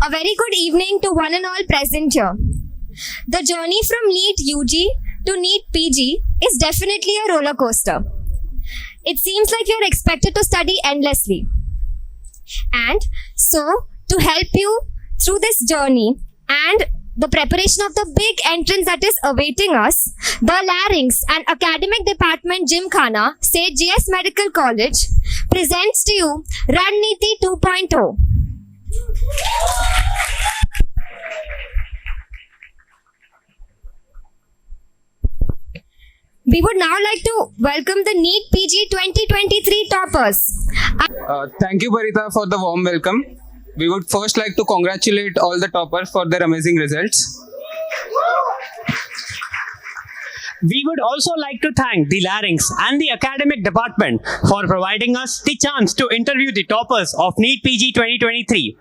A very good evening to one and all present here. The journey from NEET UG to NEET PG is definitely a roller coaster. It seems like you're expected to study endlessly. And so, to help you through this journey and the preparation of the big entrance that is awaiting us, the Larynx and Academic Department Gymkhana, State GS Medical College, presents to you रणनीति 2.0. We would now like to welcome the NEET PG 2023 toppers. Thank you, Barita, for the warm welcome. We would first like to congratulate all the toppers for their amazing results. We would also like to thank the Larynx and the Academic Department for providing us the chance to interview the toppers of NEET PG 2023.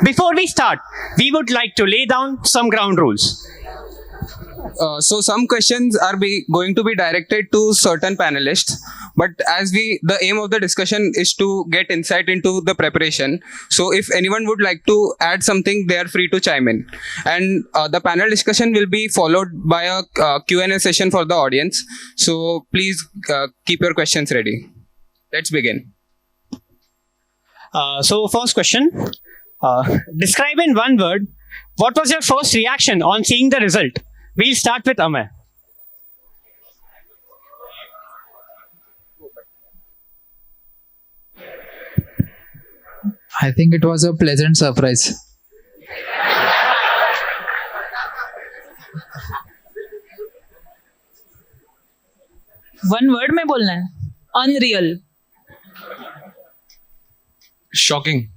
Before we start, we would like to lay down some ground rules. So some questions are going to be directed to certain panelists, but as the aim of the discussion is to get insight into the preparation. So if anyone would like to add something, they are free to chime in. And the panel discussion will be followed by a Q&A session for the audience. So please keep your questions ready. Let's begin. So first question, describe in one word, what was your first reaction on seeing the result? We'll start with Amay. I think it was a pleasant surprise. One word में बोलना है. Unreal. Shocking.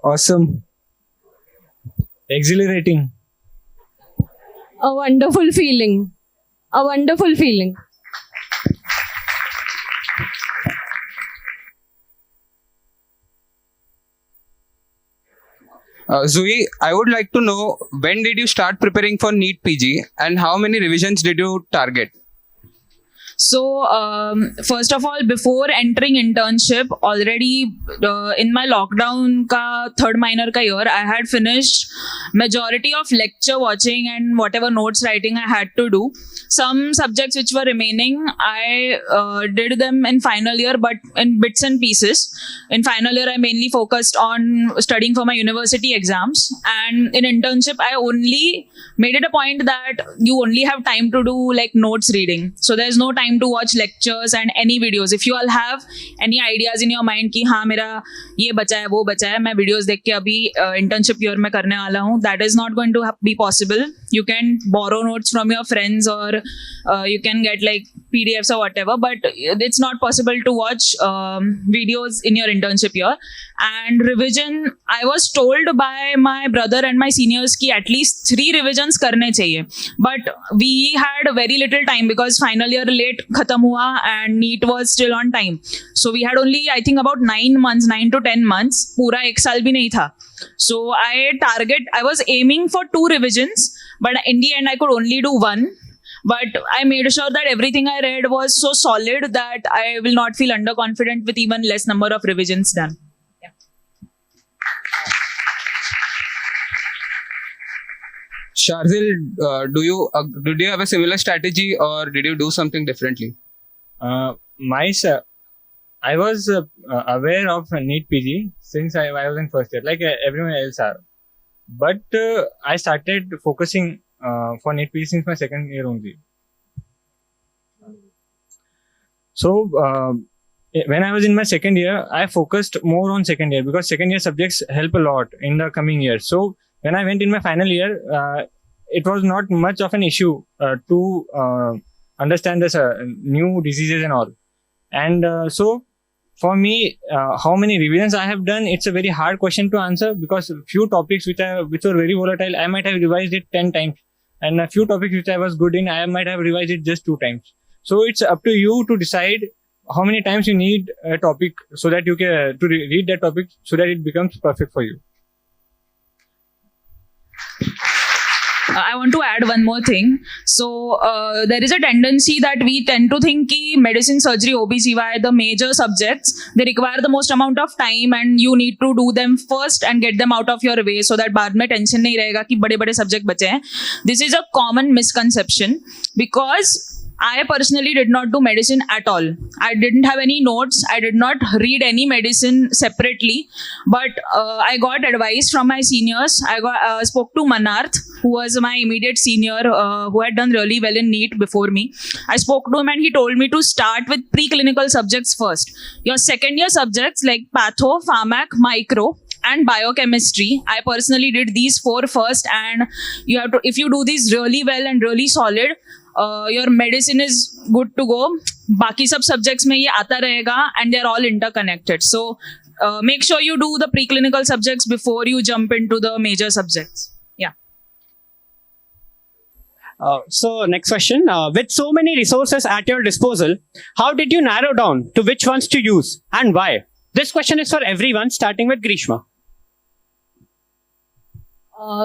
Awesome. Exhilarating. A wonderful feeling. A wonderful feeling. Zui, I would like to know, when did you start preparing for NEET PG and how many revisions did you target? So, first of all, before entering internship, already in my lockdown ka third minor ka year, I had finished majority of lecture watching and whatever notes writing I had to do. Some subjects which were remaining, I did them in final year, but in bits and pieces. In final year, I mainly focused on studying for my university exams. And in internship, I only made it a point that you only have time to do like notes reading. So there's no time to watch lectures and any videos. If you all have any ideas in your mind कि हाँ मेरा ये बचा है वो बचा है मैं videos देख के अभी internship year में करने वाला हूँ, that is not going to be possible. You can borrow notes from your friends or you can get like PDFs or whatever, but it's not possible to watch videos in your internship year. And revision, I was told by my brother and my seniors कि at least 3 revisions करने चाहिए. But we had very little time because final year late खत्म हुआ and NEET was still on time. So we had only I think about 9 to 10 months. पूरा एक साल भी नहीं था. So I was aiming for 2 revisions, but in the end I could only do 1. But I made sure that everything I read was so solid that I will not feel underconfident with even less number of revisions done. Yeah. Sharzil, did you have a similar strategy or did you do something differently? I was aware of NEET PG since I was in first year, like everyone else are. But I started focusing for NEET PG since my second year only. So when I was in my second year, I focused more on second year because second year subjects help a lot in the coming year. So when I went in my final year, it was not much of an issue to understand this new diseases and all. And so for me, how many revisions I have done, it's a very hard question to answer because few topics which were very volatile, I might have revised it 10 times. And a few topics which I was good in, I might have revised it just 2 times. So it's up to you to decide how many times you need a topic so that you can read that topic so that it becomes perfect for you. I want to add one more thing. So there is a tendency that we tend to think कि medicine, surgery, OBGY, the major subjects, they require the most amount of time and you need to do them first and get them out of your way so that बाद में tension नहीं रहेगा कि बड़े-बड़े subject बचे हैं. This is a common misconception because I personally did not do medicine at all. I didn't have any notes. I did not read any medicine separately. But I got advice from my seniors. I spoke to Manarth, who was my immediate senior, who had done really well in NEET before me. I spoke to him and he told me to start with preclinical subjects first. Your second year subjects like patho, pharmac, micro, and biochemistry. I personally did these 4 first, and you have to, if you do these really well and really solid, your medicine is good to go. बाकी सब subjects में ये आता रहेगा and they are all interconnected. So make sure you do the preclinical subjects before you jump into the major subjects. Yeah. So next question. With so many resources at your disposal, how did you narrow down to which ones to use and why? This question is for everyone, starting with Grishma.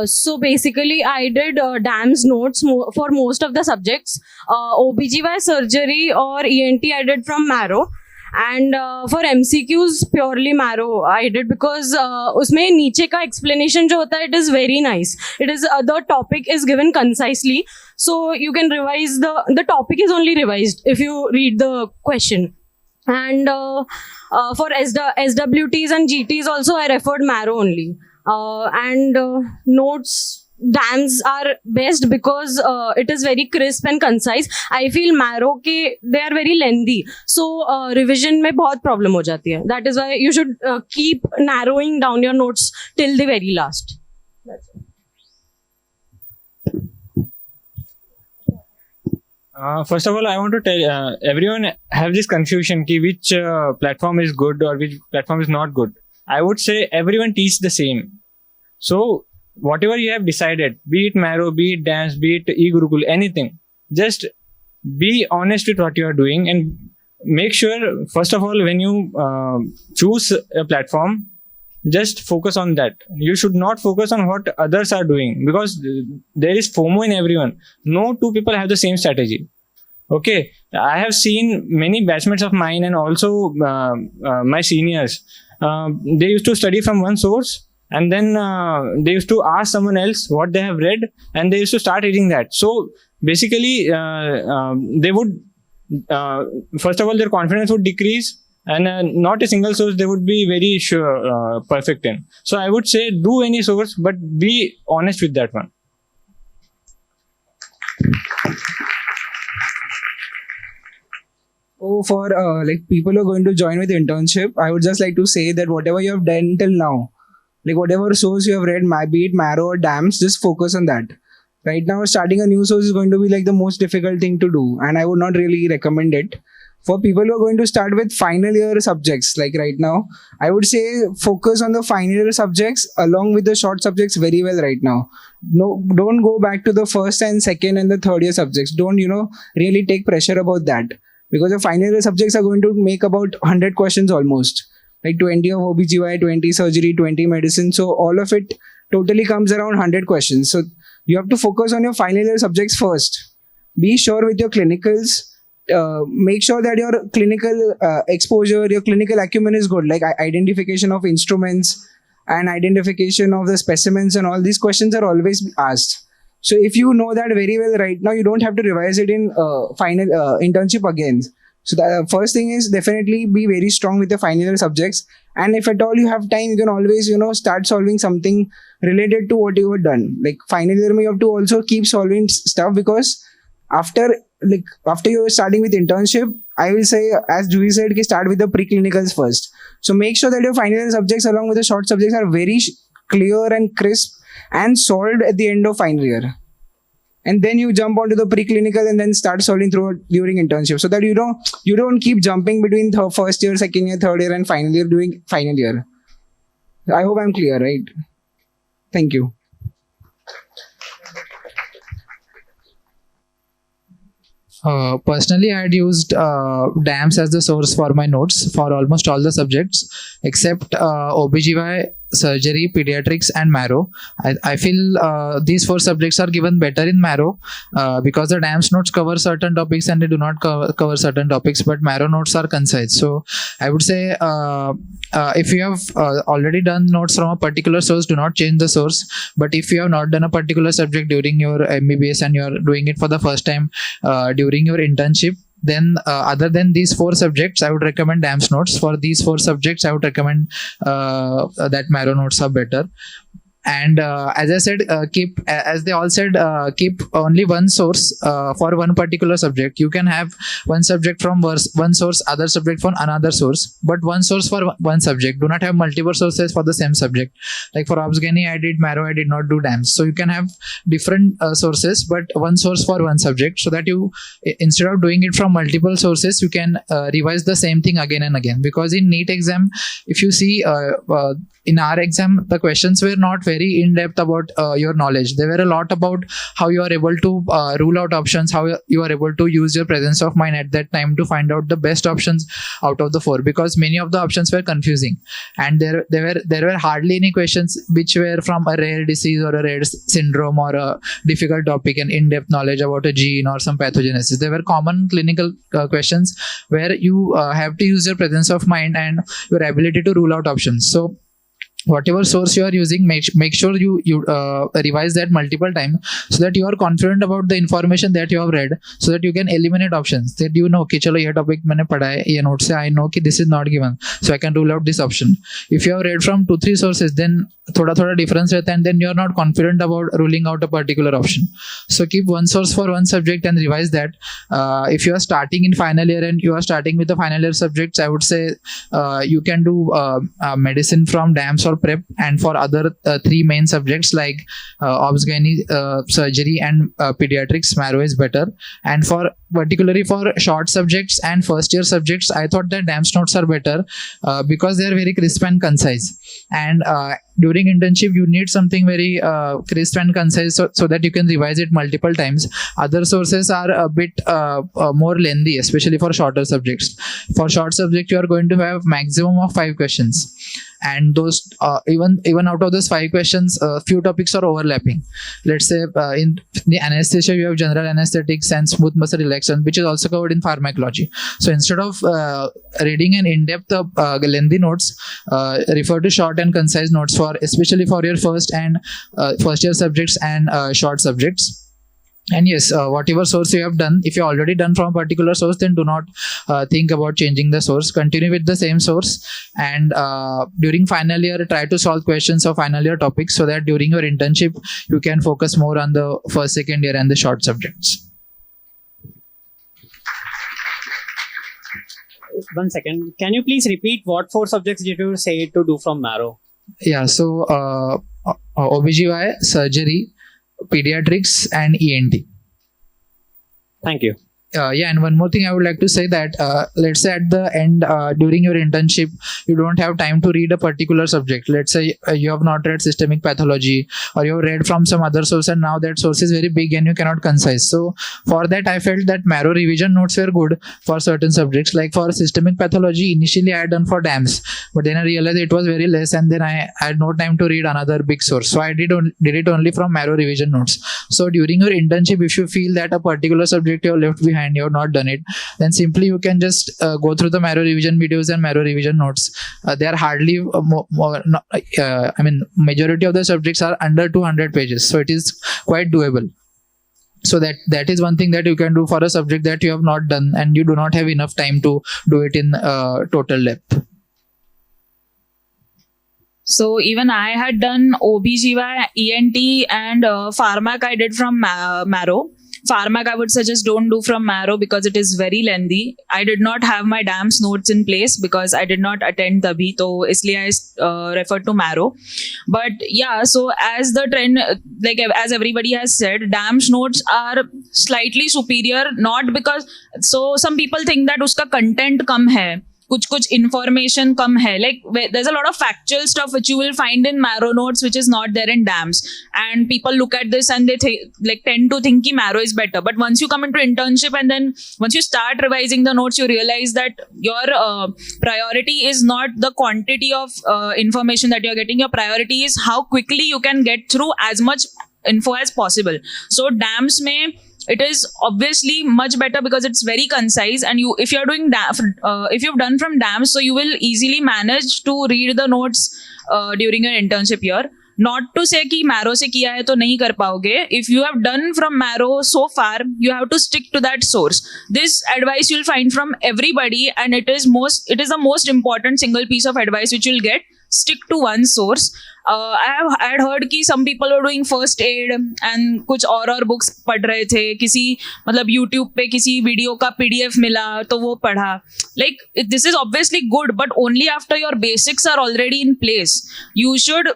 So basically, I did DAMS notes for most of the subjects. OBGY surgery or ENT I did from Marrow. And for MCQs, purely Marrow I did because उसमें नीचे का explanation जो होता है, it is very nice. It is the topic is given concisely, so you can revise the topic is only revised if you read the question. And for SWTs and GTs also I referred Marrow only. Notes, DAMs are best because it is very crisp and concise. I feel Marrow के they are very lengthy, so revision में बहुत problem हो जाती है. That is why you should keep narrowing down your notes till the very last. That's it. First of all, I want to tell everyone have this confusion ki which platform is good or which platform is not good. I would say everyone teach the same. So whatever you have decided, be it Marrow, be it Dance, be it e-Gurukul, anything, just be honest with what you are doing and make sure, first of all, when you choose a platform, just focus on that. You should not focus on what others are doing because there is FOMO in everyone. No two people have the same strategy. Okay, I have seen many batchmates of mine and also my seniors. They used to study from one source and then they used to ask someone else what they have read and they used to start reading that. So basically they would first of all their confidence would decrease and not a single source they would be very sure perfect in. So I would say do any source but be honest with that one. Oh, for like people who are going to join with internship, I would just like to say that whatever you have done till now, like whatever source you have read, be it Marrow or DAMS, just focus on that. Right now, starting a new source is going to be like the most difficult thing to do, and I would not really recommend it. For people who are going to start with final year subjects, like right now, I would say focus on the final year subjects along with the short subjects very well right now. No, don't go back to the first and second and the third year subjects. Don't, really take pressure about that. Because the final year subjects are going to make about 100 questions almost. Like 20 of OBGY, 20 surgery, 20 medicine. So all of it totally comes around 100 questions. So you have to focus on your final year subjects first. Be sure with your clinicals. Make sure that your clinical exposure, your clinical acumen is good. Like identification of instruments and identification of the specimens and all these questions are always asked. So if you know that very well right now, you don't have to revise it in final internship again. So the first thing is definitely be very strong with the final year subjects. And if at all you have time, you can always, start solving something related to what you have done. Like final year, you have to also keep solving stuff because after you're starting with internship, I will say, as Juhi said, start with the preclinicals first. So make sure that your final year subjects along with the short subjects are very clear and crisp and solved at the end of final year. And then you jump onto the preclinical and then start solving during internship so that you don't keep jumping between first year, second year, third year and final year doing final year. I hope I'm clear, right? Thank you. Personally, I had used DAMS as the source for my notes for almost all the subjects except OBGY. surgery, pediatrics, and marrow. I feel these 4 subjects are given better in marrow because the DAMS notes cover certain topics and they do not cover certain topics, but marrow notes are concise. So I would say if you have already done notes from a particular source, do not change the source. But if you have not done a particular subject during your MBBS and you are doing it for the first time during your internship, then other than these 4 subjects, I would recommend DAMS notes. For these 4 subjects, I would recommend that marrow notes are better. And as I said, as they all said, keep only one source for one particular subject. You can have one subject from one source, other subject from another source, but one source for one subject. Do not have multiple sources for the same subject. Like for Obsgeny, I did marrow, I did not do DAMS. So you can have different sources, but one source for one subject, so that you, instead of doing it from multiple sources, you can revise the same thing again and again. Because in NEET exam, if you see in our exam, the questions were not very in-depth about your knowledge. They were a lot about how you are able to rule out options, how you are able to use your presence of mind at that time to find out the best options out of the 4, because many of the options were confusing, and there were hardly any questions which were from a rare disease or a rare syndrome or a difficult topic and in-depth knowledge about a gene or some pathogenesis. There were common clinical questions where you have to use your presence of mind and your ability to rule out options. So whatever source you are using, make sure you revise that multiple times, so that you are confident about the information that you have read, so that you can eliminate options that you know कि चलो ये topic मैंने पढ़ा है, ये note से I know कि this is not given, so I can rule out this option. If you have read from 2-3 sources, then थोड़ा difference रहता है, and then you are not confident about ruling out a particular option. So keep one source for one subject and revise that. If you are starting in final year and you are starting with the final year subjects, I would say you can do medicine from DAMS or prep, and for other 3 main subjects like Obsgeny, surgery, and pediatrics, marrow is better. And for particularly for short subjects and first year subjects, I thought that DAMS notes are better because they are very crisp and concise. And during internship, you need something very crisp and concise, so that you can revise it multiple times. Other sources are a bit more lengthy, especially for shorter subjects. For short subject, you are going to have maximum of 5 questions. And those even out of those 5 questions, few topics are overlapping. Let's say in the anesthesia, you have general anesthetics and smooth muscle relaxation, which is also covered in pharmacology. So instead of reading an in-depth lengthy notes, refer to short and concise notes, for especially for your first year subjects and short subjects. And yes, whatever source you have done, if you already done from a particular source, then do not think about changing the source. Continue with the same source, and during final year, try to solve questions of final year topics, so that during your internship, you can focus more on the first, second year and the short subjects. One second. Can you please repeat what 4 subjects did you say to do from marrow? Yeah, so OBGY, surgery, pediatrics, and ENT. Thank you. Yeah, and one more thing I would like to say that let's say at the end during your internship, you don't have time to read a particular subject. Let's say you have not read systemic pathology, or you have read from some other source, and now that source is very big and you cannot concise. So for that, I felt that marrow revision notes were good for certain subjects. Like for systemic pathology, initially I had done for DAMS, but then I realized it was very less, and then I had no time to read another big source. So I did it only from marrow revision notes. So during your internship, if you feel that a particular subject you have left behind, you have not done it, then simply you can just go through the marrow revision videos and marrow revision notes. They are hardly majority of the subjects are under 200 pages, so it is quite doable. So that is one thing that you can do for a subject that you have not done and you do not have enough time to do it in total depth. So even I had done OBGY, ENT, and pharmac I did from marrow. Pharmac I would suggest don't do from marrow because it is very lengthy. I did not have my DAMS notes in place because I did not attend tabhi, so isliye I referred to marrow. But yeah, so as the trend, like as everybody has said, DAMS notes are slightly superior, not because, so some people think that uska content kam hai, कुछ information कम है. Like there's a lot of factual stuff which you will find in marrow notes which is not there in DAMS, and people look at this and they tend to think कि marrow is better. But once you come into internship and then once you start revising the notes, you realize that your priority is not the quantity of information that you're getting. Your priority is how quickly you can get through as much info as possible. So DAMS mein it is obviously much better because it's very concise, and if you're doing if you've done from DAMS, so you will easily manage to read the notes during your internship year. Not to say कि marrow से किया है तो नहीं कर पाओगे. If you have done from marrow so far, you have to stick to that source. This advice you'll find from everybody, and it is the most important single piece of advice which you'll get. Stick to one source. I had heard कि some people were doing first aid and कुछ और books पढ़ रहे थे. किसी मतलब YouTube पे किसी video का PDF मिला तो वो पढ़ा. Like this is obviously good, but only after your basics are already in place. You'd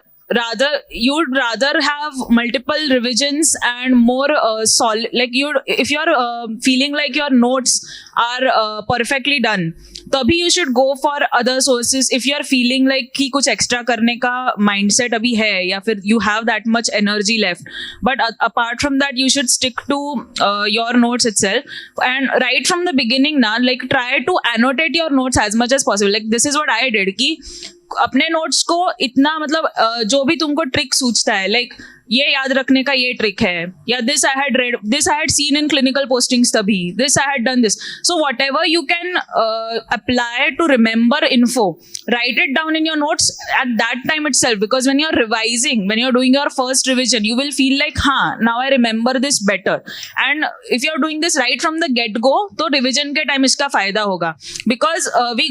rather have multiple revisions and more solid. Like if you're feeling like your notes are perfectly done, तभी you should go for other sources. If you're feeling like कि कुछ extra करने का mindset अभी है या फिर you have that much energy left, but apart from that you should stick to your notes itself, and right from the beginning now, like try to annotate your notes as much as possible. Like this is what I did कि अपने notes को इतना मतलब जो भी तुमको trick सूझता है, लाइक ये याद रखने का ये ट्रिक है, या this I had read, this I had seen in clinical postings तभी, this I had done this. So whatever you can apply to remember info, write it down in your notes at that time itself, because when you're revising, when you're doing your first revision, you will feel like now I remember this better. And if you're doing this right from the get go, तो revision के time इसका फायदा होगा. Because we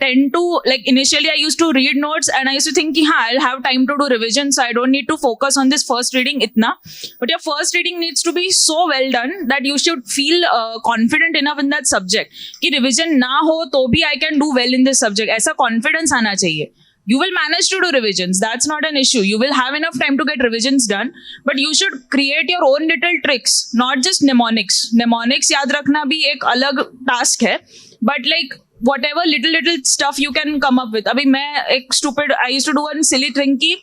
tend to, like initially I used to read notes and I used to think कि I'll have time to do revision, so I don't need to focus on this first reading itna. But your first reading needs to be so well done that you should feel confident enough in that subject कि revision ना हो तो भी I can do well in this subject. ऐसा confidence आना चाहिए. You will manage to do revisions. That's not an issue. You will have enough time to get revisions done. But you should create your own little tricks, not just mnemonics. Mnemonics याद रखना भी एक अलग task है. But like whatever little stuff you can come up with. अभी मैं एक stupid, I used to do one silly thing कि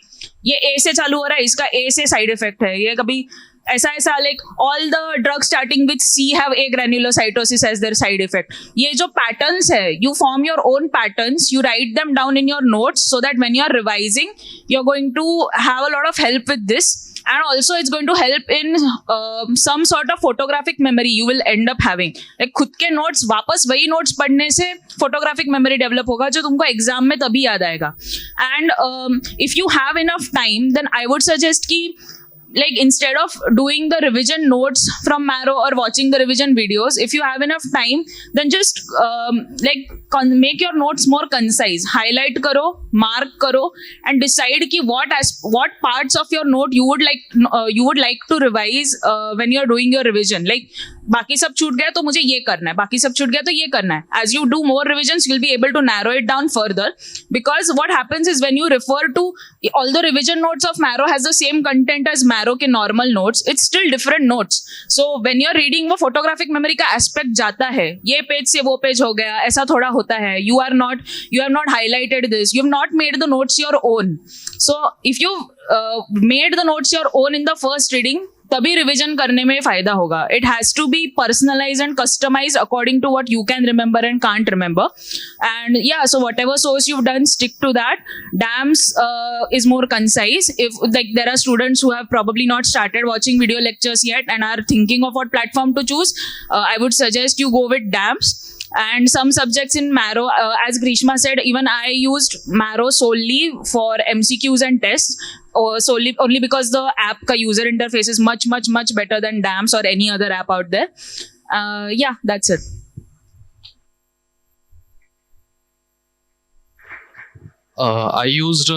ये A से चालू हो रहा है, इसका A से side effect है. ये कभी ऐसा like all the drugs starting with C have A granulocytosis as their side effect. ये जो patterns है, you form your own patterns, you write them down in your notes so that when you're revising, you're going to have a lot of help with this. And also it's going to help in some sort of photographic memory you will end up having. Like खुद के notes वापस वही notes पढ़ने से photographic memory develop होगा जो तुमको exam में तभी याद आएगा. And if you have enough time, then I would suggest कि like instead of doing the revision notes from Marrow or watching the revision videos, if you have enough time, then just make your notes more concise. Highlight karo, mark karo, and decide ki what parts of your note you would like to revise when you're doing your revision. Like बाकी सब छूट गया तो मुझे ये करना है, बाकी सब छूट गया तो ये करना है. As you do more revisions, you'll be able to narrow it down further, because what happens is when you refer to all the revision notes of Marrow has the same content as Marrow के normal notes, it's still different notes. So when you're reading वो photographic memory का aspect जाता है, ये page से वो page हो गया, ऐसा थोड़ा होता है. You have not highlighted this, you have not made the notes your own. So if you made the notes your own in the first reading, तभी रिविजन करने में फायदा होगा. It has to be personalized and customized according to what you can remember and can't remember. And yeah, so whatever source you've done, stick to that. DAMS is more concise. If like there are students who have probably not started watching video lectures yet and are thinking of what platform to choose, I would suggest you go with DAMS. And some subjects in Marrow, as Grishma said, even I used Marrow solely for MCQs and tests, or solely only because the app ka user interface is much better than DAMS or any other app out there. Yeah, that's it. I used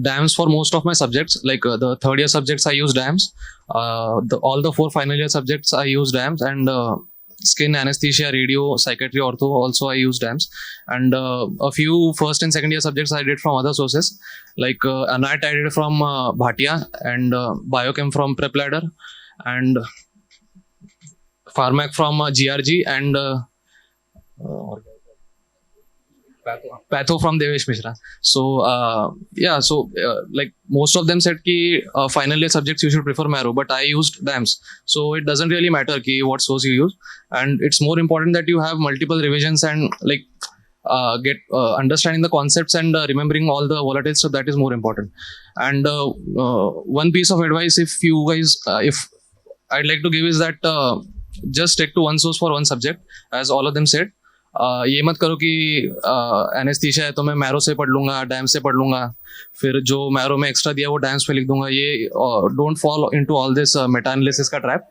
DAMS for most of my subjects. Like the third year subjects, I used DAMS. All the 4 final year subjects, I used DAMS, and skin, anesthesia, radio, psychiatry, ortho, also I used DAMS. And a few first and second year subjects I did from other sources, like Anat I did from Bhatia, and Biochem from PrepLadder, and Pharmac from GRG, and Patho from Devesh Mishra. So like most of them said ki final year subjects you should prefer Marrow, but I used DAMS. So it doesn't really matter ki what source you use, and it's more important that you have multiple revisions and like get understanding the concepts and remembering all the volatile stuff. That is more important. And one piece of advice, if you guys, if I'd like to give is that just stick to one source for one subject, as all of them said. ये मत करो कि anaesthesia है तो मैं marrow से पढ़ लूंगा, डैम्स से पढ़ लूंगा, फिर जो मैरो में एक्स्ट्रा दिया वो डैम्स पे लिख दूंगा. ये don't fall into all this meta analysis का ट्रैप.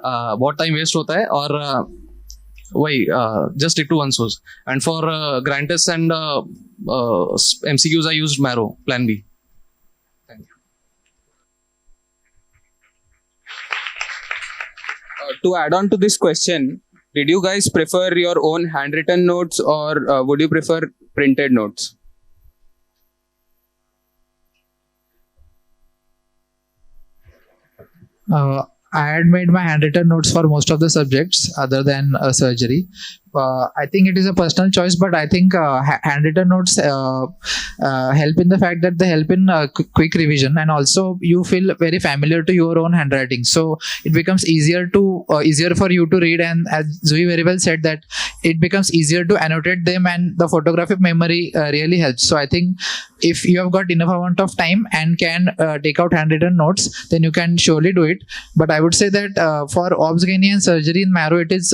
बहुत टाइम वेस्ट होता है. और वही just stick to one source. And for grand test and MCQs I used Marrow plan B. To add on to this question, did you guys prefer your own handwritten notes or would you prefer printed notes? I had made my handwritten notes for most of the subjects other than surgery. I think it is a personal choice, but I think handwritten notes help in the fact that they help in quick revision, and also you feel very familiar to your own handwriting, so it becomes easier for you to read. And as Zui very well said, that it becomes easier to annotate them, and the photographic memory really helps. So I think if you have got enough amount of time and can take out handwritten notes, then you can surely do it. But I would say that for obs gynae and surgery in Marrow, it is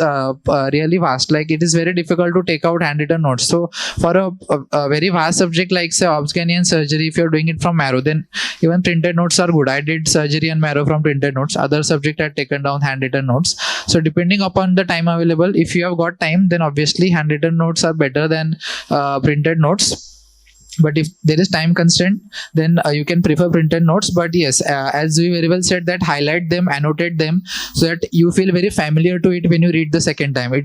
really vast. Like it is very difficult to take out handwritten notes. So for a very vast subject like say obs gynae and surgery, if you're doing it from Marrow, then even printed notes are good. I did surgery and Marrow from printed notes. Other subject had taken down handwritten notes. So depending upon the time available, if you have got time, then obviously handwritten notes are better than printed notes. But if there is time constraint, then you can prefer printed notes. But yes, as we very well said, that highlight them, annotate them, so that you feel very familiar to it when you read the second time. You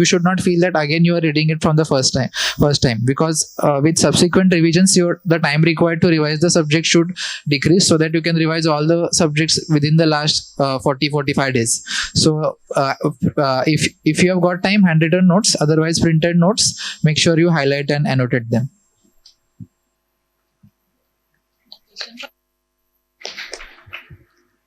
should not feel that again you are reading it from the first time, because with subsequent revisions, the time required to revise the subject should decrease, so that you can revise all the subjects within the last 40-45 days. So if you have got time, handwritten notes, otherwise printed notes, make sure you highlight and annotate them.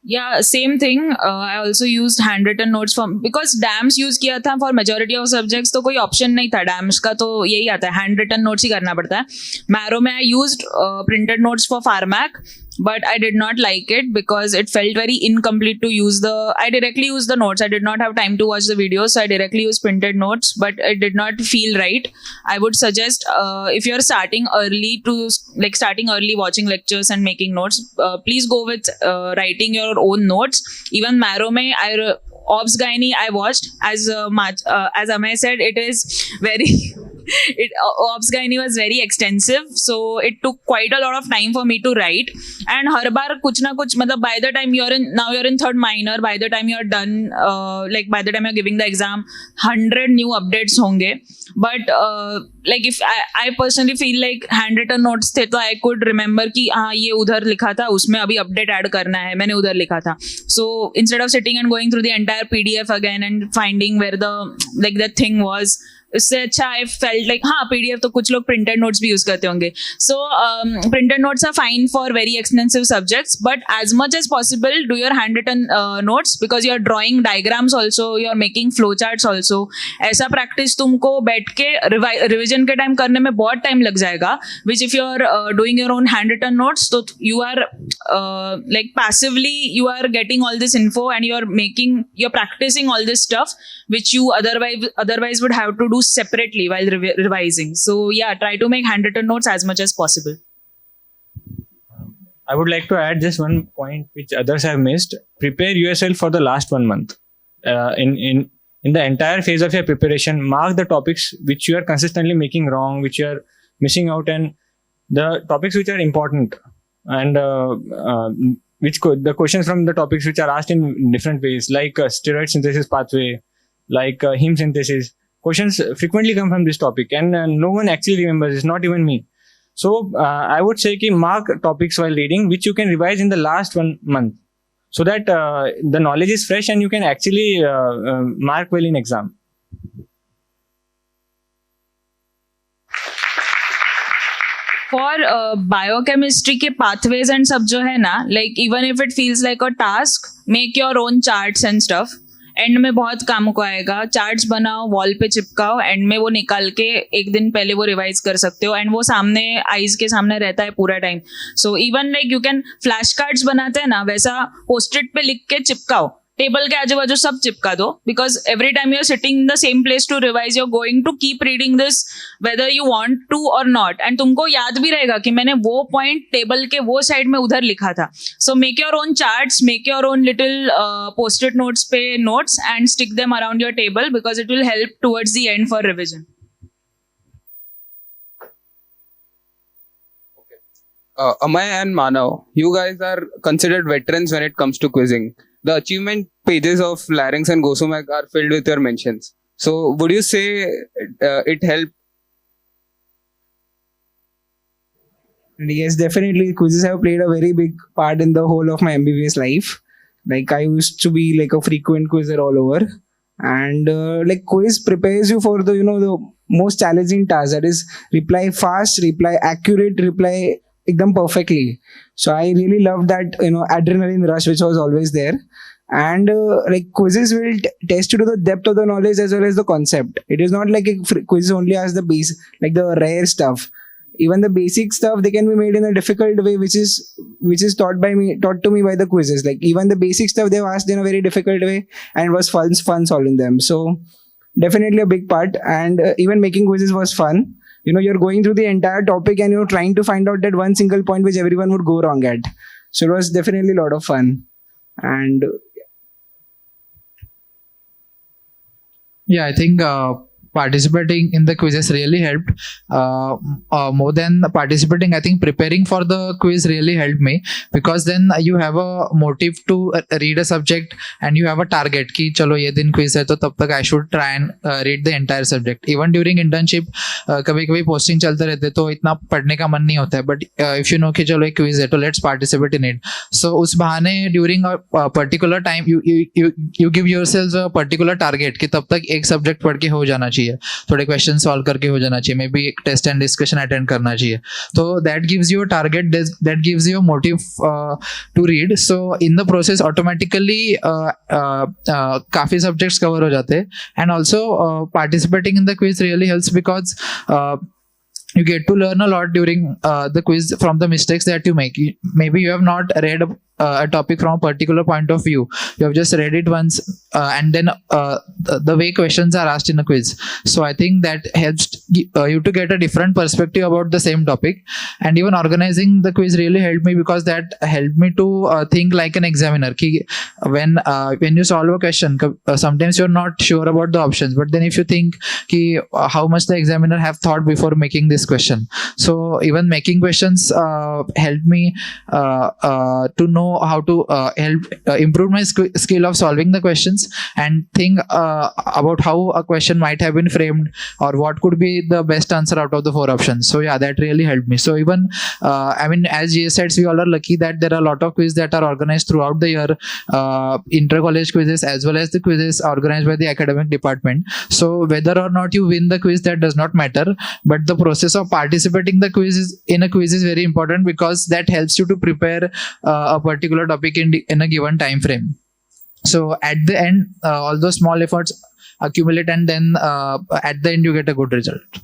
Yeah, same thing. I also used handwritten notes because DAMS use किया था for majority of subjects, तो कोई option नहीं था DAMS का, तो यही आता है, handwritten notes ही करना पड़ता है. Marrow में I used printed notes for Pharmac, but I did not like it because it felt very incomplete to use I directly used the notes. I did not have time to watch the videos, so I directly used printed notes, but it did not feel right. I would suggest if you're starting early watching lectures and making notes, please go with writing your own notes. Even Marrow mein obs gynae I watched, as Amay said, it is very obs gynae was very extensive, so it took quite a lot of time for me to write. And har baar kuch na kuch, matlab by the time you're in third minor, by the time you're done, by the time you're giving the exam, 100 new updates honge. But if I personally feel like handwritten notes the, तो I could remember कि हाँ ये उधर लिखा था, उसमें अभी update add करना है, मैंने उधर लिखा था. So instead of sitting and going through the entire PDF again and finding where the thing was, उससे अच्छा I felt like हाँ PDF तो कुछ लोग printed notes भी use करते होंगे. So printed notes are fine for very extensive subjects, but as much as possible do your handwritten notes, because you are drawing diagrams also, you are making flowcharts also. ऐसा practice तुमको बैठ के revision के time करने में बहुत time लग जाएगा, which if you are doing your own handwritten notes, तो you are passively you are getting all this info and you're practicing all this stuff which you otherwise would have to do separately while revising. So yeah, try to make handwritten notes as much as possible. I would like to add just one point which others have missed. Prepare yourself for the last 1 month. In the entire phase of your preparation, mark the topics which you are consistently making wrong, which you are missing out, and the topics which are important, and the questions from the topics which are asked in different ways, like steroid synthesis pathway, like heme synthesis. Questions frequently come from this topic, and no one actually remembers. It's not even me. So I would say कि mark topics while reading which you can revise in the last 1 month, so that the knowledge is fresh and you can actually mark well in exam. For biochemistry के pathways and सब जो है ना, like even if it feels like a task, make your own charts and stuff. And में बहुत काम को आएगा. चार्ट्स बनाओ, वॉल पे चिपकाओ, एंड में वो निकाल के एक दिन पहले वो रिवाइज कर सकते हो, एंड वो सामने आईज के सामने रहता है पूरा time. So even like you can flash cards बनाते हैं ना, वैसा पोस्टिट पे लिख के चिपकाओ, टेबल के आजू बाजू सब चिपका दो, because every time you are sitting in the same place to revise, you are going to keep reading this whether you want to or not, and तुमको याद भी रहेगा कि मैंने वो पॉइंट टेबल के वो साइड में उधर लिखा था. So make your own charts, make your own little posted notes पे notes and stick them around your table, because it will help towards the end for revision. Amay and Manav, you guys are considered veterans when it comes to quizzing. The achievement pages of Larynx and Gosumag are filled with your mentions. So, would you say it helped? Yes, definitely. Quizzes have played a very big part in the whole of my MBBS life. Like I used to be like a frequent quizzer all over, and like quiz prepares you for the the most challenging task, that is reply fast, reply accurate, reply ekdam perfectly. So I really love that adrenaline rush which was always there. And like quizzes will test you to the depth of the knowledge as well as the concept. It is not like a quiz only as the base, like the rare stuff. Even the basic stuff, they can be made in a difficult way, which is taught to me by the quizzes. Like even the basic stuff they've asked in a very difficult way, and it was fun solving them. So definitely a big part. And even making quizzes was fun. You're going through the entire topic and you're trying to find out that one single point which everyone would go wrong at. So it was definitely a lot of fun. And yeah, I think participating in the quizzes really helped. More than participating, I think preparing for the quiz really helped me, because then you have a motive to read a subject and you have a target कि चलो ये दिन quiz है तो तब तक I should try and read the entire subject. Even during internship कभी कभी posting चलते रहते तो इतना पढ़ने का मन नहीं होता है, but if you know कि चलो एक quiz है तो let's participate in it. So उस बहाने during a particular time you give yourselves a particular target कि तब तक एक subject पढ़ के हो जाना चाहिए, थोड़े क्वेश्चन सॉल्व करके हो जाना चाहिए, मे बी एक टेस्ट एंड डिस्कशन अटेंड करना चाहिए. तो that gives you a target, that gives you a motive to read. So in the process automatically काफी सब्जेक्ट्स कवर हो जाते हैं. And also participating in the quiz really helps because you get to learn a lot during the quiz from the mistakes that you make. Maybe you have not read a topic from a particular point of view. You have just read it once and then the way questions are asked in a quiz. So I think that helps you to get a different perspective about the same topic. And even organizing the quiz really helped me, because that helped me to think like an examiner. When you solve a question, sometimes you're not sure about the options, but then if you think how much the examiner have thought before making this question. So even making questions helped me to know how to help improve my skill of solving the questions and think about how a question might have been framed or what could be the best answer out of the 4 options. So yeah, that really helped me. So even I mean, as GS said, we all are lucky that there are a lot of quizzes that are organized throughout the year, inter-college quizzes as well as the quizzes organized by the academic department. So whether or not you win the quiz, that does not matter, but the process of participating in a quiz is very important, because that helps you to prepare a particular topic in a given time frame. So at the end, all those small efforts accumulate, and then at the end you get a good result.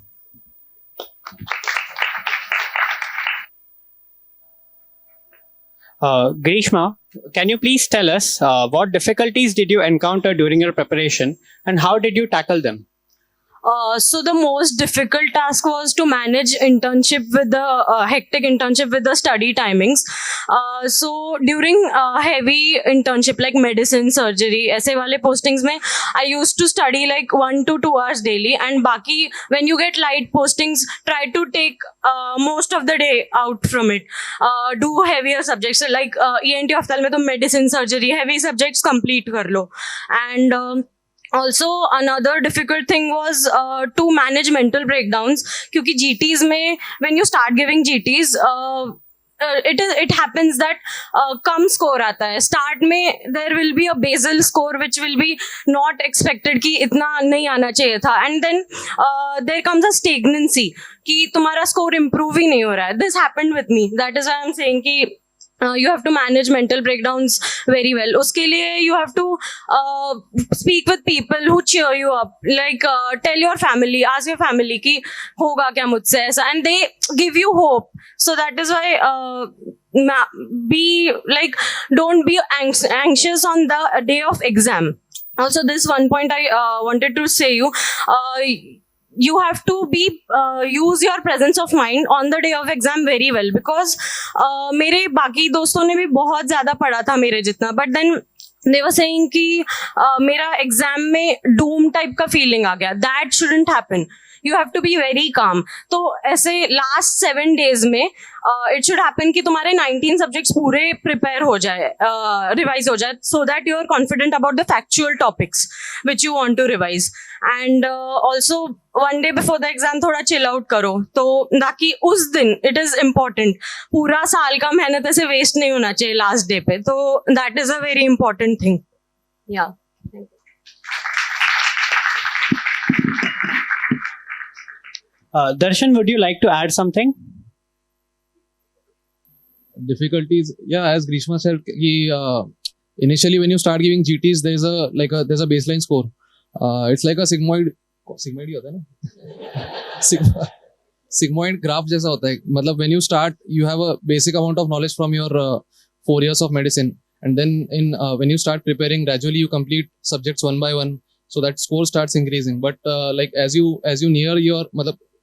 Grishma, can you please tell us what difficulties did you encounter during your preparation and how did you tackle them? So the most difficult task was to manage internship with the hectic internship with the study timings. So during heavy internship like medicine, surgery, ऐसे वाले postings में I used to study like 1 to 2 hours daily, and बाकी when you get light postings, try to take most of the day out from it. Do heavier subjects like ENT ophthalm में तो medicine, surgery, heavy subjects complete कर लो. And also another difficult thing was to manage mental breakdowns, क्योंकि GTs में when you start giving GTs it happens that come score आता है. Start में there will be a basal score which will be not expected कि इतना नहीं आना चाहिए था, and then there comes a stagnancy कि तुम्हारा score improve ही नहीं हो रहा है. This happened with me. That is why I'm saying कि you have to manage mental breakdowns very well. Uske liye you have to speak with people who cheer you up. Like tell your family, ask your family ki hoga kya mujhse aisa, and they give you hope. So that is why be like, don't be anxious on the day of exam. Also, this one point I wanted to say you have to be use your presence of mind on the day of exam very well, because मेरे बाकी दोस्तों ने भी बहुत ज़्यादा पढ़ा था मेरे जितना, but then they were saying कि मेरा एग्जाम में डूम टाइप का फीलिंग आ गया. That shouldn't happen. You have to be very calm. तो ऐसे last 7 days में it should happen कि तुम्हारे 19 subjects पूरे prepare हो जाए, revise हो जाए, so that you are confident about the factual topics which you want to revise. And also one day before the exam थोड़ा chill out करो, तो ताकि उस दिन it is important, पूरा साल का मेहनत ऐसे waste नहीं होना चाहिए last day पे. तो that is a very important thing. Yeah. Darshan, would you like to add something? Difficulties, yeah, as Grishma said, initially when you start giving GTs, there's a baseline score. It's like a sigmoid ही होता है ना, sigmoid graph जैसा होता है. मतलब when you start, you have a basic amount of knowledge from your 4 years of medicine, and then when you start preparing, gradually you complete subjects one by one, so that score starts increasing. But like as you near your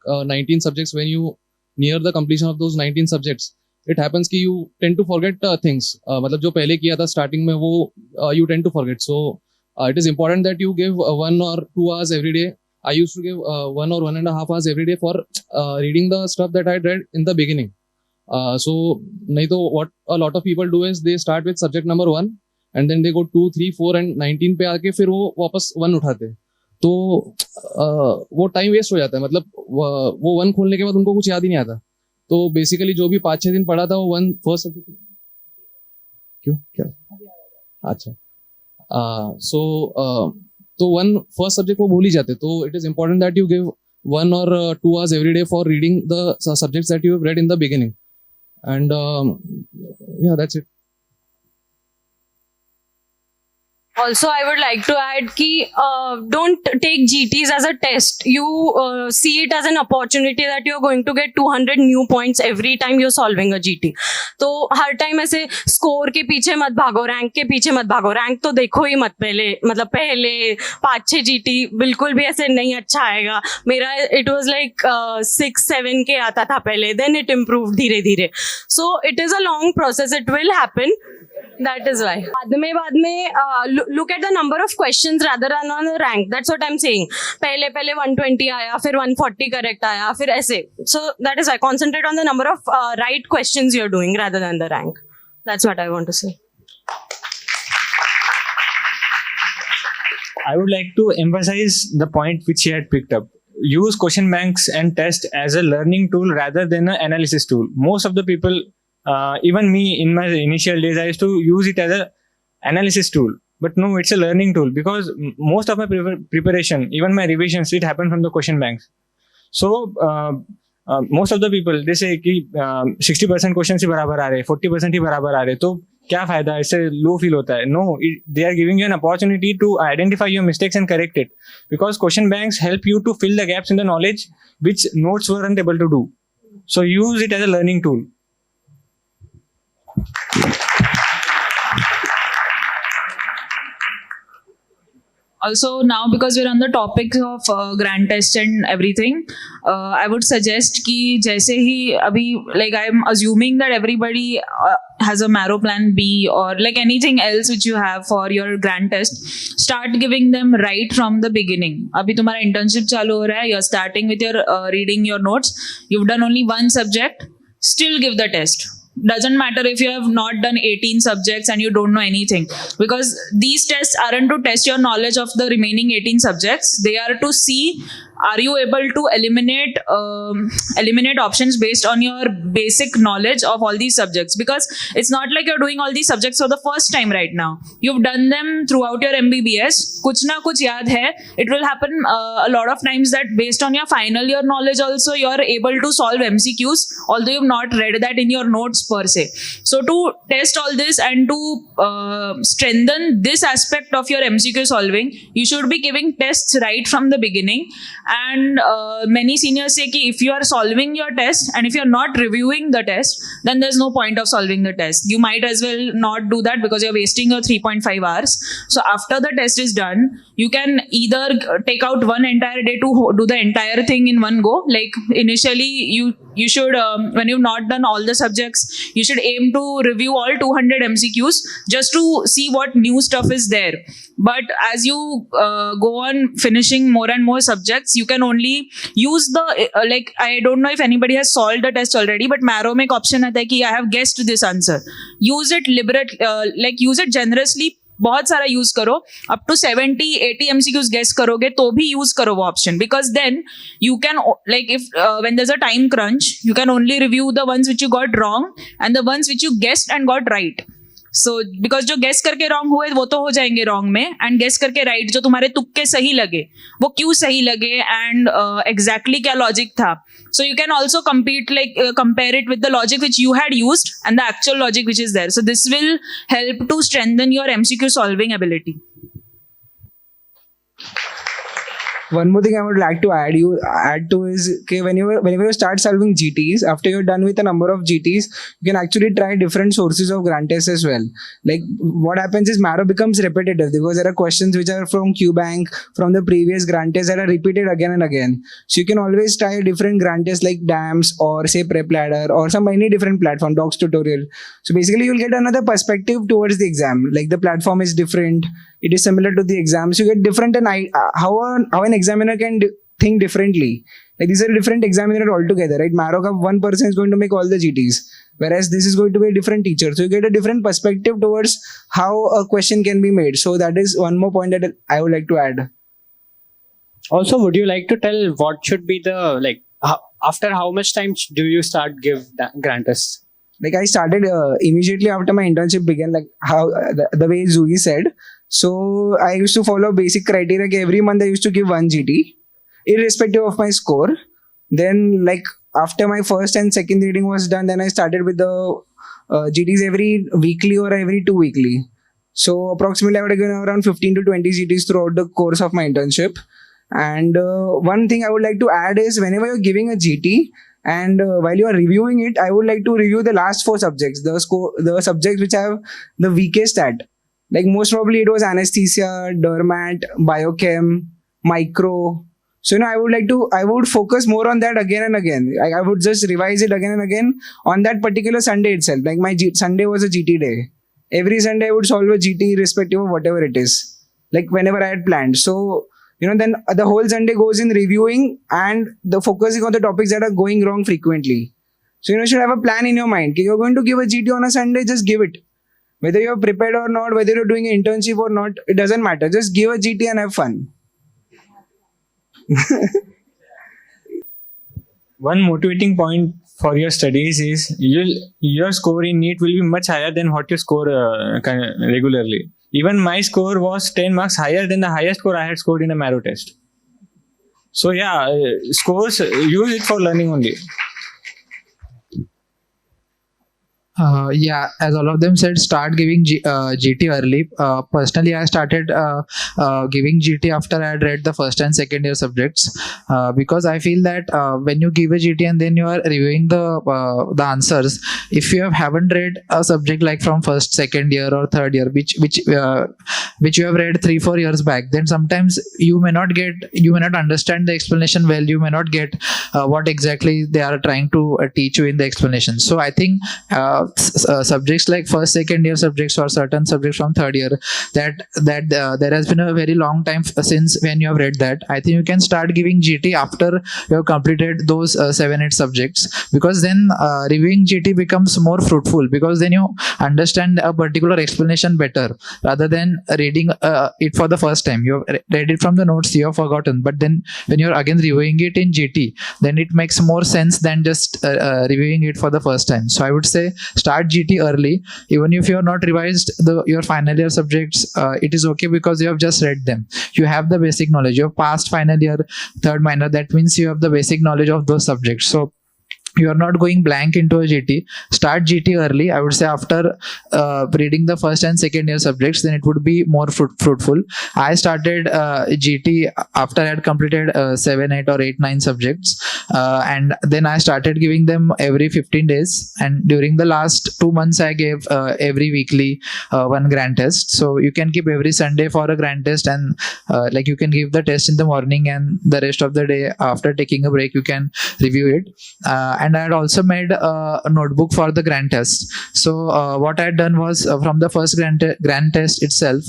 19 subjects, when you near the completion of those 19 subjects, it happens कि you tend to forget things. मतलब जो पहले किया था starting में वो you tend to forget. So it is important that you give 1 or 2 hours every day. I used to give 1 or 1.5 hours every day for reading the stuff that I read in the beginning. So नहीं तो what a lot of people do is they start with subject number 1 and then they go 2, 3, 4 and 19 पे आके फिर वो वापस 1 उठाते हैं. तो वो टाइम वेस्ट हो जाता है. मतलब वो 1 खोलने के बाद उनको कुछ याद ही नहीं आता. तो बेसिकली जो भी 5-6 दिन पढ़ा था वो 1 फर्स्ट सब्जेक्ट क्यों क्या अच्छा तो 1 फर्स्ट सब्जेक्ट वो भूल ही जाते. तो it is important that you give 1 or 2 hours every day for reading the subjects that you have read in the beginning, and yeah, that's it. Also, I would like to add कि don't take GTs as a test. You see it as an opportunity that you're going to get 200 new points every time you're solving a GT. तो हर time ऐसे score के पीछे मत भागो, rank के पीछे मत भागो. रैंक तो देखो ही मत पहले, मतलब पहले 5-6 GT बिल्कुल भी ऐसे नहीं अच्छा आएगा. मेरा it was like 6-7 के आता था पहले, then it improved धीरे धीरे. So it is a long process. It will happen. That is why. बाद में look at the number of questions rather than on the rank. That's what I'm saying. पहले 120 आया, फिर 140 correct आया, फिर ऐसे. So that is why. Concentrate on the number of right questions you're doing rather than the rank. That's what I want to say. I would like to emphasize the point which she had picked up. Use question banks and test as a learning tool rather than an analysis tool. Most of the people, even me in my initial days, I used to use it as an analysis tool. But no, it's a learning tool, because most of my preparation, even my revisions, it happened from the question banks. So most of the people, they say कि 60% questions ही बराबर आ रहे, 40% ही बराबर आ रहे, तो क्या फायदा, इससे low feel होता है. No, they are giving you an opportunity to identify your mistakes and correct it, because question banks help you to fill the gaps in the knowledge which notes weren't able to do. So use it as a learning tool. Also, now because we're on the topic of grand test and everything, I would suggest कि जैसे ही अभी, like I'm assuming that everybody has a marrow plan B or like anything else which you have for your grand test, start giving them right from the beginning. अभी तुम्हारा internship चालू हो रहा है, you're starting with your reading your notes, you've done only 1 subject, still give the test. Doesn't matter if you have not done 18 subjects and you don't know anything, because these tests aren't to test your knowledge of the remaining 18 subjects. They are to see are you able to eliminate options based on your basic knowledge of all these subjects? Because it's not like you're doing all these subjects for the first time right now. You've done them throughout your MBBS. Kuch na kuch yaad hai. It will happen a lot of times that based on your final year knowledge also you're able to solve MCQs, although you've not read that in your notes per se. So to test all this and to strengthen this aspect of your MCQ solving, you should be giving tests right from the beginning. And many seniors say ki if you are solving your test and if you're not reviewing the test, then there's no point of solving the test. You might as well not do that because you're wasting your 3.5 hours. So after the test is done, you can either take out one entire day to do the entire thing in one go. Like initially you should when you've not done all the subjects, you should aim to review all 200 MCQs just to see what new stuff is there. But as you go on finishing more and more subjects, you can only use the like, I don't know if anybody has solved the test already, but Marrow में एक option आता है कि I have guessed this answer. Use it like use it generously. बहुत सारा use करो. Up to 70-80 MCQs guess करोगे तो भी यूज करो वो option, because then you can like if when there is a time crunch you can only review the ones which you got wrong and the ones which you guessed and got right. So because जो guess करके wrong हुए वो तो हो जाएंगे wrong में, and guess करके right जो तुम्हारे तुक्के सही लगे वो क्यों सही लगे एंड एग्जैक्टली क्या लॉजिक था. So you can also compare it with the logic which you had used and the actual logic which is there. So this will help to strengthen your MCQ solving ability. One more thing I would like to add to is okay, whenever you start solving GTs, after you're done with a number of GTs, you can actually try different sources of grant tests as well. Like what happens is Marrow becomes repetitive because there are questions which are from QBank, from the previous grant tests that are repeated again and again. So you can always try different grant tests like DAMS or say Prep Ladder or any different platform, Docs Tutorial. So basically you'll get another perspective towards the exam. Like the platform is different. It is similar to the exams. You get different and how an examiner can think differently. Like these are different examiners altogether, right? Marrow ka one person is going to make all the GTs, whereas this is going to be a different teacher. So you get a different perspective towards how a question can be made. So that is one more point that I would like to add. Also, would you like to tell what should be the after how much time do you start give grant tests? Like I started immediately after my internship began, like how the way Zui said. So I used to follow basic criteria. Like every month I used to give 1 GT, irrespective of my score. Then like after my first and second reading was done, then I started with the GTs every weekly or every 2 weekly. So approximately I would have given around 15 to 20 GTs throughout the course of my internship. And one thing I would like to add is whenever you're giving a GT, and while you are reviewing it, I would like to review the last 4 subjects, the subjects which have the weakest at. Like most probably it was anesthesia, dermat, biochem, micro. So I would focus more on that again and again. I would just revise it again and again on that particular Sunday itself. Like my Sunday was a GT day. Every Sunday I would solve a GT irrespective of whatever it is. Like whenever I had planned. So then the whole Sunday goes in reviewing and the focusing on the topics that are going wrong frequently. So you should have a plan in your mind. If you're going to give a GT on a Sunday, just give it. Whether you're prepared or not, whether you're doing an internship or not, it doesn't matter. Just give a GT and have fun. One motivating point for your studies is your score in NEET will be much higher than what you score regularly. Even my score was 10 marks higher than the highest score I had scored in a Marrow test. So yeah, scores, use it for learning only. As all of them said, start giving GT early. Personally, I started giving GT after I had read the first and second year subjects because I feel that when you give a GT and then you are reviewing the answers, if you haven't read a subject like from first, second year or third year, which you have read 3-4 years back, then sometimes you may not understand the explanation well. You may not get what exactly they are trying to teach you in the explanation. So I think subjects like first second year subjects or certain subjects from third year, that there has been a very long time since when you have read that, I think you can start giving GT after you have completed those 7-8 subjects, because then reviewing GT becomes more fruitful, because then you understand a particular explanation better rather than reading it for the first time. You have read it from the notes, you have forgotten, but then when you're again reviewing it in GT, then it makes more sense than just reviewing it for the first time. So I would say start GT early. Even if you have not revised your final year subjects, it is okay, because you have just read them. You have the basic knowledge. You have passed final year, third minor. That means you have the basic knowledge of those subjects. So you are not going blank into a GT. Start GT early. I would say after reading the first and second year subjects, then it would be more fruitful. I started GT after I had completed 7, 8 or 8, 9 subjects, and then I started giving them every 15 days. And during the last 2 months, I gave every weekly one grand test. So you can keep every Sunday for a grand test, and like you can give the test in the morning, and the rest of the day after taking a break, you can review it. And I had also made a notebook for the grand test. So what I had done was from the first grand test itself,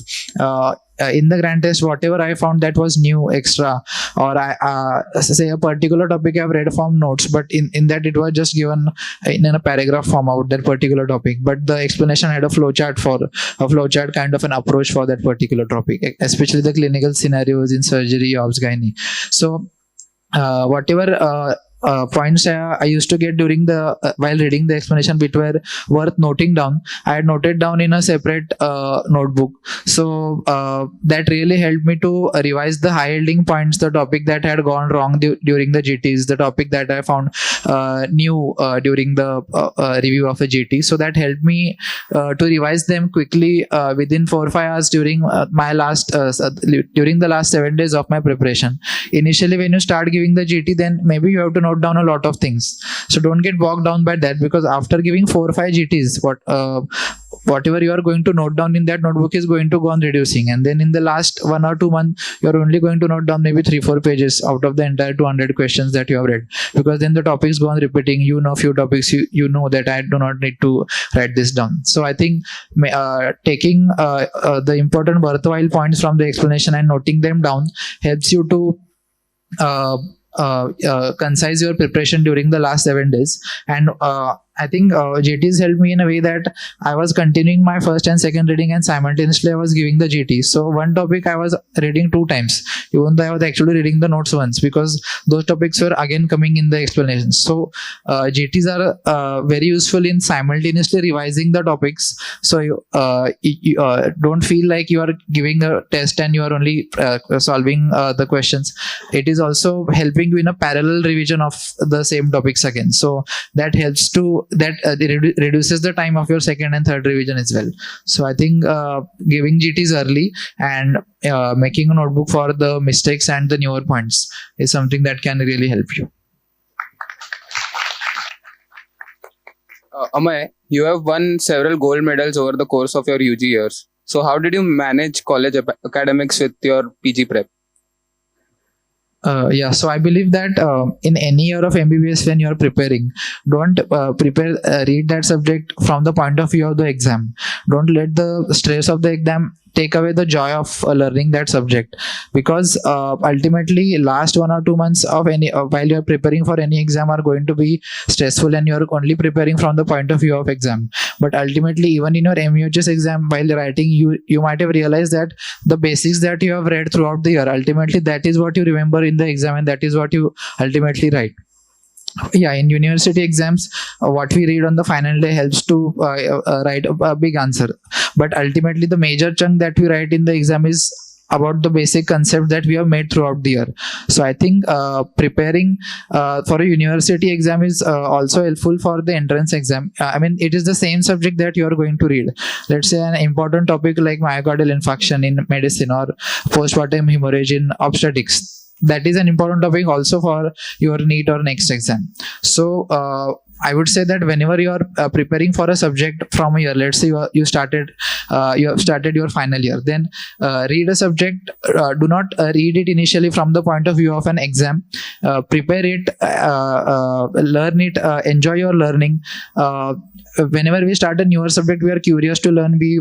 in the grand test, whatever I found that was new, extra, or I say a particular topic I've read from notes, but in that it was just given in a paragraph form out that particular topic, but the explanation had a flowchart kind of an approach for that particular topic, especially the clinical scenarios in surgery, obs, gynae. So whatever points I used to get during the while reading the explanation bit were worth noting down, I had noted down in a separate notebook. So that really helped me to revise the high yielding points, the topic that had gone wrong during the GTs, the topic that I found new during the review of a GT. So that helped me to revise them quickly within 4 or 5 hours during my last during the last 7 days of my preparation. Initially, when you start giving the GT, then maybe you have to note down a lot of things. So don't get bogged down by that, because after giving 4 or 5 GTs, whatever you are going to note down in that notebook is going to go on reducing, and then in the last 1 or 2 months you are only going to note down maybe 3-4 pages out of the entire 200 questions that you have read, because then the topics go on repeating. You know few topics, you know that I do not need to write this down. So I think taking the important worthwhile points from the explanation and noting them down helps you to concise your preparation during the last 7 days. And I think GTs helped me in a way that I was continuing my first and second reading, and simultaneously I was giving the GT. So one topic I was reading 2 times, even though I was actually reading the notes once, because those topics were again coming in the explanations. So GTs are very useful in simultaneously revising the topics. So you don't feel like you are giving a test and you are only solving the questions. It is also helping you in a parallel revision of the same topics again. So that helps to reduces the time of your second and third revision as well. So I think giving GTs early and making a notebook for the mistakes and the newer points is something that can really help you. Amay, you have won several gold medals over the course of your UG years. So how did you manage college academics with your PG prep? So I believe that in any year of MBBS, when you are preparing, don't read that subject from the point of view of the exam. Don't let the stress of the exam take away the joy of learning that subject, because ultimately last 1 or 2 months of while you are preparing for any exam are going to be stressful, and you are only preparing from the point of view of exam. But ultimately, even in your MUHS exam, while writing, you might have realized that the basics that you have read throughout the year, ultimately that is what you remember in the exam, and that is what you ultimately write. Yeah, in university exams, what we read on the final day helps to write a big answer, but ultimately the major chunk that we write in the exam is about the basic concept that we have made throughout the year. So I think preparing for a university exam is also helpful for the entrance exam. I mean, it is the same subject that you are going to read. Let's say an important topic like myocardial infarction in medicine, or postpartum hemorrhage in obstetrics. That is an important topic also for your NEET or next exam. So I would say that whenever you are preparing for a subject from a year, let's say you have started your final year, then read a subject. Do not read it initially from the point of view of an exam. Prepare it, learn it, enjoy your learning. Whenever we start a newer subject, we are curious to learn. We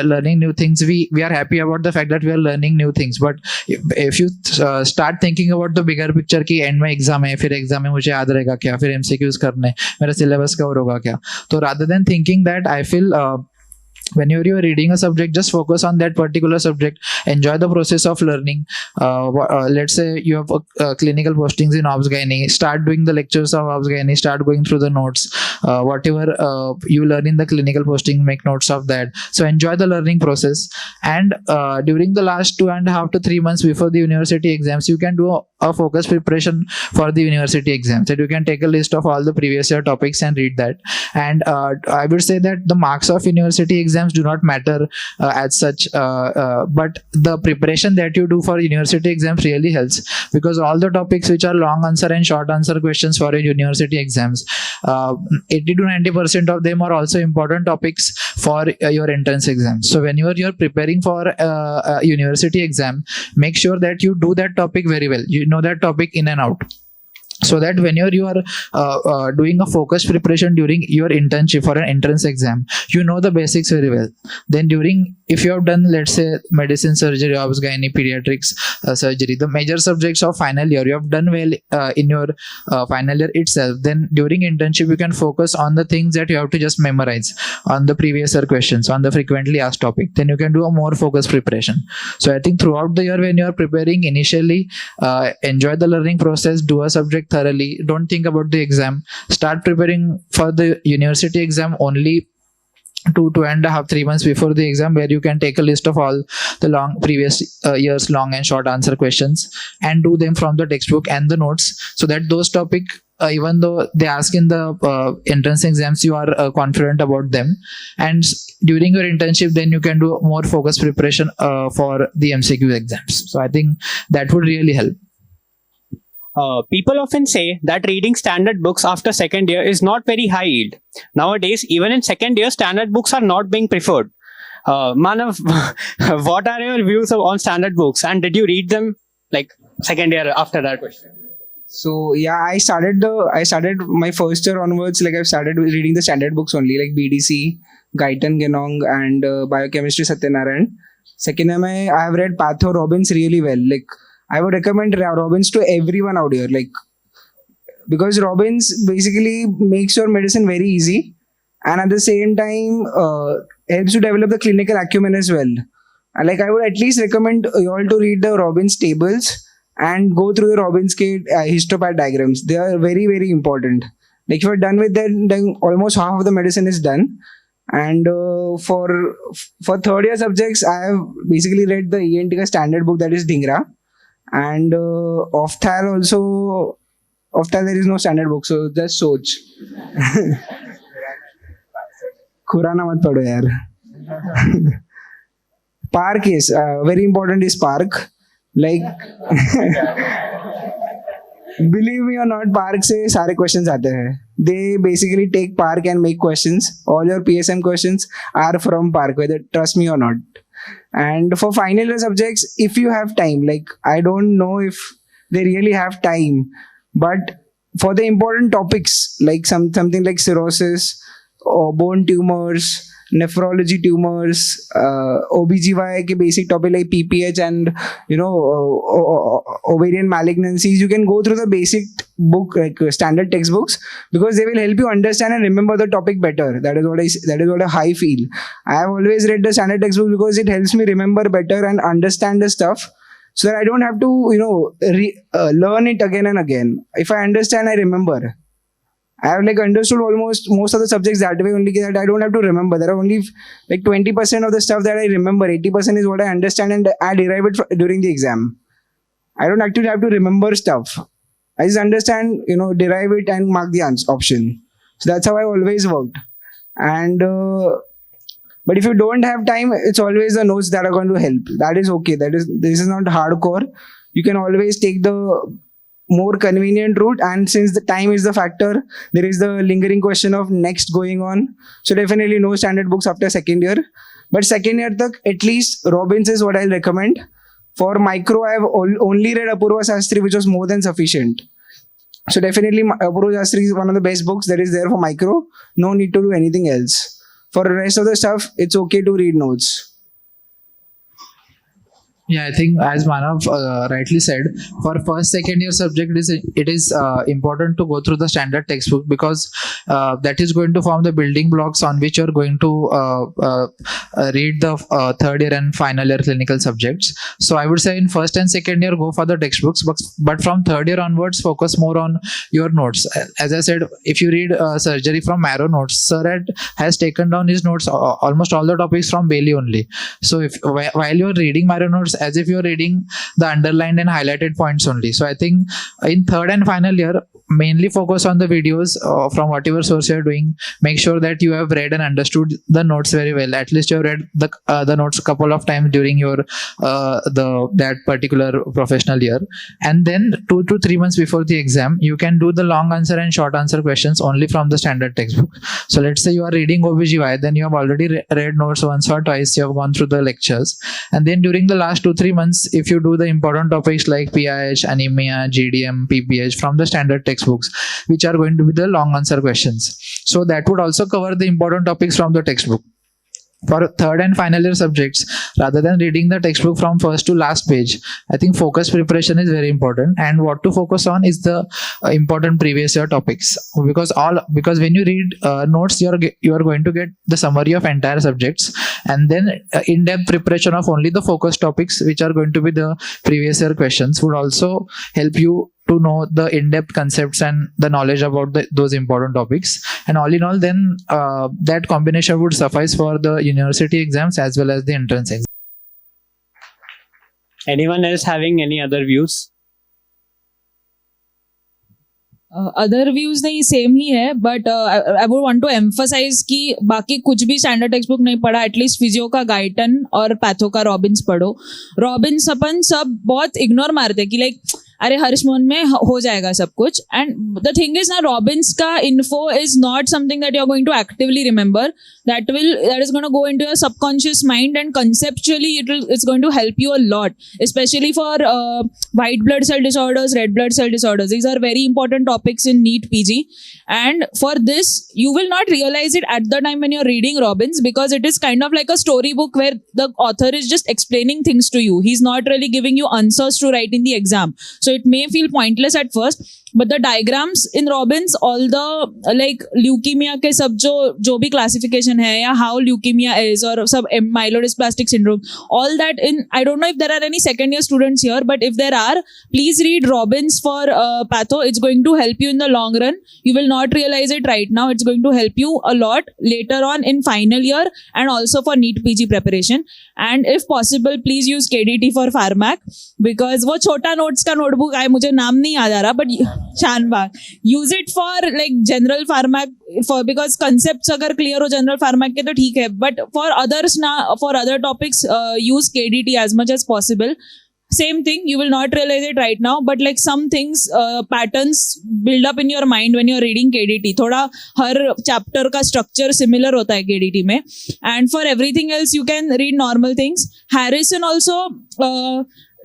learning new things. We are happy about the fact that we are learning new things. But if you start thinking about the bigger picture कि and में exam है, फिर exam में मुझे याद रहेगा क्या, फिर एमसीक्यूज करने, मेरा सिलेबस कवर होगा क्या, तो rather than thinking that, I feel whenever you are reading a subject, just focus on that particular subject. Enjoy the process of learning. Let's say you have clinical postings in obs gynae, start doing the lectures of obs gynae, start going through the notes. Whatever you learn in the clinical posting, make notes of that. So enjoy the learning process. And during the last 2.5 to 3 months before the university exams, you can do a focused preparation for the university exams. And you can take a list of all the previous year topics and read that. And I would say that the marks of university exams do not matter as such, but the preparation that you do for university exams really helps, because all the topics which are long answer and short answer questions for a university exams, 80 to 90% of them are also important topics for your entrance exam. So whenever you are preparing for a university exam, make sure that you do that topic very well. You know that topic in and out, so that whenever you are doing a focused preparation during your internship for an entrance exam, you know the basics very well. Then if you have done, let's say, medicine, surgery, obs gynae, pediatrics, surgery, the major subjects of final year, you have done well in your final year itself, then during internship you can focus on the things that you have to just memorize, on the previous year questions, on the frequently asked topic. Then you can do a more focused preparation. So I think throughout the year, when you are preparing, initially enjoy the learning process, do a subject thoroughly, don't think about the exam, start preparing for the university exam only 2.5 3 months before the exam, where you can take a list of all the previous years long and short answer questions and do them from the textbook and the notes, so that those topic, even though they ask in the entrance exams, you are confident about them. And during your internship, then you can do more focused preparation for the MCQ exams. So I think that would really help. People often say that reading standard books after second year is not very high yield. Nowadays, even in second year, standard books are not being preferred. Manav, what are your views on standard books, and did you read them like second year after that question? So yeah, I started my first year onwards, like I've started reading the standard books only, like BDC, Guyton Genong, and Biochemistry Satyanarayan. Second year, I have read Patho Robbins really well. Like I would recommend Robbins to everyone out here, like, because Robbins basically makes your medicine very easy, and at the same time helps you develop the clinical acumen as well. And like I would at least recommend you all to read the Robbins tables and go through the Robbins histopath diagrams. They are very, very important. Like if you're done with that, then almost half of the medicine is done. And for third year subjects, I have basically read the ENT standard book, that is Dhingra. And Ophthal also, there is no standard book, so just Soch. Khurana mat padho yaar. Park is very important, is Park. Like believe me or not, Park se sare questions aate hain. They basically take Park and make questions. All your PSM questions are from Park, whether trust me or not. And for final year subjects, if you have time, like I don't know if they really have time, but for the important topics, like something like cirrhosis or bone tumors, nephrology tumors, OBGYN ke basic topic like PPH and ovarian malignancies, you can go through the basic book, like standard textbooks, because they will help you understand and remember the topic better. That is what I feel. I have always read the standard textbook because it helps me remember better and understand the stuff, so that I don't have to learn it again and again. If I understand, I remember. I have like understood almost most of the subjects that way only, that I don't have to remember. There are only like 20% of the stuff that I remember. 80% is what I understand and I derive it during the exam. I don't actually have to remember stuff. I just understand, derive it and mark the option. So that's how I always worked. And but if you don't have time, it's always the notes that are going to help. That is okay. This is not hardcore. You can always take the more convenient route. And since the time is the factor, there is the lingering question of next going on. So definitely no standard books after second year. But second year tak, at least Robbins is what I'll recommend. For micro, I have only read Apurva Sastry, which was more than sufficient. So definitely Apurva Sastry is one of the best books that is there for micro. No need to do anything else. For the rest of the stuff, it's okay to read notes. Yeah, I think as Manav rightly said, for first, second year subject, it is important to go through the standard textbook, because that is going to form the building blocks on which you are going to read the third year and final year clinical subjects. So I would say in first and second year, go for the textbooks, but from third year onwards, focus more on your notes. As I said, if you read surgery from Marrow notes, Sir has taken down his notes, almost all the topics from Bailey only. So if while you are reading Marrow notes, as if you're reading the underlined and highlighted points only. So I think in third and final year, mainly focus on the videos from whatever source you're doing. Make sure that you have read and understood the notes very well. At least you have read the notes a couple of times during your that particular professional year. And then 2 to 3 months before the exam, you can do the long answer and short answer questions only from the standard textbook. So let's say you are reading OBGY, then you have already read notes once or twice, you have gone through the lectures. And then during the last 2-3 months, if you do the important topics like PIH, anemia, GDM, PPH from the standard textbooks, which are going to be the long answer questions. So that would also cover the important topics from the textbook. For third and final year subjects, rather than reading the textbook from first to last page, I think focus preparation is very important, and what to focus on is the important previous year topics, because when you read notes, you are going to get the summary of entire subjects, and then in-depth preparation of only the focus topics, which are going to be the previous year questions, would also help you to know the in-depth concepts and the knowledge about those important topics. And all in all, then that combination would suffice for the university exams as well as the entrance exams. Anyone else having any other views? Other views नहीं same ही है, but I would want to emphasise कि बाकी कुछ भी standard text book नहीं पढ़ा, at least physio का गाइटन और पैथो का रॉबिन्स पढ़ो. रॉबिन्स अपन सब बहुत इग्नोर मारते कि लाइक अरे हर्ष मोहन में हो जाएगा सब कुछ. एंड द थिंग इज ना, रॉबिन्स का info is not something that you are going to actively remember. That is going to go into your subconscious mind, and conceptually it's going to help you a lot, especially for white blood cell disorders, red blood cell disorders. These are very important topics in NEET PG, and for this you will not realize it at the time when you're reading Robbins, because it is kind of like a storybook where the author is just explaining things to you. He's not really giving you answers to write in the exam, so it may feel pointless at first. But the diagrams in Robbins, all the like leukemia के सब जो भी classification है, या how leukemia is, or सब myelodysplastic syndrome, all that in, I don't know if there are any second year students here, but if there are, please read Robbins for patho. It's going to help you in the long run. You will not realize it right now. It's going to help you a lot later on in final year and also for NEET PG preparation. And if possible, please use KDT for Pharmac, because वो छोटा notes का notebook है, मुझे नाम नहीं याद आ रहा, but Shanbhag, use it for like general Pharmac, for because concepts अगर clear हो general Pharmac के तो ठीक है, but for others ना, for other topics use KDT as much as possible. Same thing, you will not realize it right now, but like some things, patterns build up in your mind when you're reading KDT. थोड़ा हर chapter का structure similar होता है KDT में. And for everything else, you can read normal things. Harrison also,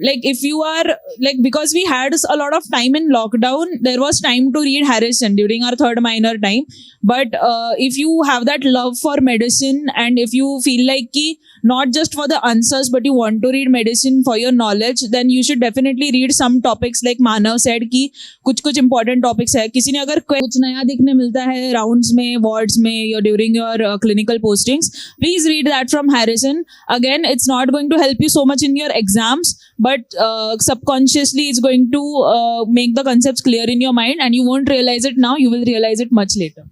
like if you are like, because we had a lot of time in lockdown, there was time to read Harrison during our third minor time. But if you have that love for medicine, and if you feel like ki not just for the answers but you want to read medicine for your knowledge, then you should definitely read some topics like Manav said कि कुछ important topics है. किसी ने अगर कुछ नया दिखने मिलता है rounds में, wards में, या during your clinical postings, please read that from Harrison. Again, it's not going to help you so much in your exams, but subconsciously it's going to make the concepts clear in your mind, and you won't realize it now, you will realize it much later.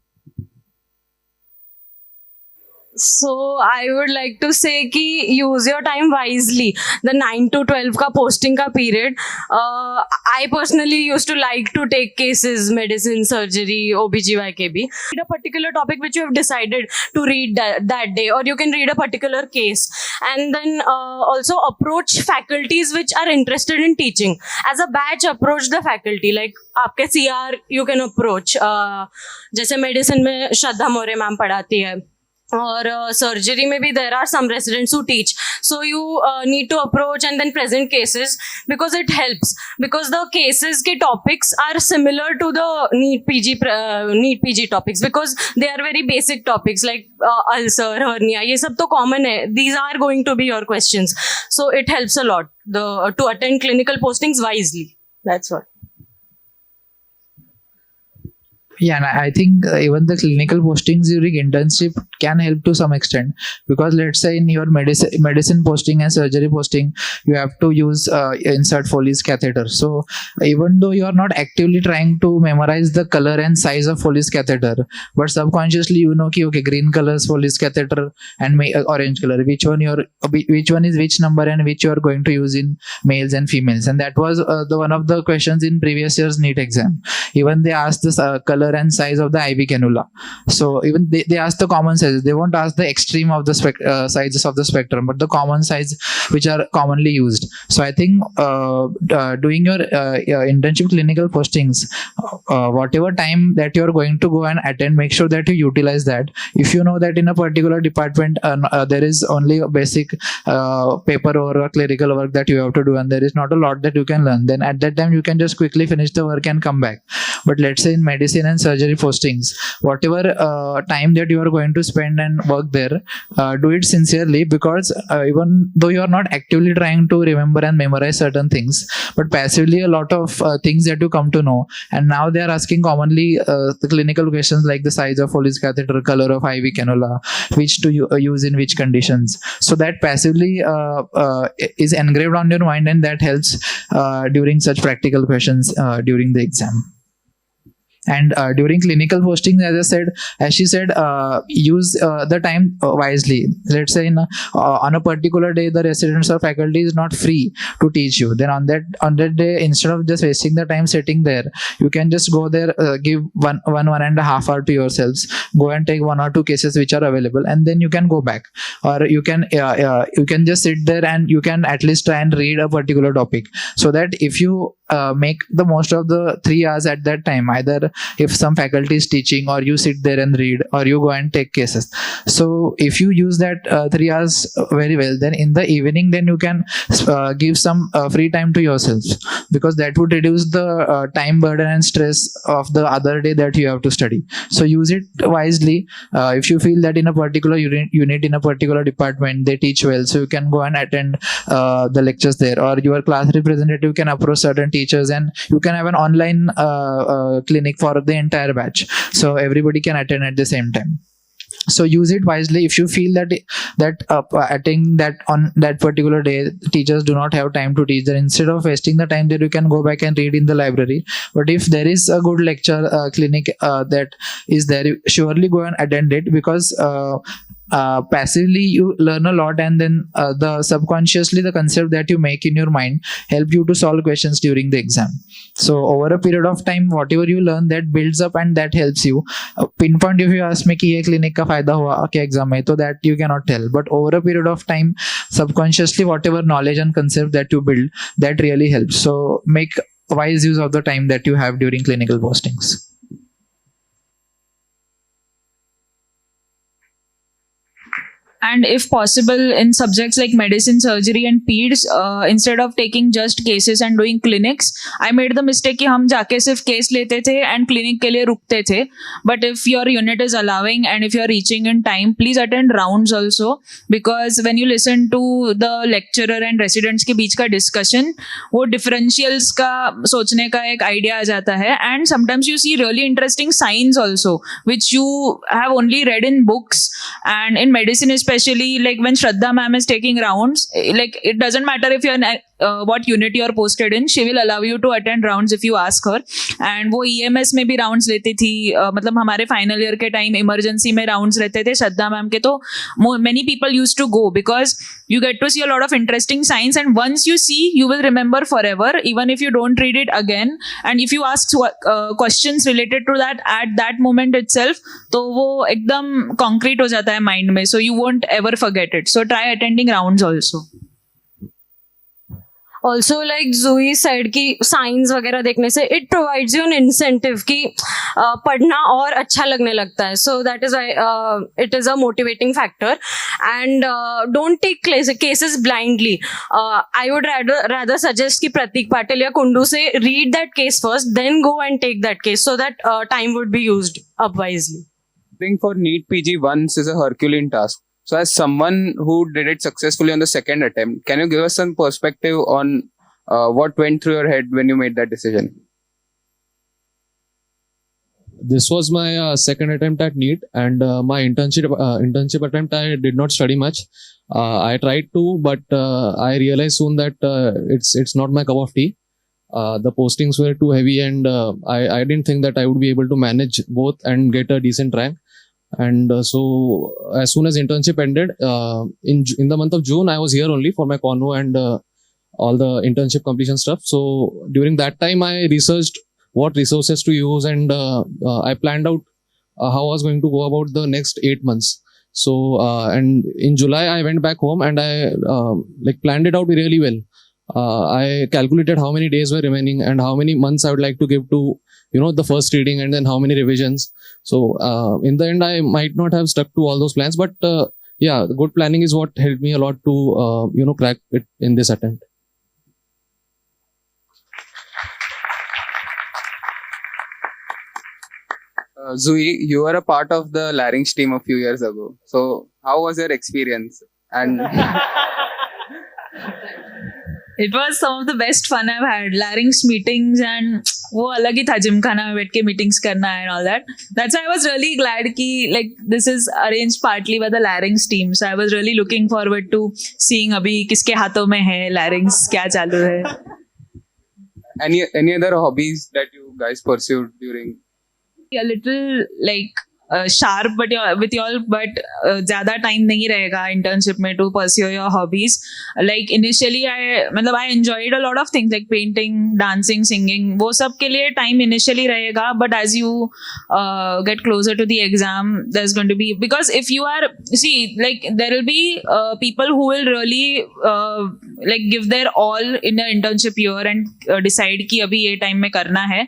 So I would like to say कि use your time wisely. The 9 to 12 का posting का period. I personally used to like to take cases, medicine, surgery, OBGYN. Read a particular topic which you have decided to read that day, or you can read a particular case, and then also approach faculties which are interested in teaching. As a batch, approach the faculty. Like आपके CR you can approach. जैसे medicine में श्रद्धा मोरे ma'am पढ़ाती है. Or surgery, maybe there are some residents who teach. So you need to approach and then present cases, because it helps. Because the cases के topics are similar to the NEET PG topics, because they are very basic topics like ulcer, hernia. ये सब तो common है. These are going to be your questions. So it helps a lot to attend clinical postings wisely. That's what. Yeah, and I think even the clinical postings during internship can help to some extent, because let's say in your medicine posting and surgery posting, you have to use insert Foley's catheter. So even though you are not actively trying to memorize the color and size of Foley's catheter, but subconsciously you know कि okay, green color is Foley's catheter and orange color, which one is which number and which you are going to use in males and females. And that was one of the questions in previous year's NEET exam. Even they asked this color and size of the IV cannula. So even they ask the common sizes. They won't ask the extreme of the sizes of the spectrum, but the common size which are commonly used. So I think doing your internship clinical postings, whatever time that you are going to go and attend, make sure that you utilize that. If you know that in a particular department there is only a basic paper or a clerical work that you have to do, and there is not a lot that you can learn, then at that time you can just quickly finish the work and come back. But let's say in medicine and surgery postings, whatever time that you are going to spend and work there, do it sincerely, because even though you are not actively trying to remember and memorize certain things, but passively a lot of things that you come to know. And now they are asking commonly the clinical questions like the size of Foley's catheter, color of IV cannula, which to use in which conditions. So that passively is engraved on your mind, and that helps during such practical questions during the exam. And during clinical posting, as she said, use the time wisely. Let's say on a particular day, the residents or faculty is not free to teach you. Then on that day, instead of just wasting the time sitting there, you can just go there, give one and a half hour to yourselves, go and take 1 or 2 cases which are available, and then you can go back. Or you can just sit there and you can at least try and read a particular topic, so that if you make the most of the 3 hours at that time, either if some faculty is teaching, or you sit there and read, or you go and take cases. So if you use that 3 hours very well, then in the evening, then you can give some free time to yourselves, because that would reduce the time burden and stress of the other day that you have to study. So use it wisely. If you feel that in a particular unit in a particular department they teach well, so you can go and attend the lectures there, or your class representative can approach certain teachers, and you can have an online clinic for the entire batch, so everybody can attend at the same time. So use it wisely. If you feel that attending that on that particular day teachers do not have time to teach, then instead of wasting the time there, you can go back and read in the library. But if there is a good lecture clinic that is there, you surely go and attend it, because passively you learn a lot, and then the subconsciously the concept that you make in your mind help you to solve questions during the exam. So over a period of time, whatever you learn, that builds up and that helps you pinpoint. If you ask me कि ये clinic का फायदा हुआ क्या exam में, तो that you cannot tell. But over a period of time, subconsciously whatever knowledge and concept that you build, that really helps. So make wise use of the time that you have during clinical postings. And if possible, in subjects like medicine, surgery and peds, instead of taking just cases and doing clinics, I made the mistake कि हम जाके सिर्फ case लेते थे and clinic के लिए रुकते थे. But if your unit is allowing and if you are reaching in time, please attend rounds also, because when you listen to the lecturer and residents के बीच का discussion, वो differentials का सोचने का एक idea आ जाता है. And sometimes you see really interesting signs also, which you have only read in books. And in medicine especially, especially like when Shraddha ma'am is taking rounds, like it doesn't matter if you're what unit you're posted in, she will allow you to attend rounds if you ask her. And वो EMS में भी rounds लेती थी, मतलब हमारे final year के time emergency में rounds रहते थे श्रद्धा मैम के, तो many people used to go because you get to see a lot of interesting science, and once you see, you will remember forever, even if you don't read it again. And if you ask questions related to that at that moment itself, तो वो एकदम concrete हो जाता है mind में, so you won't ever forget it. So try attending rounds also. Also, like Zoe said कि science वगैरह देखने से it provides you an incentive कि पढ़ना और अच्छा लगने लगता है. So that is why it is a motivating factor. And don't take cases blindly. I would rather suggest कि प्रतीक पाटिल या कुंडू से read that case first, then go and take that case, so that time would be used up wisely. I think for NEET PG once is a Herculean task. So as someone who did it successfully on the second attempt, can you give us some perspective on what went through your head when you made that decision? This was my second attempt at NEET, and my internship attempt, I did not study much. I tried to, but I realized soon that it's not my cup of tea. The postings were too heavy, and I didn't think that I would be able to manage both and get a decent rank. And so as soon as internship ended, in the month of June, I was here only for my convo and all the internship completion stuff. So during that time, I researched what resources to use, and I planned out how I was going to go about the next 8 months. So and in July, I went back home and I planned it out really well. I calculated how many days were remaining and how many months I would like to give to the first reading, and then how many revisions. So in the end, I might not have stuck to all those plans, but yeah, good planning is what helped me a lot to crack it in this attempt. Zoe, you were a part of the larynx team a few years ago. So how was your experience? And It was some of the best fun I've had. Larynx meetings, and वो अलग ही था जिमखाना में बैठ के meetings करना and all that. That's why I was really glad कि this is arranged partly by the larynx team. So I was really looking forward to seeing अभी किसके हाथों में है larynx, क्या चालू है. any other hobbies that you guys pursued during? A little sharp but with y'all, but ज़्यादा time नहीं रहेगा internship में to pursue your hobbies. Like initially I enjoyed a lot of things like painting, dancing, singing. वो सब के लिए time initially रहेगा, but as you get closer to the exam, there's going to be, because if you are, there will be people who will really give their all in the internship year and decide कि अभी ये time में करना है.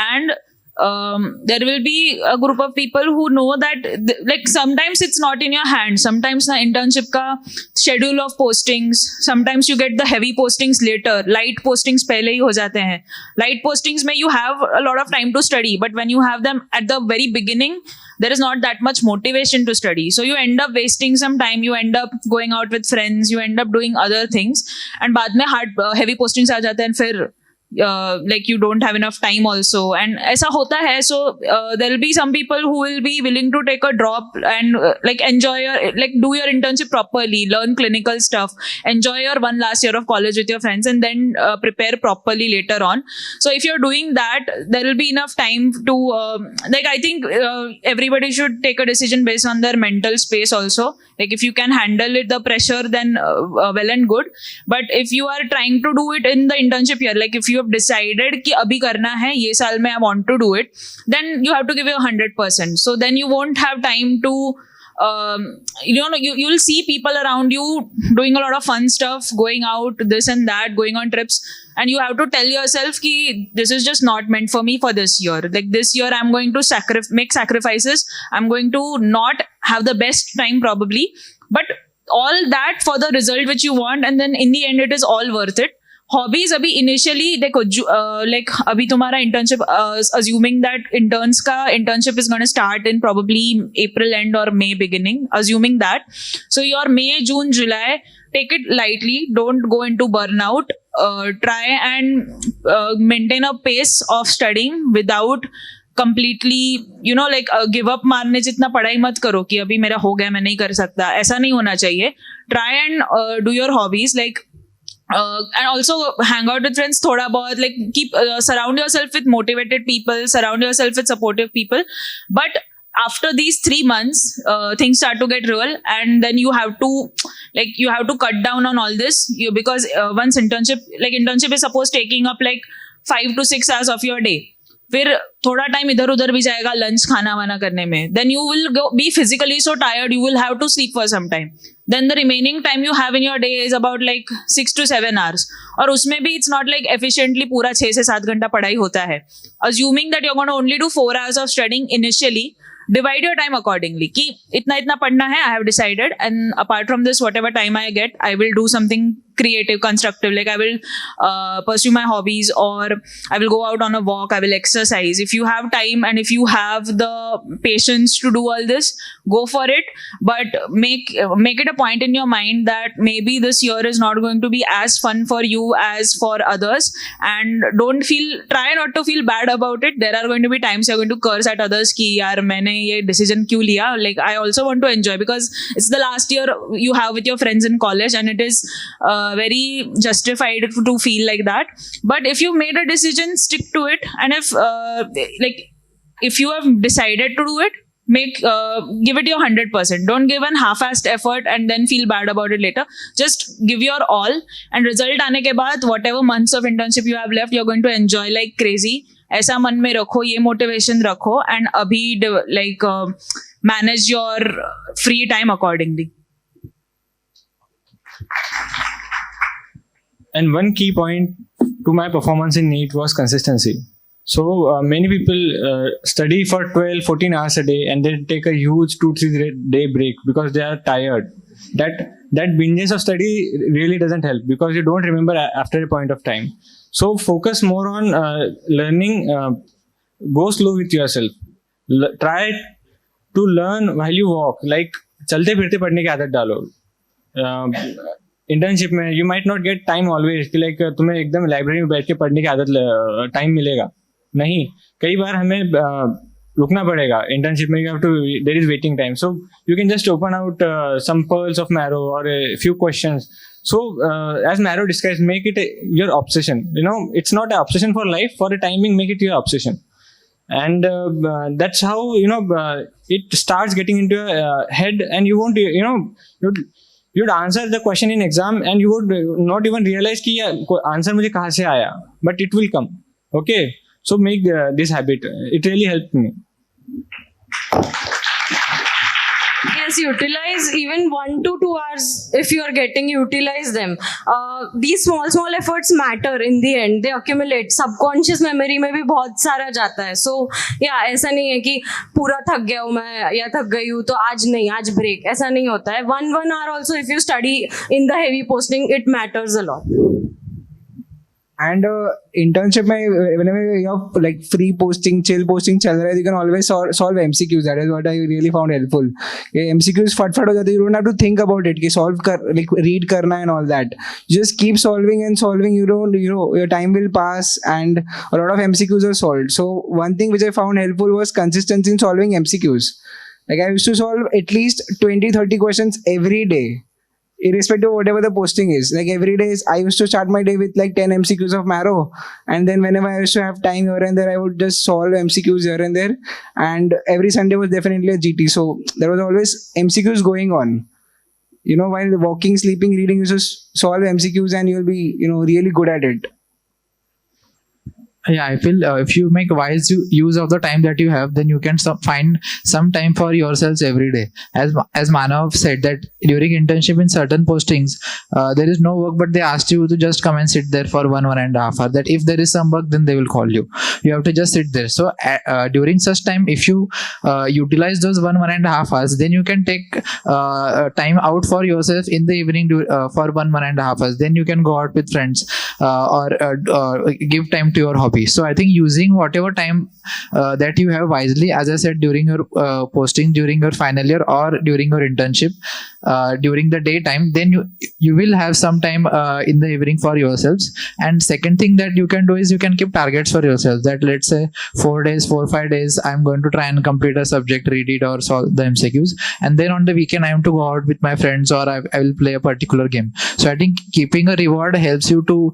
And there will be a group of people who know that sometimes it's not in your hand. Sometimes the internship ka schedule of postings, sometimes you get the heavy postings later. Light postings pehle hi ho jate hain. Light postings mein you have a lot of time to study, but when you have them at the very beginning, there is not that much motivation to study. So you end up wasting some time, you end up going out with friends, you end up doing other things, and बाद में heavy postings आ जाते हैं, फिर you don't have enough time also, and ऐसा होता है. So there will be some people who will be willing to take a drop and enjoy your do your internship properly, learn clinical stuff, enjoy your one last year of college with your friends, and then prepare properly later on. So if you're doing that, there will be enough time to I think everybody should take a decision based on their mental space also. If you can handle it, the pressure, then well and good. But if you are trying to do it in the internship year, if you have decided कि अभी करना है ये साल में I want to do it, then you have to give your 100%. So then you won't have time to you'll see people around you doing a lot of fun stuff, going out, this and that, going on trips, and you have to tell yourself कि this is just not meant for me for this year. This year I'm going to make sacrifices, I'm going to not have the best time probably, but all that for the result which you want, and then in the end it is all worth it. Hobbies अभी initially देखो अभी तुम्हारा internship, assuming that internship is going to start in probably April end or May beginning, assuming that. So your May, June, July, take it lightly, don't go into burnout, try and maintain a pace of studying without completely like give up मारने जितना पढ़ाई मत करो कि अभी मेरा हो गया मैं नहीं कर सकता, ऐसा नहीं होना चाहिए. Try and do your hobbies, like and also hang out with friends thoda bahut, like keep surround yourself with motivated people, surround yourself with supportive people. But after these 3 months things start to get real, and then you have to cut down on all this, because once internship is supposed taking up like 5 to 6 hours of your day. फिर थोड़ा time इधर उधर भी जाएगा lunch खाना वाना करने में. Then you will be physically so tired, you will have to sleep for some time. Then the remaining time you have in your day is about like 6 to 7 hours. और उसमें भी इट्स नॉट लाइक एफिशिएंटली पूरा 6 से 7 घंटा पढ़ाई होता है. Assuming that you are gonna only do 4 hours of studying initially, divide your time accordingly कि इतना इतना पढ़ना है, I have decided, and apart from this whatever time I get I will do something creative, constructive, like I will pursue my hobbies, or I will go out on a walk, I will exercise. If you have time and if you have the patience to do all this, go for it. But make it a point in your mind that maybe this year is not going to be as fun for you as for others, and try not to feel bad about it. There are going to be times you're going to curse at others कि यार मैंने ये decision क्यों लिया. Like I also want to enjoy because it's the last year you have with your friends in college, and it is very justified to feel like that. But if you made a decision, stick to it. And if you have decided to do it, give it your 100%. Don't give an half-assed effort and then feel bad about it later. Just give your all, and result आने के बाद whatever months of internship you have left, you're going to enjoy like crazy. ऐसा मन में रखो, ये motivation रखो, and अभी manage your free time accordingly. And one key point to my performance in NEET was consistency. So many people study for 12-14 hours a day and then take a huge 2-3 day break because they are tired. That binges of study really doesn't help because you don't remember after a point of time. So focus more on learning. Go slow with yourself. Try to learn while you walk. Like चलते फिरते पढ़ने की आदत डालो. Internship में you might not get time always कि like तुम्हें एकदम लाइब्रेरी में बैठ के पढ़ने की आदत टाइम मिलेगा नहीं. कई बार हमें रुकना पड़ेगा इंटर्नशिप में. You have to, there is waiting time, so you can just open out some pearls of Marrow और few questions. So as Maro describes, make it your obsession. It's not an obsession for life. For a timing, make it your obsession. And that's how it starts getting into your head, and you won't you'd answer the question in exam and you would not even realize कि answer मुझे कहाँ से आया, but it will come. Okay, so make this habit. It really helped me. Yes, utilize even 1 to 2 hours if you are getting, utilize them. These small efforts matter in the end. They accumulate. Subconscious memory में भी बहुत सारा जाता है. So yeah, ऐसा नहीं है कि पूरा थक गया हूँ मैं या थक गई हूँ तो आज नहीं, आज break. ऐसा नहीं होता है. One hour also if you study in the heavy posting, it matters a lot. And internship mein whenever you have like free posting, chill posting चल रहा है, you can always solve MCQs. That is what I really found helpful. MCQs फट हो जाते, you don't have to think about it कि solve कर, like read करना and all that. You just keep solving and solving. Your time will pass and a lot of MCQs are solved. So one thing which I found helpful was consistency in solving MCQs. Like I used to solve at least 20-30 questions every day, irrespective of whatever the posting is. Like every day I used to start my day with like 10 MCQs of Maro, and then whenever I used to have time here and there, I would just solve MCQs here and there. And every Sunday was definitely a GT, so there was always MCQs going on. While walking, sleeping, reading, you just solve MCQs and you'll be really good at it. Yeah, I feel if you make wise use of the time that you have, then you can find some time for yourselves every day. As Manav said that during internship in certain postings, there is no work, but they asked you to just come and sit there for 1.5 hours. That if there is some work, then they will call you. You have to just sit there. So during such time, if you utilize those 1.5 hours, then you can take time out for yourself in the evening for 1.5 hours. Then you can go out with friends or give time to your hobby. copy. So I think using whatever time that you have wisely, as I said, during your posting, during your final year, or during your internship, during the daytime, then you will have some time in the evening for yourselves. And second thing that you can do is you can keep targets for yourselves, that let's say 4 days, 4-5 days, I'm going to try and complete a subject, read it or solve the MCQs, and then on the weekend I am to go out with my friends, or I will play a particular game. So I think keeping a reward helps you to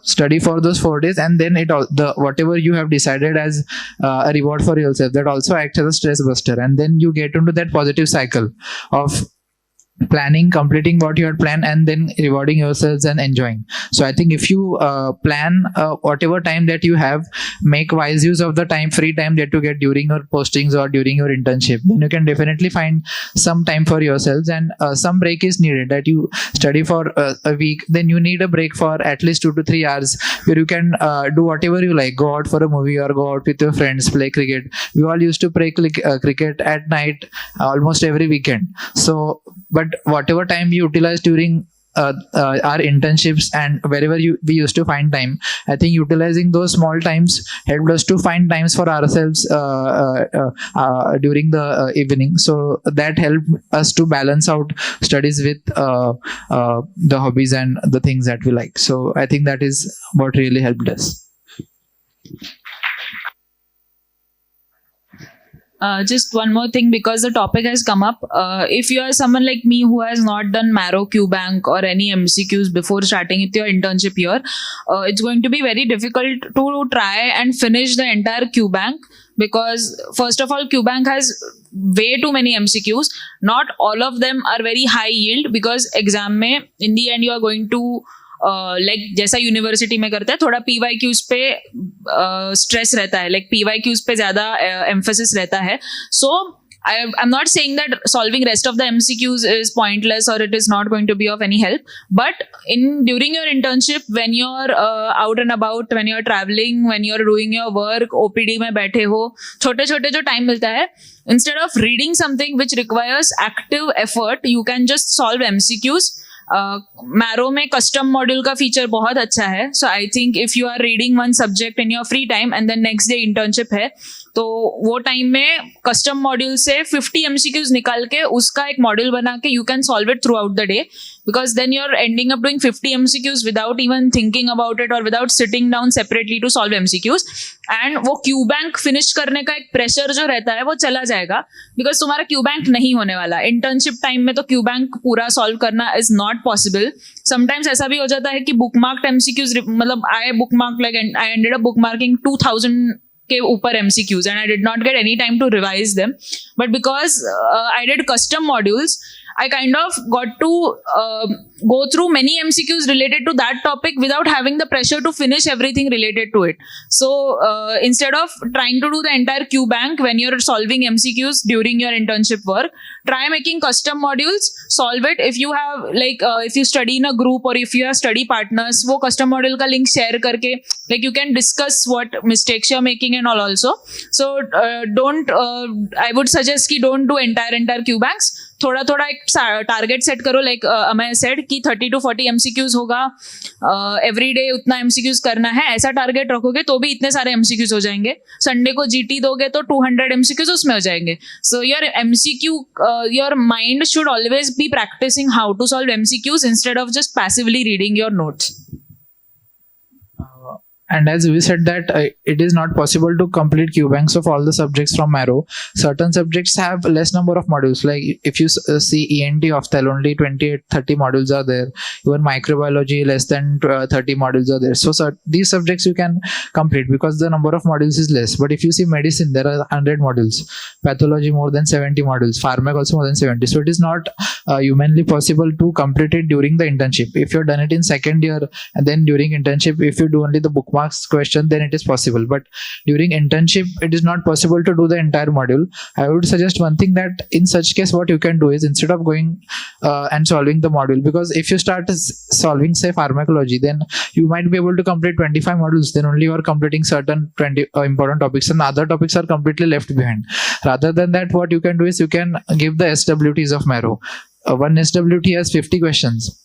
study for those 4 days, and then whatever you have decided as a reward for yourself, that also acts as a stress buster, and then you get into that positive cycle of planning, completing what you had planned, and then rewarding yourselves and enjoying. So I think if you plan whatever time that you have, make wise use of the free time that you get during your postings or during your internship, then you can definitely find some time for yourselves. And some break is needed, that you study for a week, then you need a break for at least 2 to 3 hours where you can do whatever you like, go out for a movie or go out with your friends, play cricket. We all used to play cricket at night almost every weekend. So but whatever time we utilize during our internships and wherever we used to find time, I think utilizing those small times helped us to find times for ourselves during the evening. So that helped us to balance out studies with the hobbies and the things that we like. So I think that is what really helped us. Just one more thing, because the topic has come up. If you are someone like me who has not done Marrow, QBank or any MCQs before starting with your internship year, it's going to be very difficult to try and finish the entire QBank, because first of all, QBank has way too many MCQs. Not all of them are very high yield, because exam mein in the end you are going to like जैसा university में करता है, थोड़ा PYQs पे stress रहता है, like PYQs पे ज्यादा एम्फेसिस रहता है. सो I'm not saying that solving rest of the MCQs is pointless or it is not going to be of any help, but during your internship, when you're out and about, when you're traveling, when you're doing your work, OPD में बैठे हो, छोटे छोटे जो time मिलता है, instead of reading something which requires active effort, you can just solve MCQs. Marrow में custom module का feature बहुत अच्छा है. So I think if you are reading one subject in your free time and then next day internship है, तो वो time में custom module से 50 MCQs निकाल के उसका एक मॉड्यूल बना के you can solve it throughout the day, because then you are ending up doing 50 MCQs without even thinking about it और without sitting down separately to solve MCQs. And वो Q bank finish करने का एक pressure जो रहता है वो चला जाएगा, बिकॉज तुम्हारा क्यू बैंक नहीं होने वाला. इंटर्नशिप टाइम में तो क्यू बैंक पूरा सॉल्व करना इज नॉट पॉसिबल. समटाइम्स ऐसा भी हो जाता है कि बुक मार्क्ड MCQs, मतलब I book mark like I ended up book marking 2000 के ऊपर MCQs and I did not get any time to revise them, but because I did custom modules, I kind of got to go through many MCQs related to that topic without having the pressure to finish everything related to it. So instead of trying to do the entire Q bank when you're solving MCQs during your internship work, try making custom modules, solve it. If you have if you study in a group or if you have study partners, वो custom module का link share करके like you can discuss what mistakes you're making and all also. So don't I would suggest कि don't do entire Q banks. थोड़ा थोड़ा एक target set करो, like मैं said कि 30 to 40 MCQs होगा एवरी डे, उतना MCQs करना है. ऐसा टारगेट रखोगे तो भी इतने सारे MCQs हो जाएंगे. संडे को GT दोगे तो 200 MCQs उसमें हो जाएंगे. So your MCQ, your mind should always be practising how to solve MCQs instead of just passively reading your notes. And as we said that it is not possible to complete Q banks of all the subjects from Marrow. Certain subjects have less number of modules. Like if you see ENT Ophthalm, only 28-30 modules are there. Even microbiology, less than 30 modules are there. So these subjects you can complete because the number of modules is less. But if you see medicine, there are 100 modules. Pathology, more than 70 modules. Pharmac also more than 70. So it is not humanly possible to complete it during the internship. If you've done it in second year and then during internship, if you do only the bookmark question, then it is possible. But during internship, it is not possible to do the entire module. I would suggest one thing, that in such case, what you can do is instead of going and solving the module, because if you start solving, say, pharmacology, then you might be able to complete 25 modules. Then only you are completing certain 20 important topics, and other topics are completely left behind. Rather than that, what you can do is you can give the SWTs of Marrow. One SWT has 50 questions.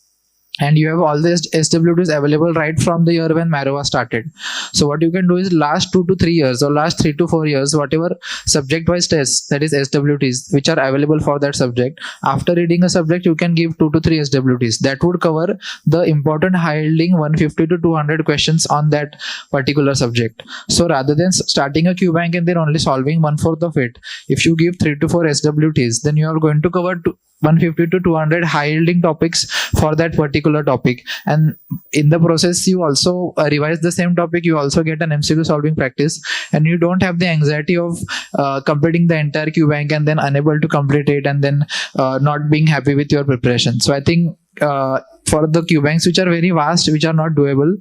and you have all the SWTs available right from the year when Marrow was started. So what you can do is last 2 to 3 years or last 3 to 4 years, whatever subject wise tests, that is SWTs, which are available for that subject, after reading a subject you can give 2 to 3 SWTs. That would cover the important high yielding 150 to 200 questions on that particular subject. So rather than starting a Q bank and then only solving 1/4 of it, if you give 3 to 4 SWTs, then you are going to cover 150 to 200 high yielding topics for that particular topic, and in the process you also revise the same topic, you also get an MCQ solving practice, and you don't have the anxiety of completing the entire Q bank and then unable to complete it and then not being happy with your preparation. So I think for the Q banks which are very vast, which are not doable,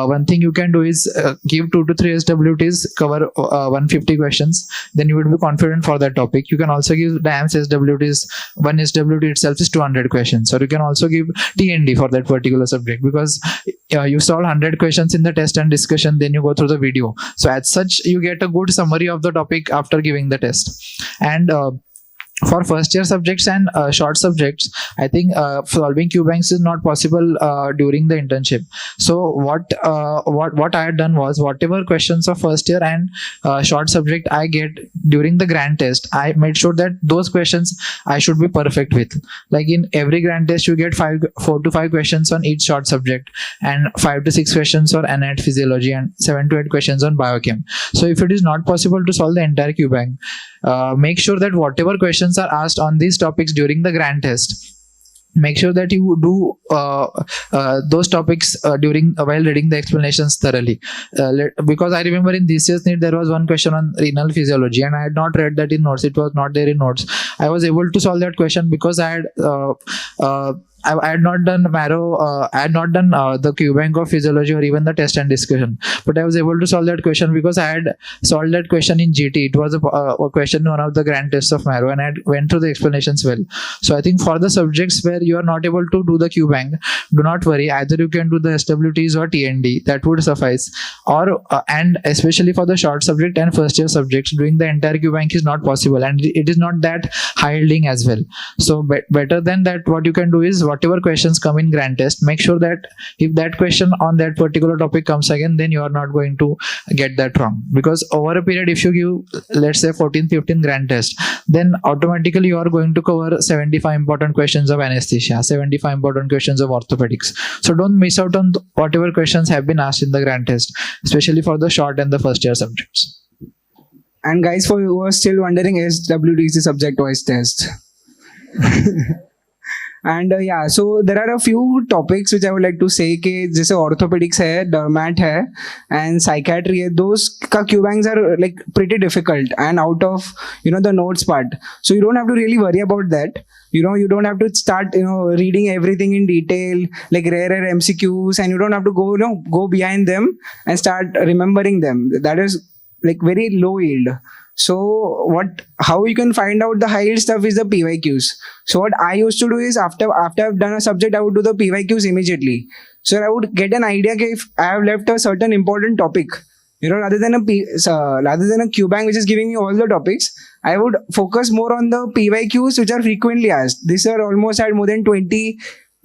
one thing you can do is give 2 to 3 SWTs, cover 150 questions, then you would be confident for that topic. You can also give DAMS SWTs, one SWT itself is 200 questions, or you can also give TND for that particular subject, because you solve 100 questions in the test and discussion, then you go through the video. So as such you get a good summary of the topic after giving the test. And for first year subjects and short subjects, I think solving Q banks is not possible during the internship. So what I had done was, whatever questions of first year and short subject I get during the grand test, I made sure that those questions I should be perfect with. Like in every grand test you get 4 to 5 questions on each short subject, and 5 to 6 questions on anat physiology, and 7 to 8 questions on biochem. So if it is not possible to solve the entire Q bank, make sure that whatever questions are asked on these topics during the grand test, make sure that you do those topics during while reading the explanations thoroughly, because I remember in this year's NEET there was one question on renal physiology, and I had not read that in notes. It was not there in notes. I was able to solve that question because I had not done Marrow, I had not done the Q bank of physiology or even the test and discussion, but I was able to solve that question because I had solved that question in GT. It was a question in one of the grand tests of Marrow, and I went through the explanations well. So I think for the subjects where you are not able to do the Q bank, do not worry. Either you can do the SWTs or TND, that would suffice. Or and especially for the short subject and first year subjects, doing the entire Q bank is not possible, and it is not that high yielding as well. So better than that, what you can do is, whatever questions come in grand test, make sure that if that question on that particular topic comes again, then you are not going to get that wrong. Because over a period, if you give, let's say 14-15 grand test, then automatically you are going to cover 75 important questions of anesthesia, 75 important questions of orthopedics. So don't miss out on whatever questions have been asked in the grand test, especially for the short and the first year subjects. And guys, for you who are still wondering, SWT is the subject wise test. And yeah, so there are a few topics which I would like to say कि जैसे orthopedics है, dermat है, and psychiatry है, those का Q banks are like pretty difficult and out of the notes part. So you don't have to really worry about that. You don't have to start reading everything in detail like rare MCQs, and you don't have to go behind them and start remembering them. That is like very low yield. So how you can find out the high yield stuff is the PYQs. So what I used to do is after I've done a subject, I would do the PYQs immediately. So I would get an idea if I have left a certain important topic, rather than a Q bank which is giving me all the topics, I would focus more on the PYQs which are frequently asked. These are almost had more than 20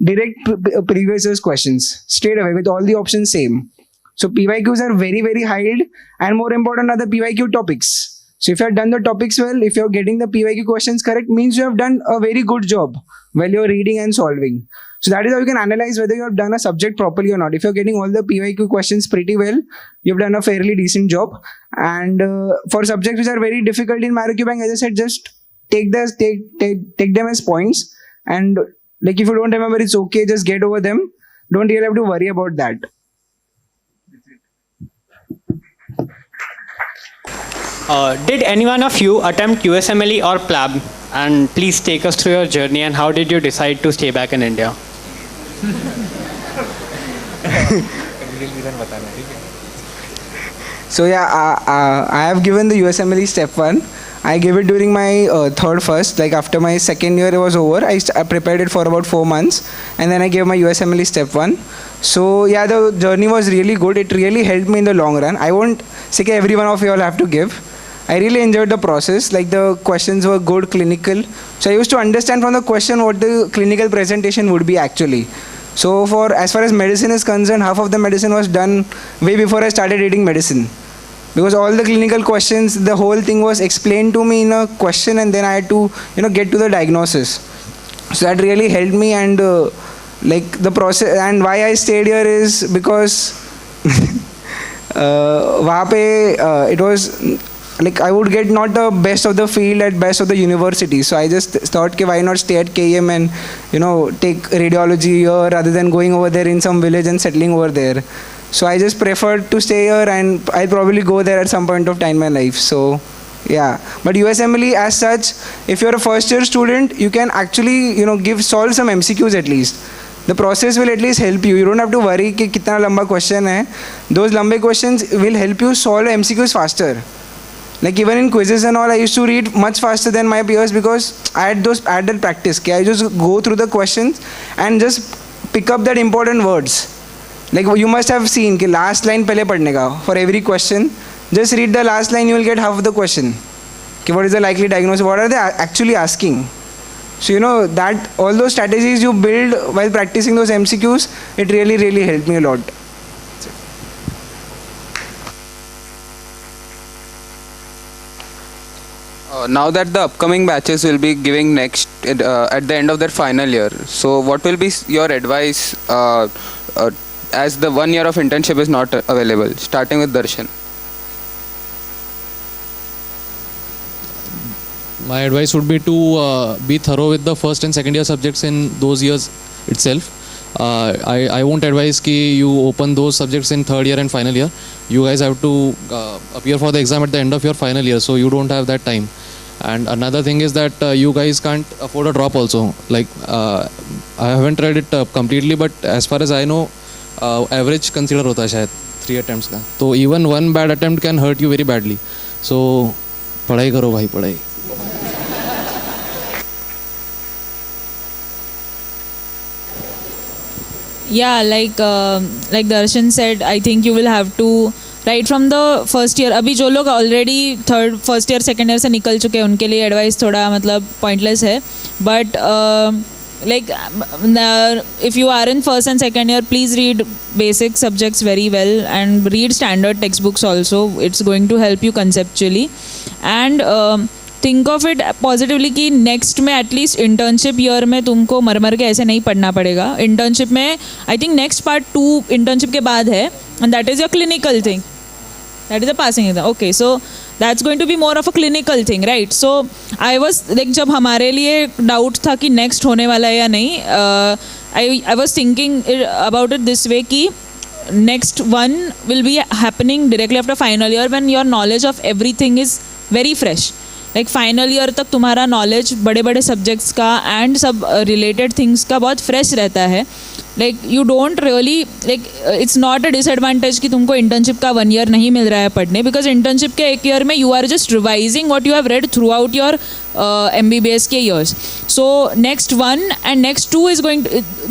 direct previous year's questions straight away with all the options same. So PYQs are very, very high yield, and more important are the PYQ topics. So if you have done the topics well, if you're getting the PYQ questions correct, means you have done a very good job while you're reading and solving. So that is how you can analyze whether you have done a subject properly or not. If you're getting all the PYQ questions pretty well, you've done a fairly decent job. And for subjects which are very difficult in Marrow Q bank, as I said, just take them as points. And like if you don't remember, it's okay, just get over them. Don't really have to worry about that. Did any one of you attempt USMLE or PLAB? And please take us through your journey and how did you decide to stay back in India? So yeah, I have given the USMLE step 1. I gave it during my third first, like after my second year was over. I prepared it for about 4 months, and then I gave my USMLE step 1. So yeah, the journey was really good. It really helped me in the long run. I won't say every one of you all have to give. I really enjoyed the process. Like the questions were good, clinical. So I used to understand from the question what the clinical presentation would be actually. So for as far as medicine is concerned, half of the medicine was done way before I started reading medicine. Because all the clinical questions, the whole thing was explained to me in a question, and then I had to, get to the diagnosis. So that really helped me, and like the process, and why I stayed here is because वहाँ पे it was like I would get not the best of the field at best of the university. So I just thought, why not stay at KM and take radiology here rather than going over there in some village and settling over there. So I just preferred to stay here, and I'll probably go there at some point of time in my life. So yeah, but USMLE as such, if you're a first year student, you can actually solve some MCQs at least. The process will at least help you. You don't have to worry कि कितना लंबा question है. Those लंबे questions will help you solve MCQs faster. Like even in quizzes and all, I used to read much faster than my peers because I had that practice. I just go through the questions and just pick up that important words. Like you must have seen कि last line पहले पढ़ने का for every question. Just read the last line, you will get half of the question. कि what is the likely diagnosis? What are they actually asking? So that all those strategies you build while practicing those MCQs, it really, really helped me a lot. Now that the upcoming batches will be giving next at the end of their final year, so what will be your advice as the 1 year of internship is not available? Starting with Darshan. My advice would be to be thorough with the first and second year subjects in those years itself. I won't advise कि you open those subjects in third year and final year. You guys have to appear for the exam at the end of your final year, so you don't have that time. And another thing is that you guys can't afford a drop also. Like I haven't read it completely, but as far as I know, average consider होता है शायद 3 attempts का. So even one bad attempt can hurt you very badly. So पढ़ाई करो भाई पढ़ाई. Yeah, like Darshan said, I think you will have to right from the first year. अभी जो लोग already first year second year से निकल चुके हैं उनके लिए advice थोड़ा मतलब pointless है. But like if you are in first and second year, please read basic subjects very well and read standard textbooks also. It's going to help you conceptually. And think of it positively कि next में at least internship year में तुमको मर के ऐसे नहीं पढ़ना पड़ेगा. इंटर्नशिप में I think next part 2 internship के बाद है, and that is your clinical thing. That is a passing. Okay, so that's going to be more of a clinical thing, right? So I was like जब हमारे लिए doubt था कि next होने वाला है या नहीं, I was thinking about it this way कि next one will be happening directly after final year when your knowledge of everything is very fresh. Like final year तक तुम्हारा नॉलेज बड़े बड़े सब्जेक्ट्स का एंड सब रिलेटेड थिंग्स का बहुत fresh रहता है. Like you don't really like it's not a disadvantage कि तुमको इंटर्नशिप का 1 ईयर नहीं मिल रहा है पढ़ने, बिकॉज इंटर्नशिप के 1 ईयर में you are just revising what you have read throughout your MBBS के years. So next 1 and next 2 is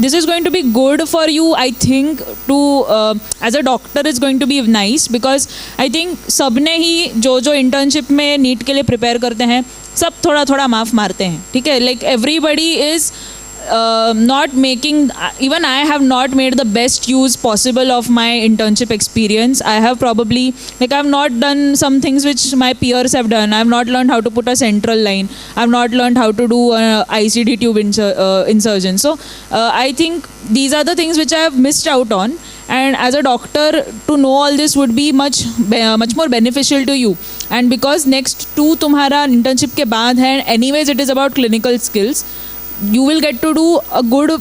this is going to be good for you, I think, to as a doctor is going to be nice, because I think सबने ही जो internship में NEET के लिए prepare करते हैं सब थोड़ा थोड़ा माफ मारते हैं, ठीक है? Like everybody is not making, even I have not made the best use possible of my internship experience. I have probably, like, I have not done some things which my peers have done. I have not learned how to put a central line. I have not learned how to do ICD tube insertion. So I think these are the things which I have missed out on. And as a doctor, to know all this would be much more beneficial to you. And because next 2 तुम्हारा internship के बाद है, anyways it is about clinical skills. You will get to do a good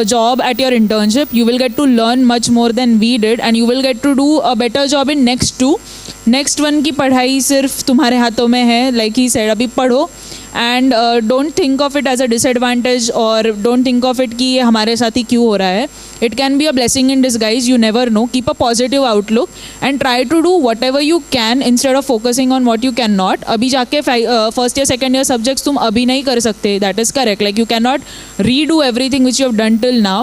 job at your internship. You will get to learn much more than we did, and you will get to do a better job in next 2. Next 1 की पढ़ाई सिर्फ तुम्हारे हाथों में है. Like he said, अभी पढ़ो, and don't think of it as a disadvantage, or don't think of it कि ये हमारे साथ ही क्यों हो रहा है. It can be a blessing in disguise. You never know. Keep a positive outlook and try to do whatever you can instead of focusing on what you cannot. अभी जाके first year second year subjects तुम अभी नहीं कर सकते. That is correct. Like you cannot redo everything which you have done till now.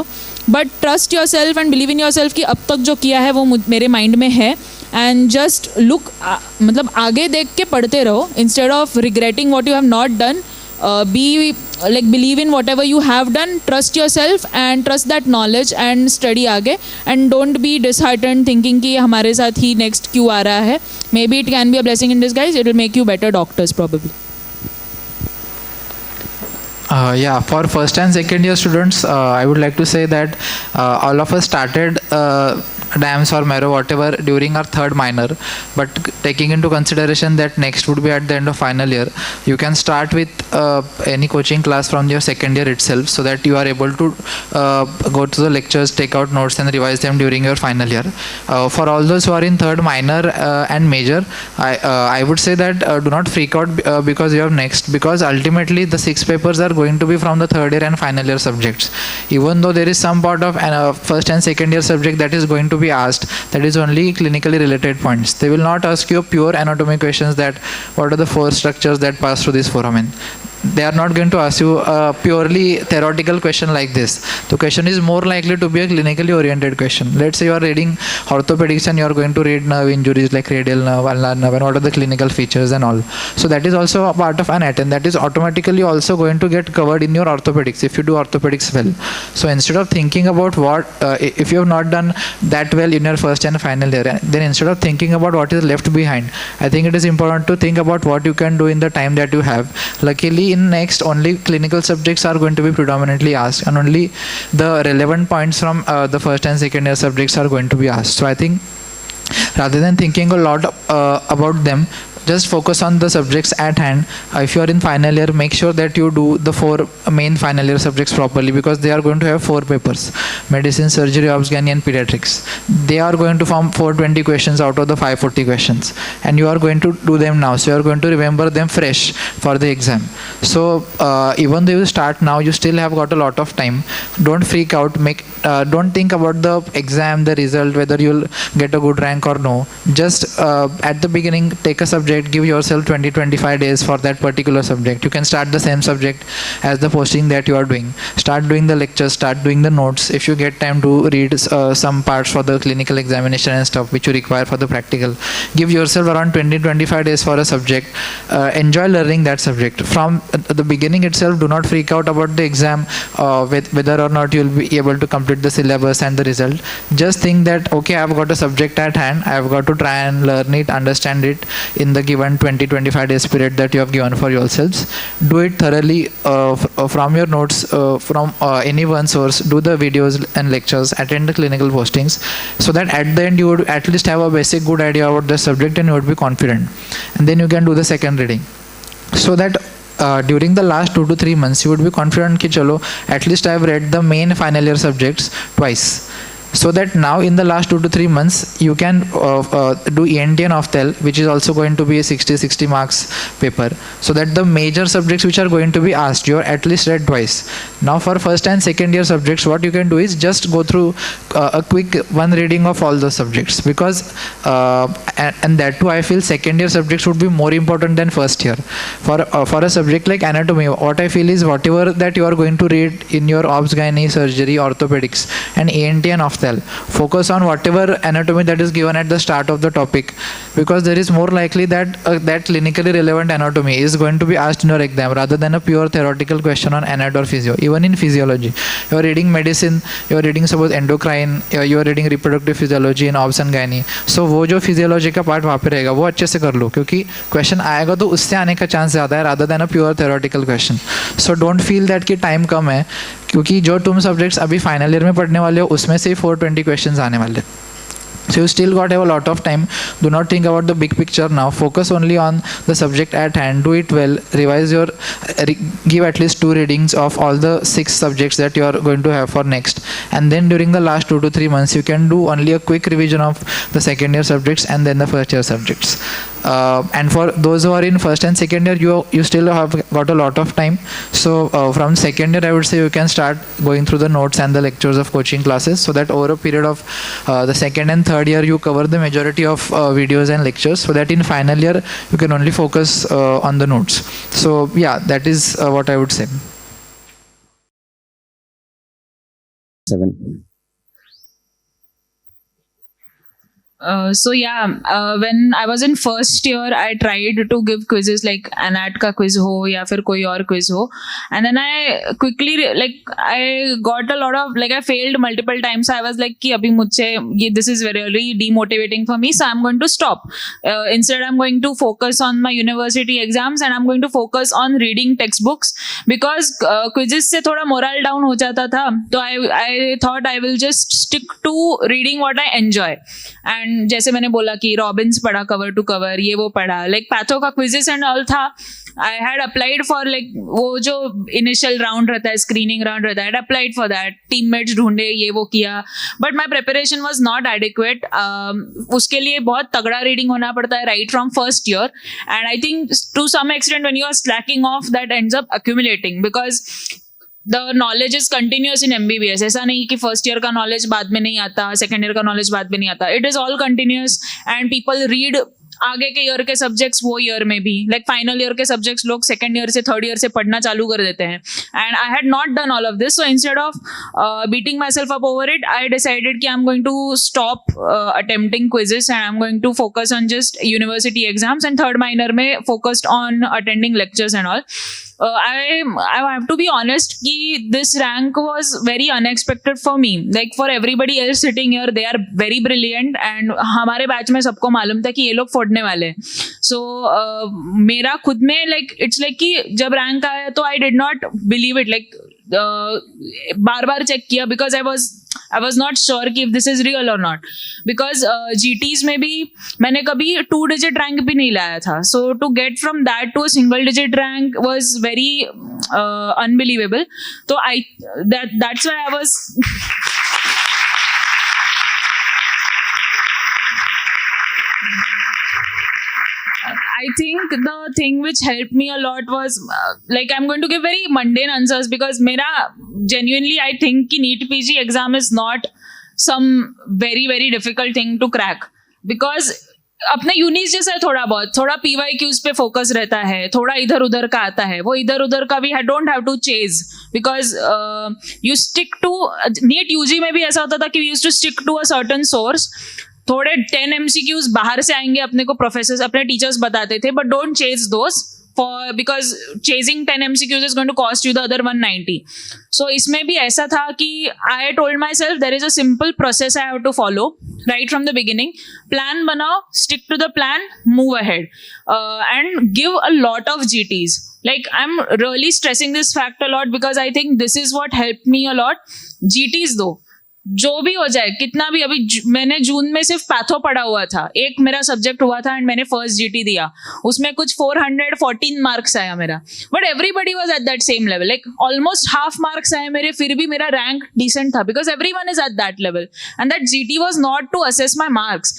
But trust yourself and believe in yourself कि अब तक जो किया है वो मेरे mind में है. And just look, मतलब आगे देख के पढ़ते रहो instead of regretting what you have not done. believe in whatever you have done, trust yourself and trust that knowledge and study आगे, and don't be disheartened thinking कि हमारे साथ ही next क्यों आ रहा है. Maybe it can be a blessing in disguise. It will make you better doctors probably. Yeah, for first and second year students, I would like to say that all of us started DAMS or Marrow, whatever, during our third minor, but taking into consideration that next would be at the end of final year, you can start with any coaching class from your second year itself, so that you are able to go to the lectures, take out notes and revise them during your final year. For all those who are in third minor and major, I would say that do not freak out because you have next, because ultimately the 6 papers are going to be from the third year and final year subjects. Even though there is some part of first and second year subject that is going to be asked, that is only clinically related points. They will not ask you pure anatomy questions that what are the 4 structures that pass through this foramen. They are not going to ask you a purely theoretical question like this. The question is more likely to be a clinically oriented question. Let's say you are reading orthopedics and you are going to read nerve injuries like radial nerve, ulnar nerve, and what are the clinical features and all. So that is also a part of anatomy that is automatically also going to get covered in your orthopedics if you do orthopedics well. So instead of thinking about what, if you have not done that well in your first and final year, then instead of thinking about what is left behind, I think it is important to think about what you can do in the time that you have. Luckily, in next, only clinical subjects are going to be predominantly asked, and only the relevant points from the first and second year subjects are going to be asked. So I think rather than thinking a lot about them, just focus on the subjects at hand. If you are in final year, make sure that you do the 4 main final year subjects properly, because they are going to have 4 papers: medicine, surgery, obs, gynae and pediatrics. They are going to form 420 questions out of the 540 questions, and you are going to do them now, so you are going to remember them fresh for the exam. So even though you start now, you still have got a lot of time. Don't freak out. Don't think about the exam, the result, whether you'll get a good rank or no. Just at the beginning, take a subject, give yourself 20-25 days for that particular subject. You can start the same subject as the posting that you are doing. Start doing the lectures, start doing the notes. If you get time to read some parts for the clinical examination and stuff which you require for the practical, give yourself around 20-25 days for a subject. Enjoy learning that subject. From the beginning itself, do not freak out about the exam, whether or not you will be able to complete the syllabus and the result. Just think that, okay, I have got a subject at hand, I have got to try and learn it, understand it in the given 20-25 days period that you have given for yourselves. Do it thoroughly from your notes, from any one source. Do the videos and lectures, attend the clinical postings, so that at the end you would at least have a basic good idea about the subject and you would be confident. And then you can do the second reading, so that during the last 2 to 3 months you would be confident ki chalo, at least I have read the main final year subjects twice. So that now in the last 2 to 3 months you can do ENT and Ophthalm, which is also going to be a 60 marks paper, so that the major subjects which are going to be asked, you are at least read twice. Now for first and second year subjects, what you can do is just go through a quick one reading of all those subjects, because and that too I feel second year subjects would be more important than first year. For a subject like anatomy, what I feel is whatever that you are going to read in your obs, gynae, surgery, orthopedics and ENT and Ophthalm, focus on whatever anatomy that is given at the start of the topic, because there is more likely that that clinically relevant anatomy is going to be asked in your exam, rather than a pure theoretical question on anat or physio. Even in physiology, you are reading medicine, you are reading suppose endocrine, you are reading reproductive physiology in obs and gynae, so वो जो physiology का part वहाँ पे रहेगा वो अच्छे से कर लो, क्योंकि question आएगा तो उससे आने का chance ज़्यादा है, rather than a pure theoretical question. So don't feel that कि time कम है, क्योंकि जो तुम subjects अभी final year में पढ़ने वाले हो उसमें से 420 questions आने वाले. So you still got have a lot of time. Do not think about the big picture now. Focus only on the subject at hand. Do it well. Revise your, give at least 2 readings of all the 6 subjects that you are going to have for next. And then during the last 2 to 3 months, you can do only a quick revision of the second year subjects and then the first year subjects. And for those who are in first and second year, you still have got a lot of time. So from second year, I would say you can start going through the notes and the lectures of coaching classes, so that over a period of the second and third year you cover the majority of videos and lectures, so that in final year you can only focus on the notes. So yeah, that is what I would say. 7. When I was in first year, I tried to give quizzes like ANAT ka quiz ho या फिर कोई और quiz हो, and then I quickly I got a lot of I failed multiple times. So I was like कि अभी मुझसे this is really demotivating for me, so I'm going to stop. Instead, I'm going to focus on my university exams and I'm going to focus on reading textbooks because quizzes से थोड़ा morale down हो जाता था. तो I thought I will just stick to reading what I enjoy. And जैसे मैंने बोला कि रॉबिन्स पढ़ा कवर टू कवर, ये वो पढ़ा, पैथो का क्विजेस एंड ऑल था. आई हैड अप्लाइड फॉर वो जो इनिशियल राउंड रहता है, स्क्रीनिंग राउंड रहता है, I applied for that, teammates ढूंढे, ये वो किया, but my preparation was not adequate. उसके लिए बहुत तगड़ा रीडिंग होना पड़ता है right from first year, and I think to some extent when you are slacking off that ends up accumulating because the knowledge is continuous in MBBS. ऐसा नहीं कि फर्स्ट ईयर का नॉलेज बाद में नहीं आता, सेकेंड ईयर का knowledge बाद में नहीं आता. It is all continuous and people read आगे के ईयर के सब्जेक्ट्स वो ईयर में भी. फाइनल ईयर के सब्जेक्ट्स लोग सेकेंड ईयर से थर्ड ईयर से पढ़ना चालू कर देते हैं. And I had not done all of this, so instead of beating myself up over it, I decided कि I am going to stop attempting quizzes and I am going to focus on just university exams. And third minor में focused on attending lectures and all. I have to be honest कि this rank was very unexpected for me. For everybody else sitting here, they are very brilliant and हमारे batch में सबको मालूम था कि ये लोग फोड़ने वाले. So मेरा खुद में it's like कि जब रैंक आया तो I did not believe it. बार बार चेक किया because I was not sure कि if this is real or not. Because GTs में भी मैंने कभी 2-digit rank भी नहीं लाया था. So to get from that to a single-digit rank was very unbelievable. So that's why I was. I think the thing which helped me a lot was I'm going to give very mundane answers because genuinely I think कि NEET PG exam is not some very very difficult thing to crack because अपने यूनिस जैसा है, थोड़ा PYQs पे focus रहता है, थोड़ा इधर उधर का आता है. वो इधर उधर का भी I don't have to chase because you stick to NEET UG में भी ऐसा होता था कि we used to stick to a certain source. थोड़े 10 MCQs बाहर से आएंगे, अपने को प्रोफेसर्स अपने टीचर्स बताते थे, but don't chase those for because chasing 10 MCQs is going to cost you the other 190. So इसमें भी ऐसा था कि I told myself there is a simple process I have to follow right from the beginning. Plan बनाओ, stick to the plan, move ahead and give a lot of GTs. I'm really stressing this fact a lot because I think this is what helped me a lot. GTs दो, जो भी हो जाए, कितना भी. अभी मैंने जून में सिर्फ पैथो पढ़ा हुआ था, एक मेरा सब्जेक्ट हुआ था एंड मैंने फर्स्ट GT दिया, उसमें कुछ 414 मार्क्स आया मेरा. But everybody was at that same level, almost half marks आए मेरे, फिर भी मेरा रैंक डिसेंट था because everyone is at that level and that GT was not to assess my marks.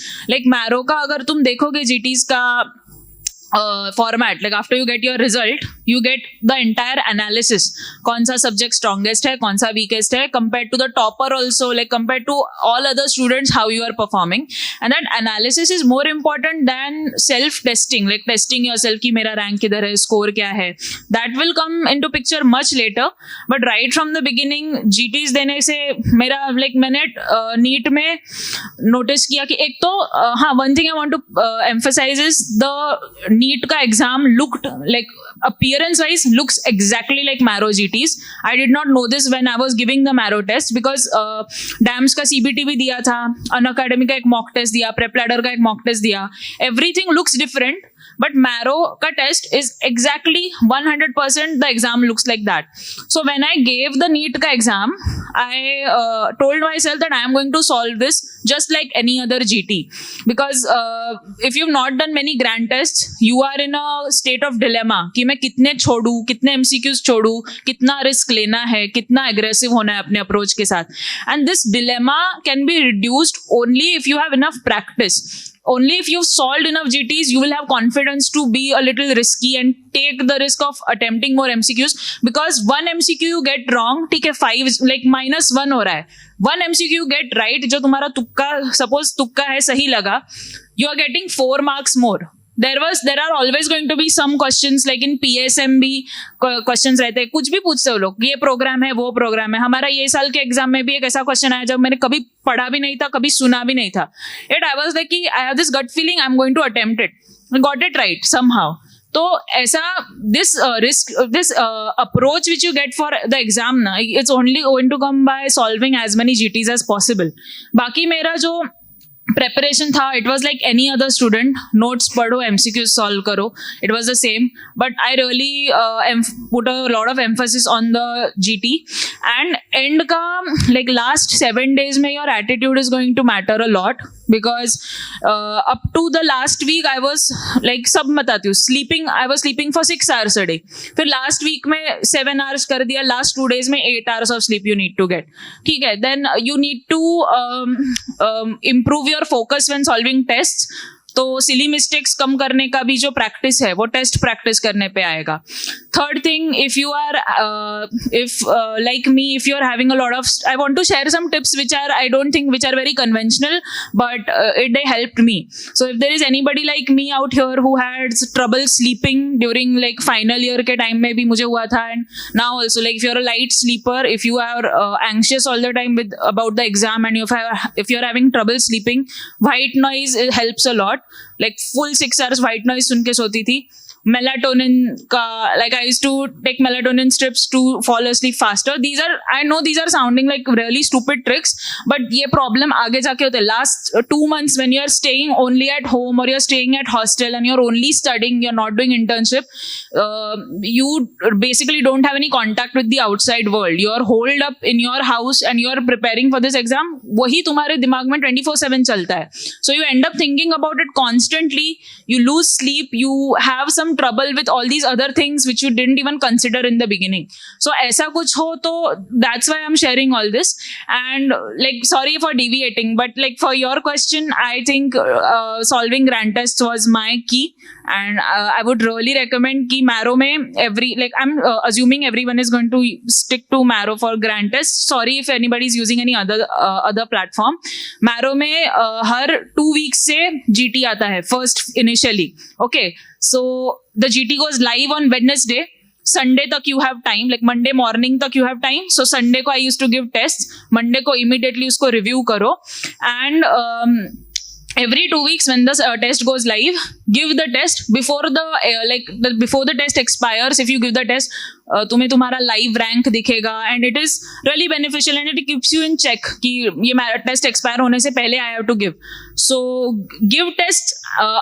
Marrow का अगर तुम देखोगे GTs का format, after you get your result, you get the entire analysis. कौन सा subject strongest है, कौन सा weakest है, compared to the topper also, compared to all other students, how you are performing. And that analysis is more important than self-testing, testing yourself कि मेरा rank किधर है, score क्या है. That will come into picture much later. But right from the beginning, GTs देने से मेरा मैंने NEET में notice किया कि एक तो one thing I want to emphasize is the NEET का exam looked appearance wise looks exactly like Marrow GTs. I did not know this when I was giving the Marrow test because DAMS का CBT भी दिया था, Unacademy का एक mock test दिया, Prep Ladder का एक mock test दिया. Everything looks different, but Marrow का test is exactly 100% the exam looks like that. So when I gave the NEET का exam, I told myself that I am going to solve this just like any other GT because if you've not done many grand tests, you are in a state of dilemma कि मैं कितने छोड़ूं, कितने MCQs छोड़ूं, कितना risk लेना है, कितना aggressive होना है अपने approach के साथ. And this dilemma can be reduced only if you have enough practice. Only if you've solved enough GTs, you will have confidence to be a little risky and take the risk of attempting more MCQs. Because one MCQ you get wrong, ठीक है, 5 -1 हो रहा है. One MCQ you get right, जो तुम्हारा तुक्का, suppose तुक्का है, सही लगा, you are getting 4 marks more. there are always going to be some questions, like in PSM भी questions रहते हैं, कुछ भी पूछते हो लोग, ये प्रोग्राम है वो प्रोग्राम है. हमारा ये साल के एग्जाम में भी एक ऐसा क्वेश्चन आया जब मैंने कभी पढ़ा भी नहीं था, कभी सुना भी नहीं था. I was like कि I have this gut feeling I'm going to attempt it. I got it right somehow. तो ऐसा this approach which you get for the exam ना, it's only going to come by solving as many GTs as possible. बाकी मेरा जो preparation था, it was like any other student, notes पढ़ो, MCQs solve करो, it was the same, but I really put a lot of emphasis on the GT. And end का like last 7 days में your attitude is going to matter a lot, because up to the last week I was like, सब बताती हूँ, I was sleeping for 6 hours a day. फिर last week में 7 hours कर दिया, last 2 days में 8 hours of sleep you need to get. ठीक है, then you need to improve your focus when solving tests. तो सिली मिस्टेक्स कम करने का भी जो प्रैक्टिस है वो टेस्ट प्रैक्टिस करने पे आएगा. Third thing, if you are like me, if you are having a lot of, I want to share some tips which are, I don't think which are very conventional, but they helped me. So if there is anybody like me out here who had trouble sleeping during like final year के time में भी मुझे हुआ था, and now also, like if you are a light sleeper, if you are anxious all the time about the exam, and if you are having trouble sleeping, white noise helps a lot. Like full 6 hours white noise सुन के सोती थी. Melatonin का, like I used to take melatonin strips to fall asleep faster. I know these are sounding like really stupid tricks, but ये problem आगे जाके होते हैं. Last 2 months when you're staying only at home, or you're staying at hostel and you're only studying, you're not doing internship, you basically don't have any contact with the outside world. You're holed up in your house and you're preparing for this exam. वही तुम्हारे दिमाग में 24/7 चलता है. So you end up thinking about it constantly. You lose sleep. You have some trouble with all these other things which you didn't even consider in the beginning. So ऐसा कुछ हो तो that's why I'm sharing all this. And like, sorry for deviating, but like for your question, I think solving grand tests was my key, and I would really recommend कि Marrow में I'm assuming everyone is going to stick to Marrow for grand tests. Sorry if anybody is using any other platform. Marrow में हर 2 weeks से GT आता है first initially. Okay, so the GT goes live on Wednesday. Sunday तक you have time, like Monday morning तक you have time. So Sunday को I used to give tests. Monday को immediately उसको review करो, and every 2 weeks when the test goes live, give the test before before the test expires. If you give the test, तुम्हें तुम्हारा live rank दिखेगा, and it is really beneficial, and it keeps you in check कि ये test expire होने से पहले I have to give. So give tests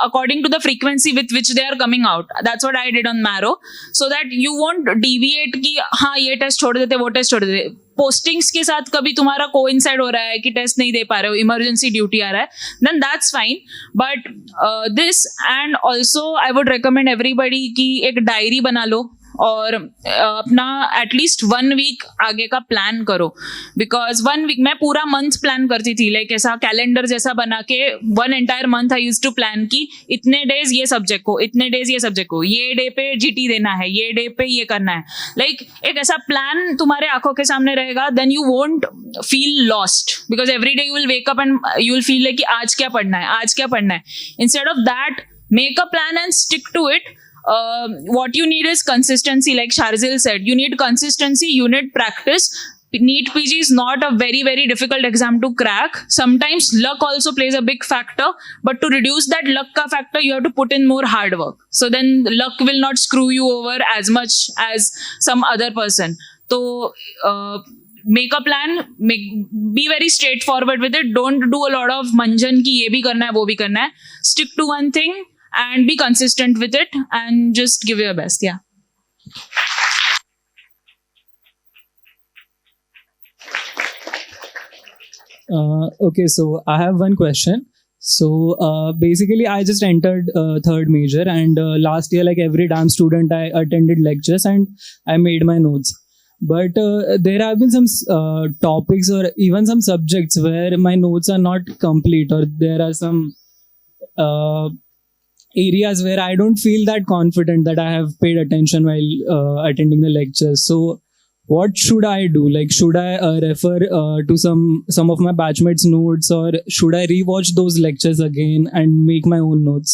according to the frequency with which they are coming out. That's what I did on Marrow, so that you won't deviate कि हाँ ये test छोड़ देते, वो test छोड़ देते. पोस्टिंग्स के साथ कभी तुम्हारा कोइंसाइड हो रहा है कि टेस्ट नहीं दे पा रहे हो, इमरजेंसी ड्यूटी आ रहा है, then that's fine. But this, and also I would recommend everybody कि एक डायरी बना लो और अपना एटलीस्ट 1 week आगे का प्लान करो. बिकॉज 1 week मैं पूरा मंथ प्लान करती थी, लाइक ऐसा कैलेंडर जैसा बना के 1 entire month I use to plan कि इतने डेज ये सब्जेक्ट को, इतने डेज ये सब्जेक्ट को, ये डे पे GT देना है, ये डे पे ये करना है. लाइक एक ऐसा प्लान तुम्हारे आंखों के सामने रहेगा, then you won't feel lost, because every day you will wake up and you will feel like कि आज क्या पढ़ना है, आज क्या पढ़ना है. Instead of that, make a plan and stick to it. What you need is consistency, like Sharzil said. You need consistency, you need practice. NEET PG is not a very, very difficult exam to crack. Sometimes luck also plays a big factor, but to reduce that luck ka factor, you have to put in more hard work. So then luck will not screw you over as much as some other person. So make a plan, be very straightforward with it. Don't do a lot of manjan ki ye bhi karna hai, wo bhi karna hai. Stick to one thing and be consistent with it, and just give your best. Yeah. Okay, so I have one question. So basically I just entered third major, and last year, like every damn student, I attended lectures and I made my notes. But there have been some topics or even some subjects where my notes are not complete, or there are some areas where I don't feel that confident that I have paid attention while attending the lectures. So what should I do? Like, should I refer to some of my batchmates' notes, or should I rewatch those lectures again and make my own notes?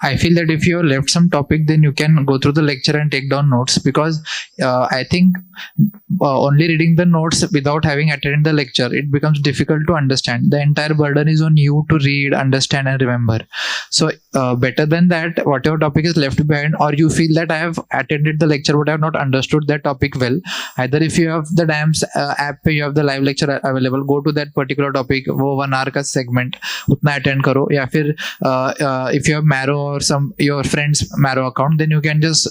I feel that if you have left some topic, then you can go through the lecture and take down notes, because I think only reading the notes without having attended the lecture, it becomes difficult to understand. The entire burden is on you to read, understand, and remember. So better than that, whatever topic is left behind, or you feel that I have attended the lecture but I have not understood that topic well, either if you have the DAMS app, you have the live lecture available, go to that particular topic, वो 1 hour का segment उतना attend करो, या फिर if you have Marrow or your friend's Marrow account, then you can just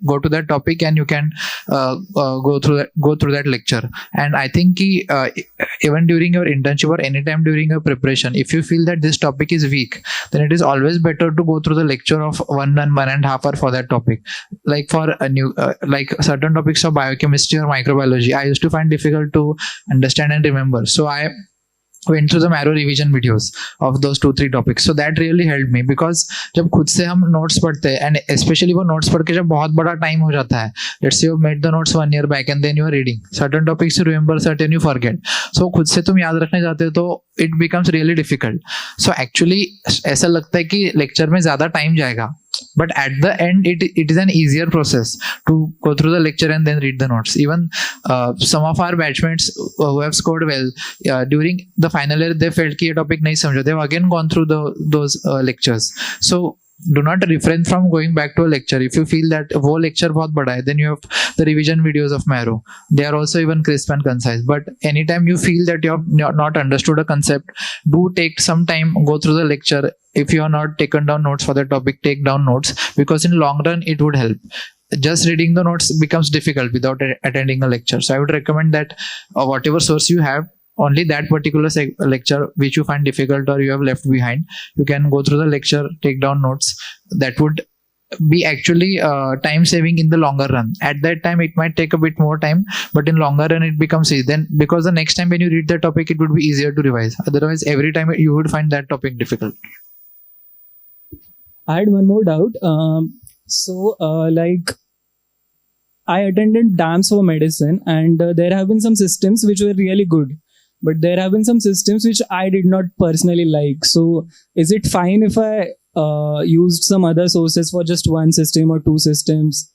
go to that topic and you can go through that lecture. And I think even during your internship or anytime during your preparation, if you feel that this topic is weak, then it is always better to go through the lecture of 1.5 hour for that topic. Like for a new like certain topics of biochemistry or microbiology, I used to find difficult to understand and remember, so I went through the Marrow revision videos of those 2-3 topics. So that really helped me, because जब खुद से हम notes पढ़ते हैं, and especially वो notes पढ़ के जब बहुत बड़ा time हो जाता है, let's say you made the notes 1 year back and then you are reading certain topics, you remember, certain you forget. So खुद से तुम याद रखने जाते हो तो it becomes really difficult. So actually ऐसा लगता है कि lecture में ज़्यादा time जाएगा, but at the end it is an easier process to go through the lecture and then read the notes. Even some of our batchmates who have scored well during the final year, they felt कि ये topic नहीं समझे, they have again gone through those lectures. So do not refrain from going back to a lecture. If you feel that वो lecture बहुत बड़ा है, then you have the revision videos of Marrow. They are also even crisp and concise. But anytime you feel that you have not understood a concept, do take some time, go through the lecture. If you are not taken down notes for the topic, take down notes, because in long run it would help. Just reading the notes becomes difficult without attending a lecture. So I would recommend that whatever source you have, only that particular lecture which you find difficult or you have left behind, you can go through the lecture, take down notes. That would be actually time saving in the longer run. At that time it might take a bit more time, but in longer run it becomes easy. Then because the next time when you read the topic, it would be easier to revise. Otherwise every time you would find that topic difficult. I had one more doubt. Like I attended DAMS for medicine, and there have been some systems which were really good, but there have been some systems which I did not personally like. So is it fine if I used some other sources for just one system or 2 systems?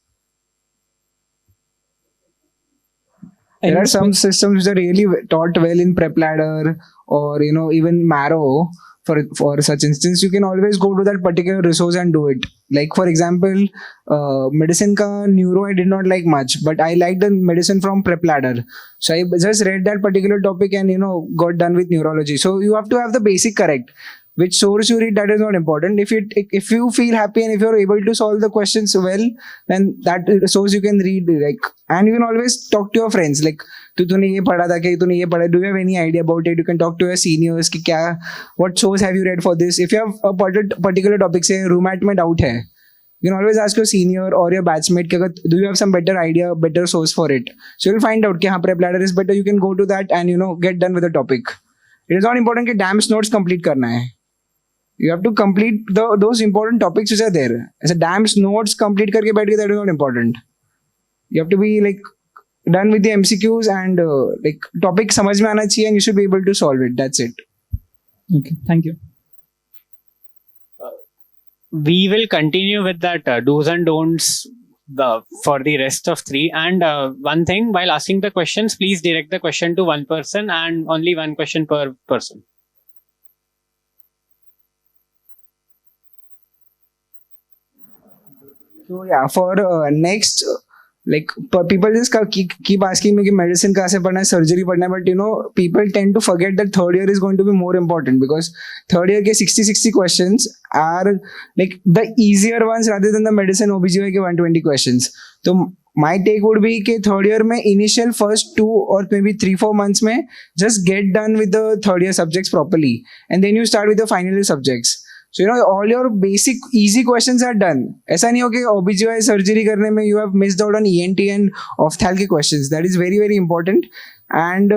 There are some systems which are really taught well in Prep Ladder or even Marrow. For such instance, you can always go to that particular resource and do it. Like for example, medicine ka neuro I did not like much, but I liked the medicine from Prep Ladder. So I just read that particular topic and got done with neurology. So you have to have the basic correct. Which source you read, that is not important. If you feel happy and if you're able to solve the questions well, then that source you can read. And you can always talk to your friends. Like, तूने ये पढ़ा था क्या, तूने ये पढ़ा? Do you have any idea about it? You can talk to your seniors कि क्या, what source have you read for this? If you have a particular topic, say rheumat में doubt है, you can always ask your senior or your batchmate कि do you have some better idea, better source for it? So you'll find out कि हाँ Prep Ladder is better. You can go to that and get done with the topic. It is not important कि DAMS notes complete करना है. You have to complete those important topics which are there. As a DAMS notes complete करके बैठ के, that is not important. You have to be done with the MCQs and topic समझ में आना चाहिए and you should be able to solve it. That's it. Okay, thank you. We will continue with that do's and don'ts for the rest of 3. And one thing, while asking the questions, please direct the question to one person and only one question per person. So yeah, for next, people just keep asking me medicine कहाँ से पढ़ना है, surgery पढ़ना है, but people tend to forget that third year is going to be more important, because third year के 60 questions are the easier ones rather than the medicine OBGY के 120 questions. So my take would be कि third year में initial first 2 or maybe 3-4 months में just get done with the third year subjects properly, and then you start with the final year subjects. So all your basic easy questions are done. ऐसा नहीं हो कि OBGY surgery करने में you have missed out on ENT and ophthalmic के questions. That is very very important. And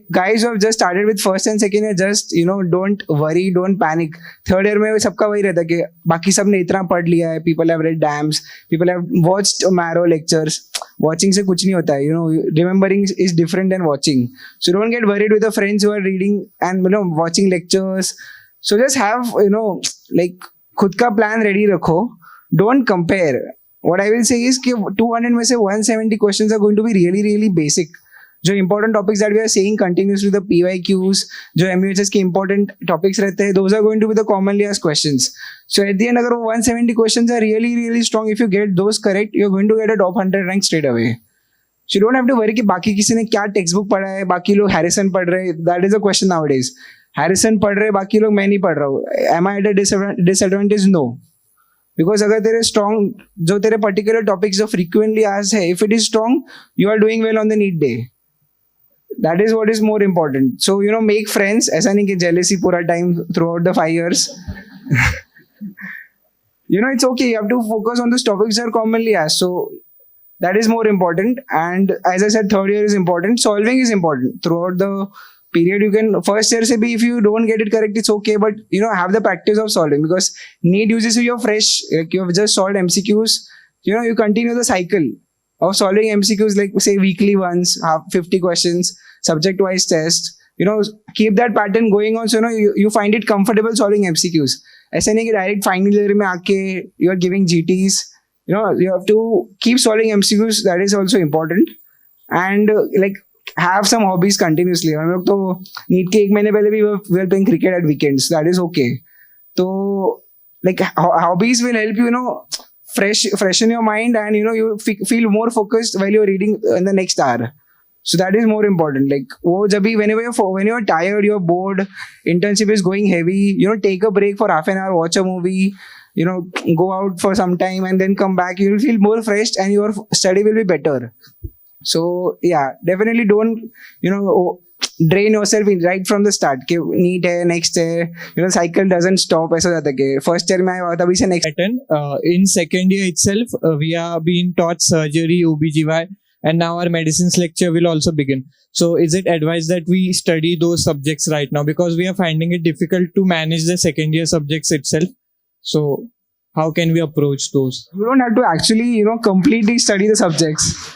guys who have just started with first and second year, just don't worry, don't panic. Third year में सबका वही रहता है कि बाकी सब ने इतना पढ़ लिया है. People have read DAMS, people have watched Marrow lectures. Watching से कुछ नहीं होता है. Remembering is different than watching. So don't get worried with the friends who are reading and watching lectures. So just have खुद का plan ready रखो. Don't compare. What I will say is कि 200 में से 170 questions are going to be really really basic. जो important topics that we are saying continuously, the PYQs, जो MUHS के important topics रहते हैं, those are going to be the commonly asked questions. So at the end, अगर वो 170 questions are really really strong, if you get those correct, you're going to get a top 100 rank straight away. So you don't have to worry कि बाकी किसी ने क्या textbook पढ़ा है, बाकी लोग हैरिसन पढ़ रहे हैं. That is a question nowadays. Harrison पढ़ रहे हैं, बाकी लोग मैं नहीं पढ़ रहा हूँ. Am I at a disadvantage? No. Because अगर तेरे strong, जो तेरे particular topics जो frequently asked है, if it is strong, you are doing well on the NEET day. That is what is more important. So, make friends. ऐसा नहीं कि jealousy पूरा time throughout the 5 years. It's okay. You have to focus on those topics that are commonly asked. So, that is more important. And as I said, third year is important. Solving is important. Throughout the period, you can, first year, say, if you don't get it correct, it's okay. But, have the practice of solving. Because NEET uses you, you're fresh. Like, you have just solved MCQs. You continue the cycle of solving MCQs, like, say, weekly ones, 50 questions. Subject wise test, keep that pattern going on. So you find it comfortable solving MCQs. ऐसे नहीं कि direct final year में आके you are giving GTs. You have to keep solving MCQs. That is also important. And have some hobbies continuously. हम लोग तो NEET के 1 महीने पहले भी we were playing cricket at weekends. That is okay. So hobbies will help you, freshen your mind, and you feel more focused while you're reading in the next hour. So that is more important. Whenever you're tired, you're bored, internship is going heavy, take a break for half an hour, watch a movie, go out for some time and then come back. You will feel more fresh and your study will be better. So yeah, definitely don't, drain yourself right from the start. NEET hai, next hai, cycle doesn't stop. Aisa jata hai. First year mein aaya, tabhi se next. In second year itself, we are being taught surgery, OBGY. And now our medicines lecture will also begin. So is it advised that we study those subjects right now? Because we are finding it difficult to manage the second year subjects itself. So how can we approach those? You don't have to actually, completely study the subjects.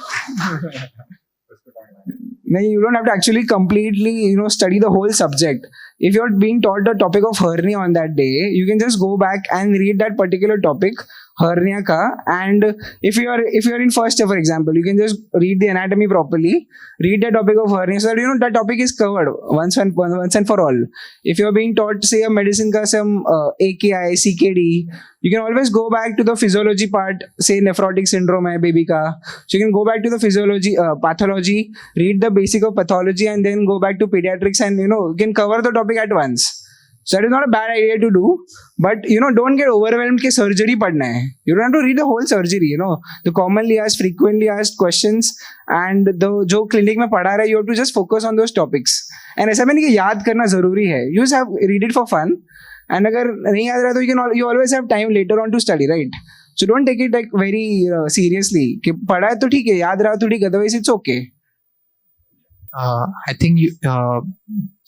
You don't have to actually completely, study the whole subject. If you're being taught the topic of hernia on that day, you can just go back and read that particular topic, hernia ka, and if you're in first year, for example, you can just read the anatomy properly, read the topic of hernia, so that that topic is covered once and for all. If you're being taught, say, a medicine ka some AKI, CKD, you can always go back to the physiology part, say nephrotic syndrome hai baby ka, so you can go back to the physiology, pathology, read the basic of pathology, and then go back to pediatrics, and you can cover the topic at once. So that is not a bad idea to do, but don't get overwhelmed कि surgery पढ़ना है. You don't have to read the whole surgery, the commonly asked, frequently asked questions, and the जो clinic में पढ़ा रहा है, you have to just focus on those topics. And ऐसा भी नहीं कि याद करना जरूरी है. You just have read it for fun, and अगर नहीं याद रहा तो you always have time later on to study, right? So don't take it very seriously. कि पढ़ा है तो ठीक है, याद रहा तो ठीक है, otherwise it's okay. I think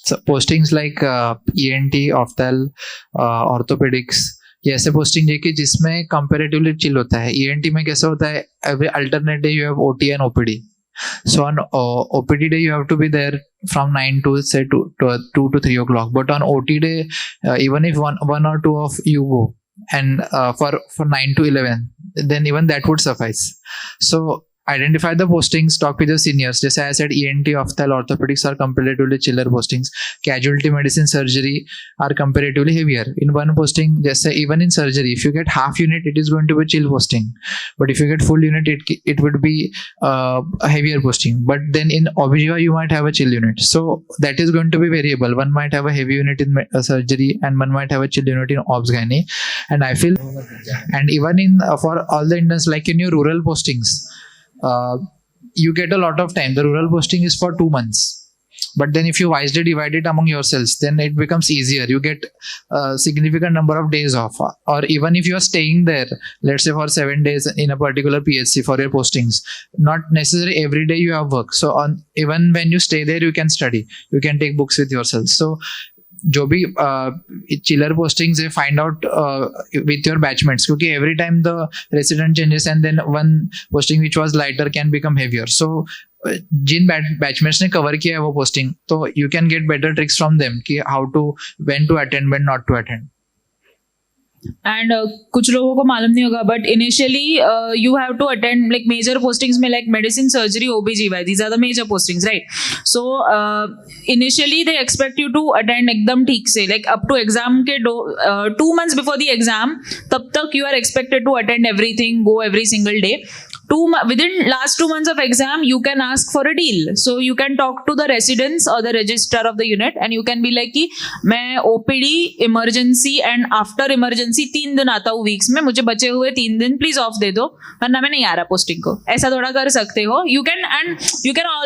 so postings like ENT, Opthal, Orthopedics, ये ऐसे पोस्टिंग है कि जिसमें कंपेरेटिवली चिल होता है. ENT में कैसा होता है, every alternate day you have OT and OPD. So on OPD day you have to be there from 9 to say 2 to 3 o'clock. But on OT day, even if one or two of you go, and for 9 to 11, then even that would suffice. So identify the postings, talk with your seniors. Just as I said, ENT, Opthal, Orthopedics are comparatively chiller postings. Casualty medicine, surgery are comparatively heavier. In one posting, just say even in surgery, if you get half unit, it is going to be chill posting. But if you get full unit, it would be a heavier posting. But then in OBGYN, you might have a chill unit. So that is going to be variable. One might have a heavy unit in surgery, and one might have a chill unit in OBS-GYN. And I feel, and even in for all the interns, like in your rural postings, you get a lot of time. The rural posting is for 2 months, but then if you wisely divide it among yourselves, then it becomes easier. You get a significant number of days off, or even if you are staying there, let's say for 7 days in a particular PHC for your postings, not necessarily every day you have work. So even when you stay there, you can study, you can take books with yourself. So जो भी chiller postings है, find out with your batchmates, क्योंकि every time the resident changes and then one posting which was lighter can become heavier. So जिन batchmates ने cover किया है वो posting, तो you can get better tricks from them कि how to, when to attend, when not to attend. And कुछ लोगों को मालूम नहीं होगा but initially you have to attend like major postings में like medicine surgery OBGY these are the major postings right so initially they expect you to attend एकदम ठीक से लाइक अप टू एग्जाम के 2 months बिफोर द एग्जाम तब तक you are expected to attend everything go every single day within last 2 months of exam you can ask for a deal so you can talk to the residents or the registrar of the unit and you can be like कि मैं OPD emergency and after emergency 3 दिन आता हूँ weeks में मुझे बचे हुए 3 दिन please off दे दो वरना मैं नहीं आ रहा posting को ऐसा थोड़ा कर सकते हो you can and you can all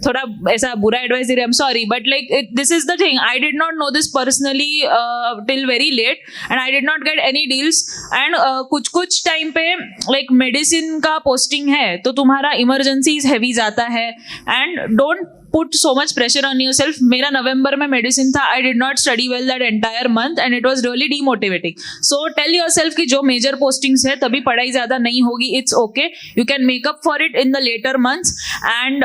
थोड़ा ऐसा बुरा advice दे रहे I'm sorry but like this is the thing I did not know this personally till very late and I did not get any deals and कुछ time पे like medicine का posting है तो तुम्हारा इमरजेंसीज हैवी जाता है and don't put so much pressure on yourself. मेरा नवंबर में मेडिसिन था, I did not study well that entire month and it was really demotivating. So tell yourself कि जो major postings है तभी पढ़ाई ज़्यादा नहीं होगी, it's okay. You can make up for it in the later months and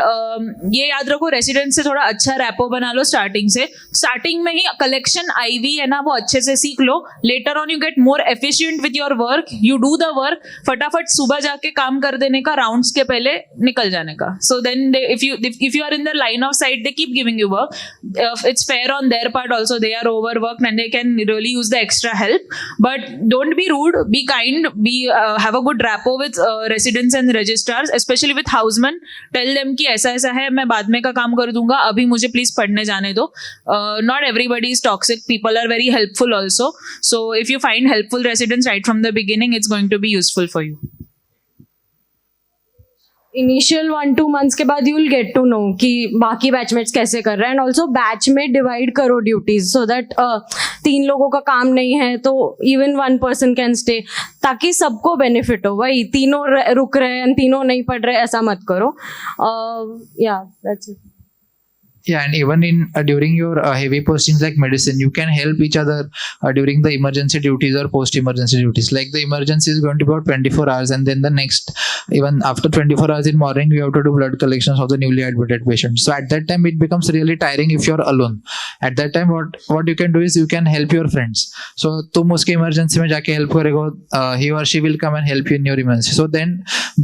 ये याद रखो रेसिडेंट से थोड़ा अच्छा रैपो बना लो स्टार्टिंग से. स्टार्टिंग में ही कलेक्शन IV है ना वो अच्छे से सीख लो. Later on you get more efficient with your work, you do the work, फटाफट सुबह जाके काम कर देने का, राउंड्स के पहले निकल जाने का. So then if you are in the line of sight, they keep giving you work. It's fair on their part also, they are overworked and they can really use the extra help. But don't be rude, be kind, have a good rapport with residents and registrars, especially with housemen. Tell them कि ऐसा ऐसा है, मैं बाद में का काम कर दूंगा, अभी मुझे please पढ़ने जाने दो. Not everybody is toxic, people are very helpful also. So if you find helpful residents right from the beginning, it's going to be useful for you. Initial 1-2 months के बाद you will get to know कि बाकी batchmates कैसे कर रहे हैं. And also batch में divide करो ड्यूटीज सो दैट 3 लोगों का काम नहीं है तो इवन 1 person कैन स्टे, ताकि सबको बेनिफिट हो. भाई तीनों रुक रहे हैं, तीनों नहीं पढ़ रहे, ऐसा मत करो. या that's it. Yeah, and even in during your heavy postings like medicine, you can help each other during the emergency duties or post-emergency duties. Like the emergency is going to be about 24 hours, and then the next, even after 24 hours in morning, you have to do blood collections of the newly admitted patient. So at that time, it becomes really tiring if you're alone. At that time, what you can do is you can help your friends. So तुम उसके emergency में जाके help करेगो, he or she will come and help you in your emergency. So then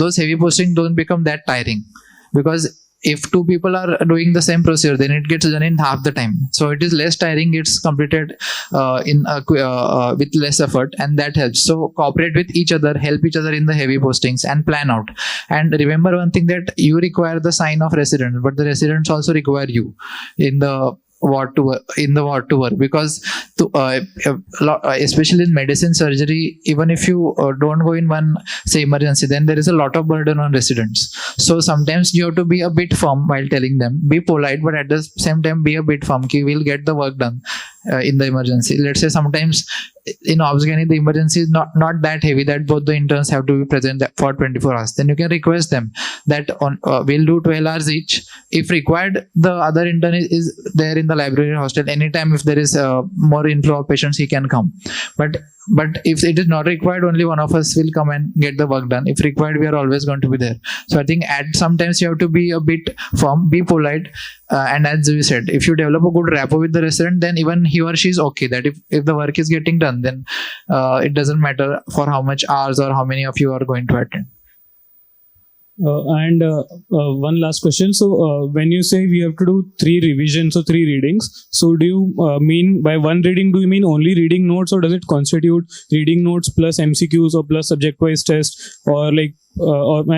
those heavy postings don't become that tiring, because if 2 people are doing the same procedure, then it gets done in half the time. So it is less tiring. It's completed with less effort, and that helps. So cooperate with each other, help each other in the heavy postings, and plan out. And remember one thing, that you require the sign of resident, but the residents also require you in the ward to work, because especially in medicine surgery, even if you don't go in one say emergency, then there is a lot of burden on residents. So sometimes you have to be a bit firm while telling them, be polite, but at the same time be a bit firm ki we'll get the work done in the emergency. Let's say sometimes in obs-gynae the emergency is not that heavy that both the interns have to be present for 24 hours. Then you can request them that we'll do 12 hours each. If required, the other intern is there in the library or hostel anytime. If there is more inflow of patients, he can come. But if it is not required, only one of us will come and get the work done. If required, we are always going to be there. So I think at sometimes you have to be a bit firm, be polite, and as we said, if you develop a good rapport with the resident, then even he or she is okay. That if the work is getting done, then it doesn't matter for how much hours or how many of you are going to attend. And one last question. So when you say we have to do 3 revisions or 3 readings, so do you mean by one reading, do you mean only reading notes, or does it constitute reading notes plus MCQs or plus subject wise test, or like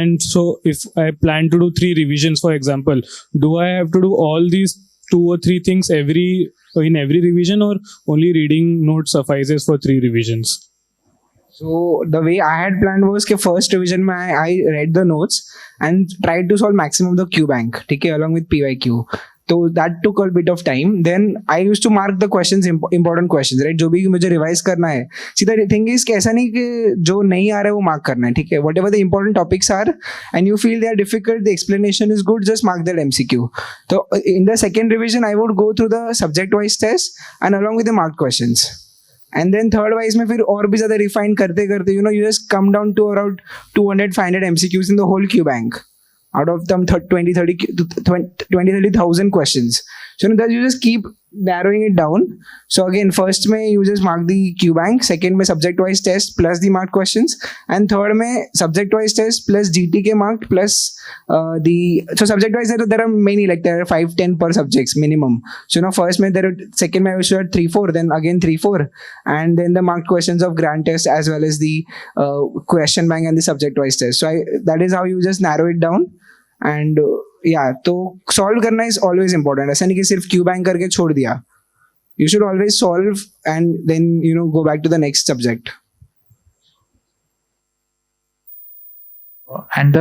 and so if I plan to do 3 revisions, for example, do I have to do all these 2 or 3 things in every revision, or only reading notes suffices for 3 revisions? So the way I had planned was कि first revision में I read the notes and tried to solve maximum of the Q bank, ठीक है, along with PYQ. So that took a bit of time. Then I used to mark the questions, important questions, right? जो भी मुझे revise करना है. See, the thing is कि ऐसा नहीं कि जो नहीं आ रहा है वो mark करना है, ठीक है? Whatever the important topics are and you feel they are difficult, the explanation is good, just mark that MCQ. So in the second revision, I would go through the subject-wise test and along with the marked questions. And then third wise में फिर और भी ज़्यादा refine करते करते, you just come down to around 200-500 MCQs in the whole Q bank out of them 20,000 questions. So that you just keep narrowing it down. So again, first mein you just mark the Q bank, second mein subject wise test plus the marked questions, and third mein subject wise test plus GTK marked plus so subject wise there are many, like there are 5-10 per subjects minimum. So now first mein there are, second mein I was at 3-4, then again 3-4, and then the marked questions of grand test as well as the question bank and the subject wise test. So that is how you just narrow it down. And तो solve करना is always important. ऐसा नहीं कि सिर्फ Q bank करके छोड़ दिया. You should always solve and then go back to the next subject. And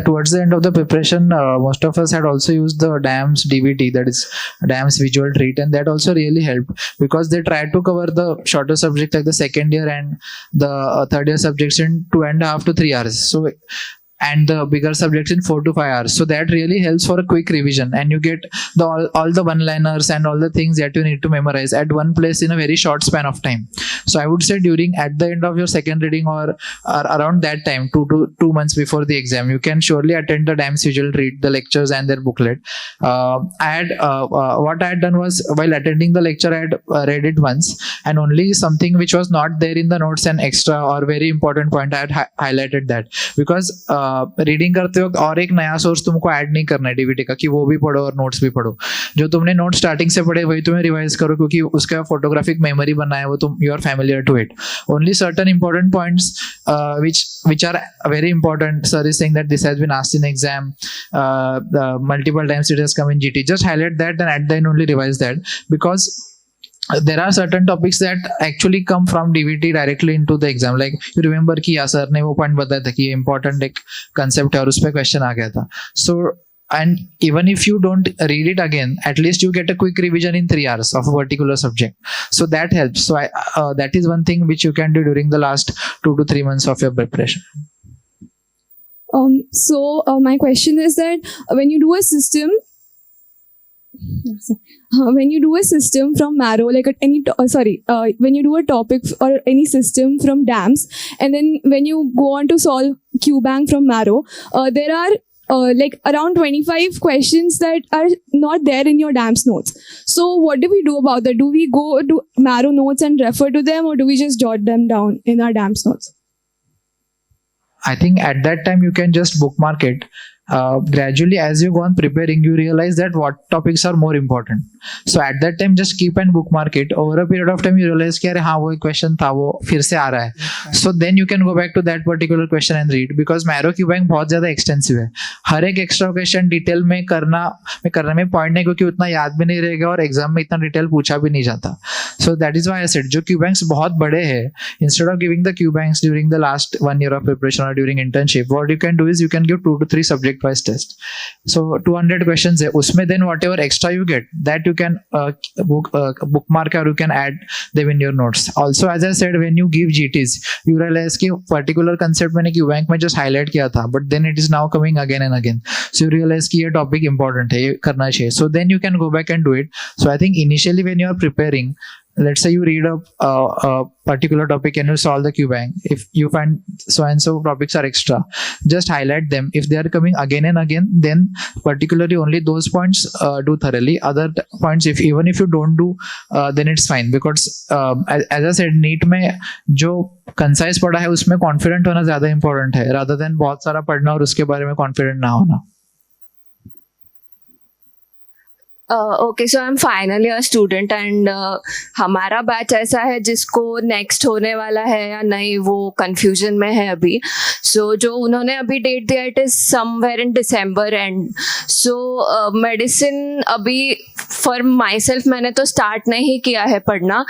towards the end of the preparation, most of us had also used the DAMS DVT, that is DAMS visual treat, and that also really helped because they tried to cover the shorter subject like the second year and the third year subjects in 2.5 to 3 hours. So and the bigger subjects in 4 to 5 hours. So that really helps for a quick revision, and you get all the one-liners and all the things that you need to memorize at one place in a very short span of time. So I would say at the end of your second reading or around that time, 2 months before the exam, you can surely attend the DAMS visual treat, the lectures and their booklet. What I had done was, while attending the lecture, I had read it once, and only something which was not there in the notes and extra or very important point, I had highlighted that, because reading करते वक्त और एक नया source तुमको add नहीं करना है DVT का कि वो भी पढ़ो और नोट्स भी पढ़ो. जो तुमने नोट स्टार्टिंग से पढ़े वही तुम्हें रिवाइज करो, क्योंकि उसका फोटोग्राफिक मेमोरी बना है, वो तुम you are familiar to it. Only certain important points which are very important. Sir is saying that this has been asked in exam multiple times, it has come in GT. Just highlight that and at the end only revise that, because there are certain topics that actually come from DVT directly into the exam. Like you remember कि यार sir ने वो point बताया था कि ये important एक concept है और उस पर question आ गया था. So and even if you don't read it again, at least you get a quick revision in 3 hours of a particular subject. So that helps. So that is one thing which you can do during the last 2 to 3 months of your preparation. My question is that when you do a system, from Marrow, like when you do a topic or any system from DAMS, and then when you go on to solve QBank from Marrow, there are like around 25 questions that are not there in your DAMS notes. So what do we do about that? Do we go to Marrow notes and refer to them, or do we just jot them down in our DAMS notes? I think at that time you can just bookmark it. Gradually as you go on preparing, you realize that what topics are more important. So at that time just keep and bookmark it. Over a period of time you realize कि अरे हाँ वो question था वो फिर से आ रहा है. So then you can go back to that particular question and read, because Marrow की बैंक बहुत ज़्यादा एक्सटेंसिव है. हर एक एक्स्ट्रा क्वेश्चन डिटेल में करने में पॉइंट नहीं, क्योंकि उतना याद भी नहीं रहेगा और एग्जाम में इतना डिटेल पूछा भी नहीं जाता. So that is why I said जो क्यू बैंक्स बहुत बड़े हैं, instead of giving the Q banks during the last 1 year of preparation or during internship, what you can do is you can give 2 to 3 subject wise test. So 200 questions है उसमें, then whatever extra you get that you can bookmark or you can add them in your notes. Also as I said, when you give GTs you realize कि particular concept मैंने Q bank में just highlight किया था, but then it is now coming again and again. So you realize कि ये topic important है, ये करना चाहिए. So then you can go back and do it. So I think initially when you are preparing, let's say you read a particular topic and you solve the Q bank. If you find so and so topics are extra, just highlight them. If they are coming again and again, then particularly only those points do thoroughly. Other points, even if you don't do, then it's fine, because as I said, NEET में जो concise पढ़ा है उसमें confident होना ज़्यादा important है, rather than बहुत सारा पढ़ना और उसके बारे में confident ना होना. Okay so I am final year student and हमारा बैच ऐसा है जिसको नेक्स्ट होने वाला है या नहीं वो कंफ्यूजन में है अभी. सो जो उन्होंने अभी डेट दिया it is somewhere in December and. So medicine अभी फॉर माई सेल्फ मैंने तो स्टार्ट नहीं किया है पढ़ना.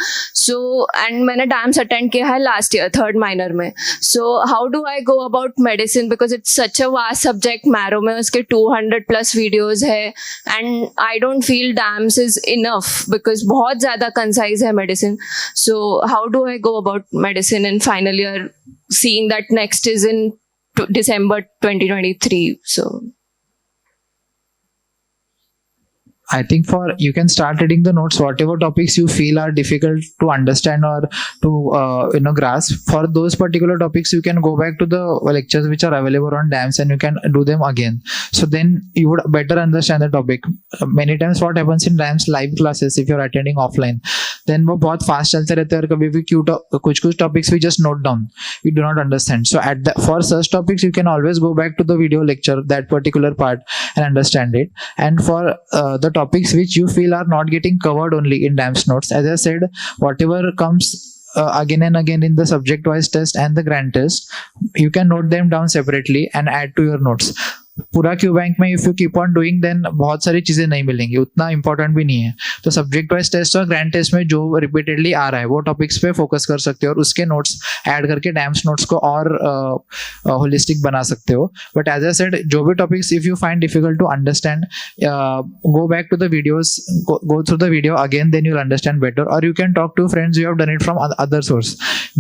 सो एंड मैंने डैम्स अटेंड किया है लास्ट ईयर 3rd माइनर में. So how do I go about medicine, because it's such a vast subject. Marrow में उसके 200+ वीडियोज है and I don't feel DAMS is enough because बहुत ज़्यादा concise है medicine. So how do I go about medicine in final year, seeing that next is in December 2023? So I think you can start reading the notes, whatever topics you feel are difficult to understand or to grasp. For those particular topics, you can go back to the lectures which are available on DAMS and you can do them again. So then you would better understand the topic. Many times what happens in DAMS live classes, if you're attending offline, then वो बहुत fast चलते रहते हैं और कभी भी कुछ topics we just note down, we do not understand. So for such topics you can always go back to the video lecture, that particular part, and understand it. And for the topics which you feel are not getting covered only in DAMS notes, as I said, whatever comes again and again in the subject wise test and the grand test, you can note them down separately and add to your notes. पूरा Q bank में if you keep on doing then बहुत सारी चीजें नहीं मिलेंगी, उतना important भी नहीं है. तो सब्जेक्ट वाइज टेस्ट और ग्रैंड टेस्ट में जो रिपीटेडली आ रहा है वो टॉपिक्स पे फोकस कर सकते हो और उसके नोट्स ऐड करके डैम्स नोट्स को और होलिस्टिक बना सकते हो. बट एज आई सेड, जो भी topics if you find difficult to understand, go back to the videos, go through the video again, then you'll understand better. Or you can talk to friends who have done it from other source.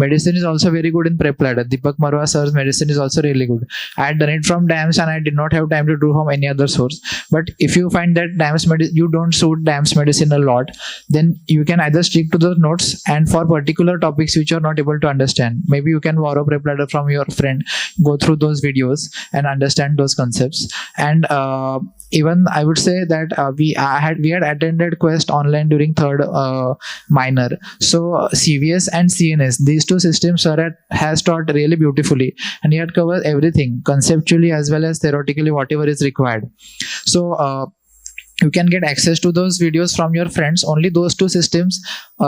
Medicine is also very good in prep ladder. Deepak Marwa sir's medicine is also really good. I had done it from DAMS and I did not have time to do from any other source. But if you find that you don't suit DAMS medicine a lot, then you can either stick to the notes, and for particular topics which you are not able to understand, maybe you can borrow prep ladder from your friend, go through those videos and understand those concepts. And even I would say that we had attended Quest online during third minor. So CVS and CNS, these two systems has taught really beautifully, and he had covered everything conceptually as well as theoretically, whatever is required. So you can get access to those videos from your friends, only those two systems,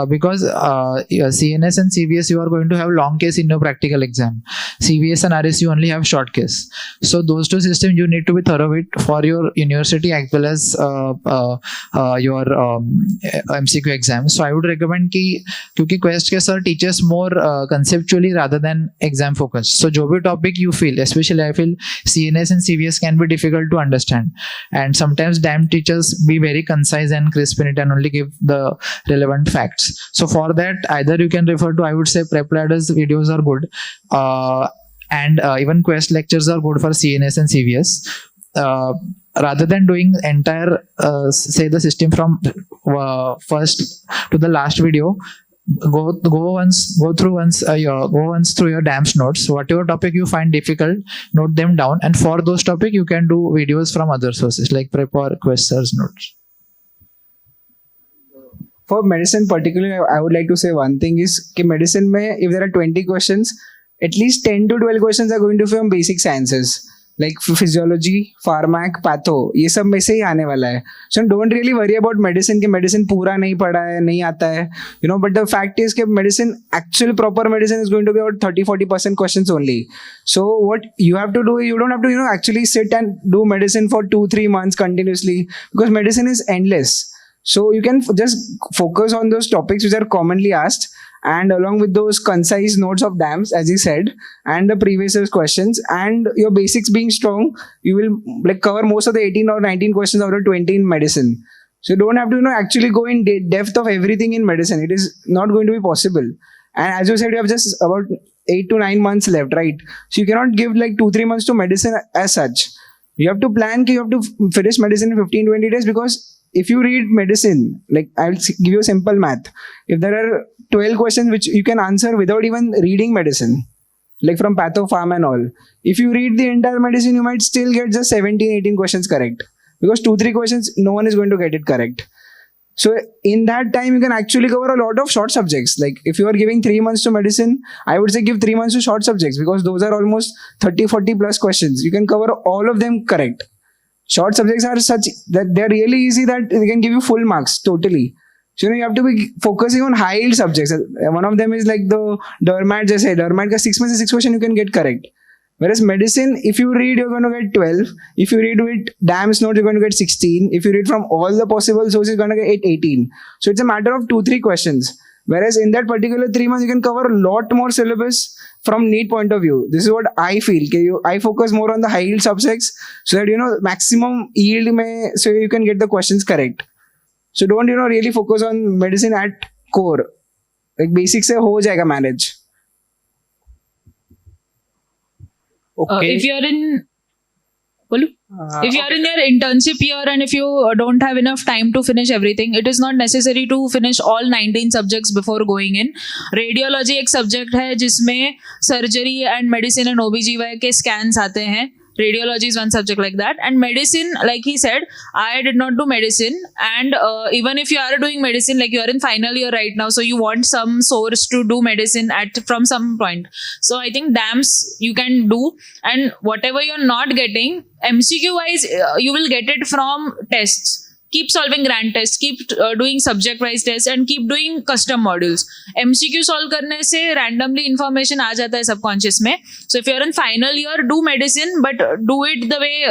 because CNS and CVS you are going to have long case in your practical exam. CVS and RS you only have short case. So those two systems you need to be thorough with for your university as well as your MCQ exam. So I would recommend कि क्योंकि Quest के sir teaches more conceptually rather than exam focused. So जो भी topic you feel, especially I feel CNS and CVS can be difficult to understand, and sometimes damn teachers be very concise and crisp in it and only give the relevant facts. So for that, either you can refer to, I would say, prep ladders videos are good, and even Quest lectures are good for CNS and CVS. Rather than doing entire say the system from first to the last video, go once through your DAMS notes. Whatever topic you find difficult, note them down, and for those topic you can do videos from other sources like prep or Questers notes. For medicine particularly, I would like to say one thing is कि medicine में if there are 20 questions, at least 10 to 12 questions are going to be from basic sciences like physiology, pharmac, patho, ये सब में से ही आने वाला है. So don't really worry about medicine कि medicine पूरा नहीं पढ़ा है, नहीं आता है, but the fact is कि medicine, actual proper medicine is going to be about 30-40% questions only. So what you have to do, you don't have to actually sit and do medicine for 2-3 months continuously, because medicine is endless. So you can just focus on those topics which are commonly asked, and along with those concise notes of DAMS, as you said, and the previous year's questions, and your basics being strong, you will cover most of the 18 or 19 questions out of 20 in medicine. So you don't have to actually go in depth of everything in medicine. It is not going to be possible. And as you said, you have just about 8 to 9 months left, right? So you cannot give 2-3 months to medicine as such. You have to plan, you have to finish medicine in 15-20 days, because if you read medicine, I'll give you simple math. If there are 12 questions which you can answer without even reading medicine, like from patho, pharm and all, if you read the entire medicine, you might still get just 17-18 questions correct, because 2-3 questions no one is going to get it correct. So in that time you can actually cover a lot of short subjects. Like if you are giving 3 months to medicine, I would say give 3 months to short subjects, because those are almost 30-40 plus questions. You can cover all of them correct. Short subjects are such that they're really easy that they can give you full marks totally. So you have to be focusing on high yield subjects. One of them is like the dermat, just say dermat ka 6 में से 6 question you can get correct. Whereas medicine, if you read, you're going to get 12. If you read with DAMS notes, you're going to get 16. If you read from all the possible sources, you're going to get 18. So it's a matter of 2-3 questions. Whereas in that particular 3 months, you can cover a lot more syllabus from NEET point of view. This is what I feel. I focus more on the high yield subjects, so that maximum yield mein, so you can get the questions correct. So don't really focus on medicine at core. Like basics se ho jayega manage. If you're in, If you are in your internship year and if you don't have enough time to finish everything, it is not necessary to finish all 19 subjects before going in. Radiology एक subject है जिसमें surgery and medicine and OBGY के scans आते हैं. Radiology is one subject like that, and medicine, like he said, I did not do medicine, and even if you are doing medicine, like you are in final year right now, so you want some source to do medicine from some point. So I think DAMS you can do, and whatever you're not getting, MCQ wise, you will get it from tests. Keep solving grand tests, keep doing subject wise tests, and keep doing custom modules. MCQ solve करने से randomly information आ जाता है subconscious में. So if you're in final year, do medicine, but do it the way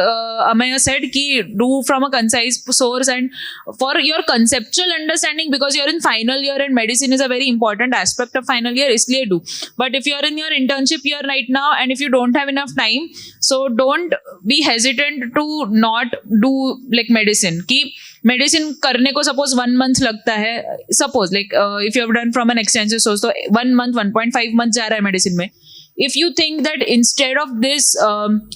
Amaya said, कि do from a concise source and for your conceptual understanding, because you're in final year and medicine is a very important aspect of final year, इसलिए do. But if you're in your internship year right now and if you don't have enough time, so don't be hesitant to not do like medicine. कि medicine करने को suppose 1 month लगता है, suppose like if you have done from an extensive source, तो 1 month 1.5 months जा रहा है medicine में. If you think that instead of this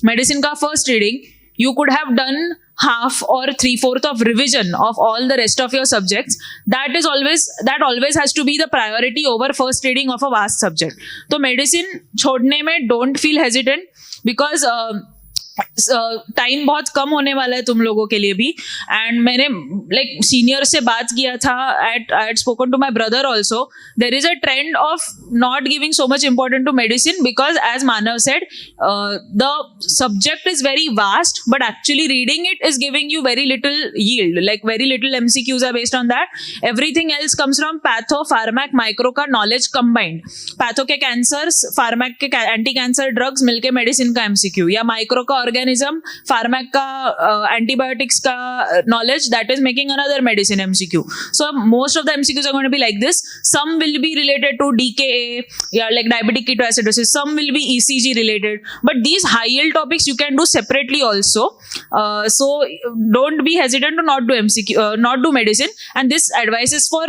medicine का first reading you could have done half or 3/4 of revision of all the rest of your subjects, that always has to be the priority over first reading of a vast subject. So medicine छोड़ने में don't feel hesitant, because time बहुत कम होने वाला है तुम लोगों के लिए भी. एंड मैंने लाइक सीनियर से बात किया था, I had spoken to my brother also. There is a trend of not giving so much important to medicine, because as Manav said, the subject is very vast, but actually reading it is giving you very little yield, like very little MCQs are based on that. Everything else comes from patho, pharmac, micro का knowledge combined. Patho के cancers, फार्मैक के anti cancer drugs मिलके medicine का MCQ, या micro का organism, फार्मैक का antibiotics का knowledge, that is making another medicine MCQ. So most of the MCQs are going to be like this. Some will be related to DKA, yeah, like diabetic ketoacidosis. Some will be ECG related. But these high yield topics you can do separately also. So don't be hesitant to not do MCQ, not do medicine. And this advice is for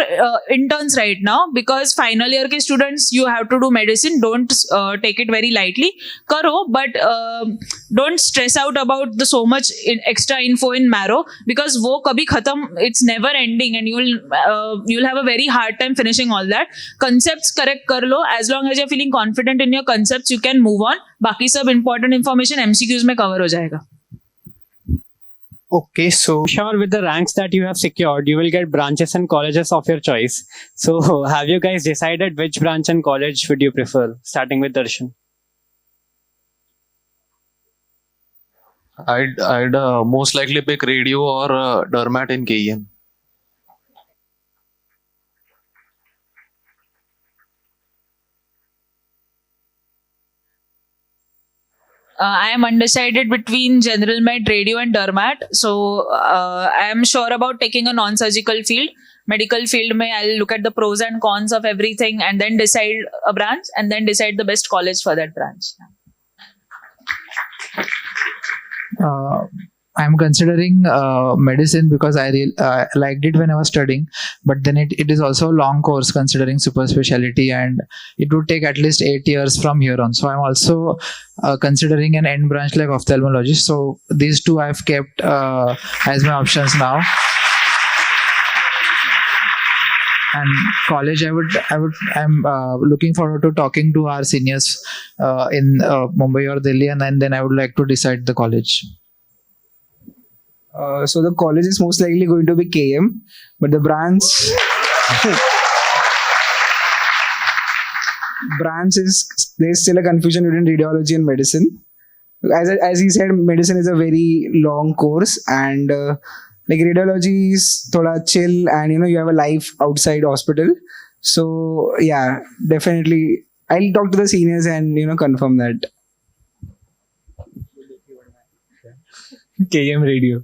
interns right now, because final year ke students, you have to do medicine. Don't take it very lightly. Karo, but don't stress out about the so much extra info in Marrow, because wo kabhi khatam, it's never ending, and you'll have a very hard time finishing all that. Concepts correct kar lo, as long as you're feeling confident in your concepts, you can move on. Baki sab important information MCQs mein cover ho jayega. Okay, so sure, with the ranks that you have secured, you will get branches and colleges of your choice. So have you guys decided which branch and college would you prefer, starting with Darshan? I'd most likely pick radio or dermat in KEM. I am undecided between general med, radio and dermat. So I am sure about taking a non-surgical field. Medical field mein I'll look at the pros and cons of everything and then decide a branch and then decide the best college for that branch. I'm considering medicine because I liked it when I was studying, but then it is also a long course considering super specialty, and it would take at least 8 years from here on. So I'm also considering an end branch like ophthalmology. So these two I've kept as my options now. And college, I'm looking forward to talking to our seniors in Mumbai or Delhi, and then I would like to decide the college. So the college is most likely going to be KM, but the branch is, there's still a confusion between radiology and medicine. As he said, medicine is a very long course, and like radiology is thoda chill, and you have a life outside hospital. So yeah, definitely I'll talk to the seniors and confirm that. KM radio.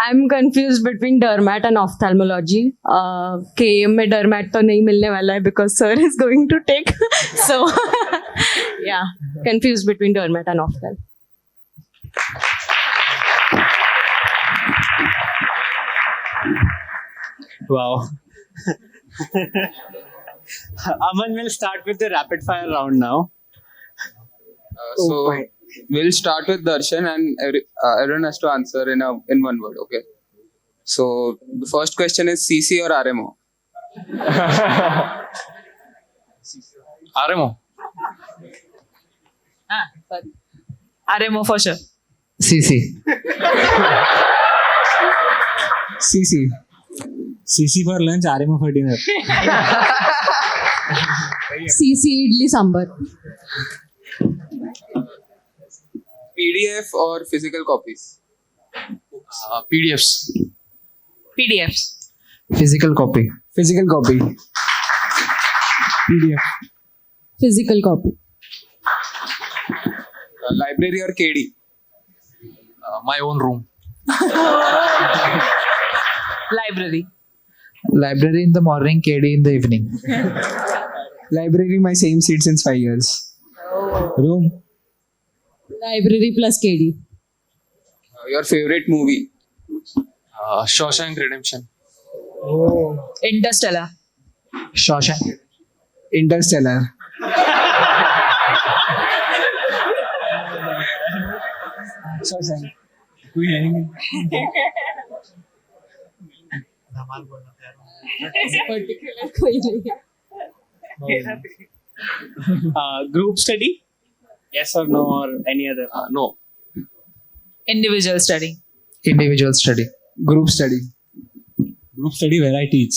I'm confused between dermat and ophthalmology. KM में dermat तो नहीं मिलने वाला है because sir is going to take. So yeah, confused between dermat and ophthalm. Wow. Aman will start with the rapid fire round now. So we'll start with Darshan, and everyone has to answer in one word. Okay. So the first question is CC or RMO? RMO. Sorry. RMO for sure. CC. CC. CC for lunch, RMO for dinner. CC idli sambar. PDF or physical copies? PDFs. PDFs. Physical copy. Physical copy. PDF. Physical copy. Library or KD? My own room. Library. Library in the morning, KD in the evening. Library, my same seat since 5 years. Room. Library plus KD. Your favorite movie? Shawshank Redemption. Interstellar. Shawshank. Interstellar. Shawshank. Particular कोई नहीं है. Group study? Yes or no, or any other? No. Individual study. Individual study. Group study. Group study where I teach.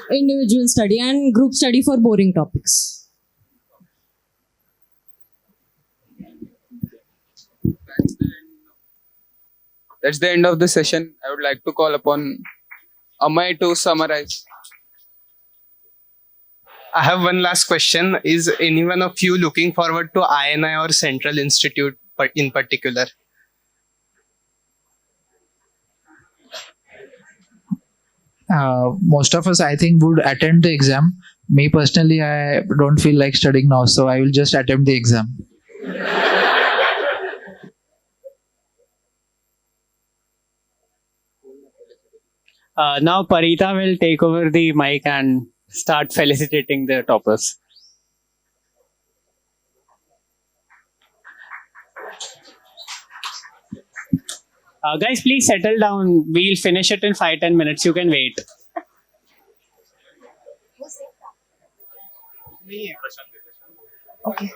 Individual study and group study for boring topics. That's the end of the session. I would like to call upon Amay to summarize. I have one last question. Is anyone of you looking forward to INI or Central Institute in particular? Most of us, I think, would attend the exam. Me personally, I don't feel like studying now, so I will just attempt the exam. Now Parita will take over the mic and start felicitating the toppers. Guys, please settle down. We'll finish it in 5-10 minutes. You can wait. Okay.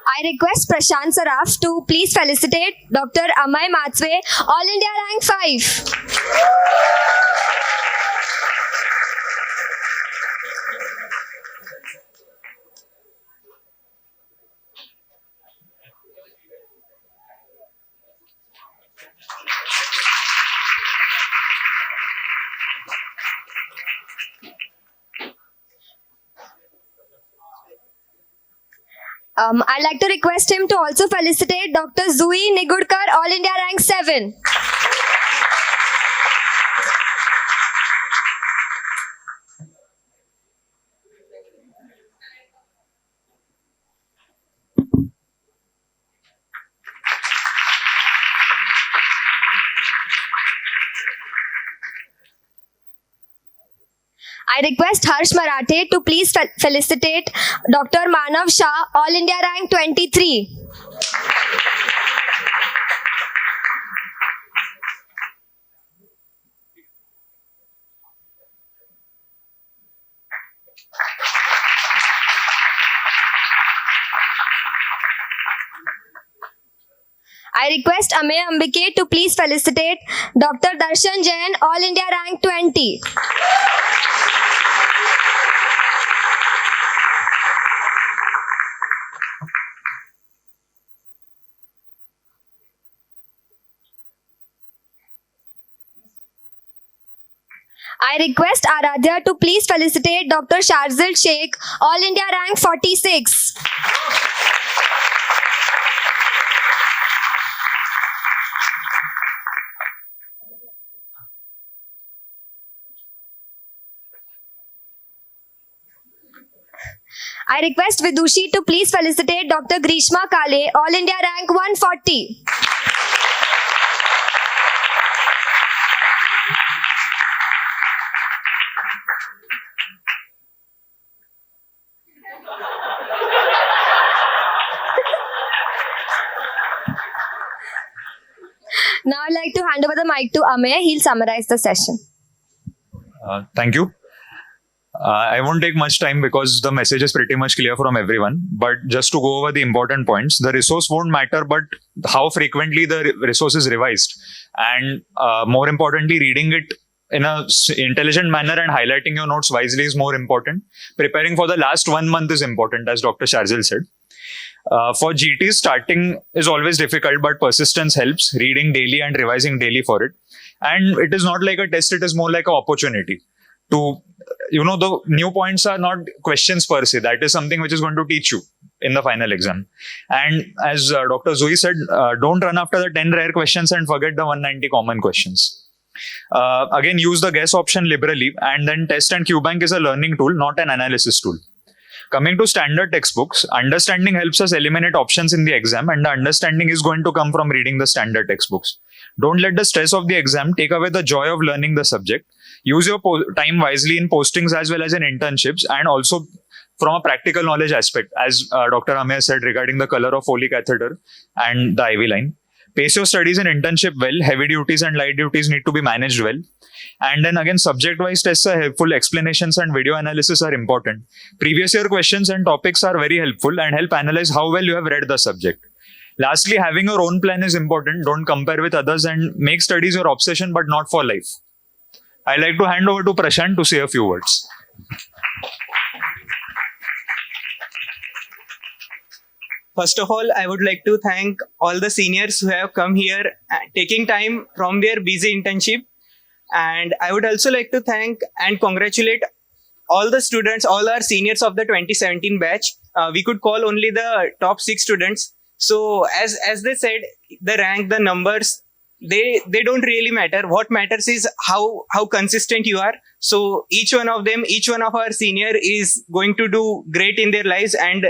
I request Prashant Saraf to please felicitate Dr. Amay Matswe, All India Rank 5. I'd like to request him to also felicitate Dr. Zui Nigudkar, All India Rank 7. I request Harsh Marathe to please felicitate Dr. Manav Shah, All India Rank 23. I request Amey Ambike to please felicitate Dr. Darshan Jain, All India Rank 20. I request Aradhya to please felicitate Dr. Sharzil Sheikh, All India Rank 46. I request Vidushi to please felicitate Dr. Grishma Kale, All India Rank 140. hand over the mic to Amey. He'll summarize the session. Thank you. I won't take much time because the message is pretty much clear from everyone. But just to go over the important points, the resource won't matter, but how frequently the resource is revised. And more importantly, reading it in a intelligent manner and highlighting your notes wisely is more important. Preparing for the last 1 month is important, as Dr. Sharzil said. For GTs, starting is always difficult, but persistence helps. Reading daily and revising daily for it. And it is not like a test, it is more like an opportunity to, the new points are not questions per se. That is something which is going to teach you in the final exam. And as Dr. Zui said, don't run after the 10 rare questions and forget the 190 common questions. Again, use the guess option liberally, and then test and QBank is a learning tool, not an analysis tool. Coming to standard textbooks, understanding helps us eliminate options in the exam, and the understanding is going to come from reading the standard textbooks. Don't let the stress of the exam take away the joy of learning the subject. Use your time wisely in postings as well as in internships, and also from a practical knowledge aspect, as Dr. Amey said regarding the color of Foley catheter and the IV line. Pace your studies in internship well. Heavy duties and light duties need to be managed well. And then again, subject-wise tests are helpful. Explanations and video analysis are important. Previous year questions and topics are very helpful and help analyze how well you have read the subject. Lastly, having your own plan is important. Don't compare with others and make studies your obsession, but not for life. I'd like to hand over to Prashant to say a few words. First of all, I would like to thank all the seniors who have come here, taking time from their busy internship. And I would also like to thank and congratulate all the students, all our seniors of the 2017 batch. We could call only the top 6 students. So as they said, the rank, the numbers, they don't really matter. What matters is how consistent you are. So each one of them, each one of our senior is going to do great in their lives. And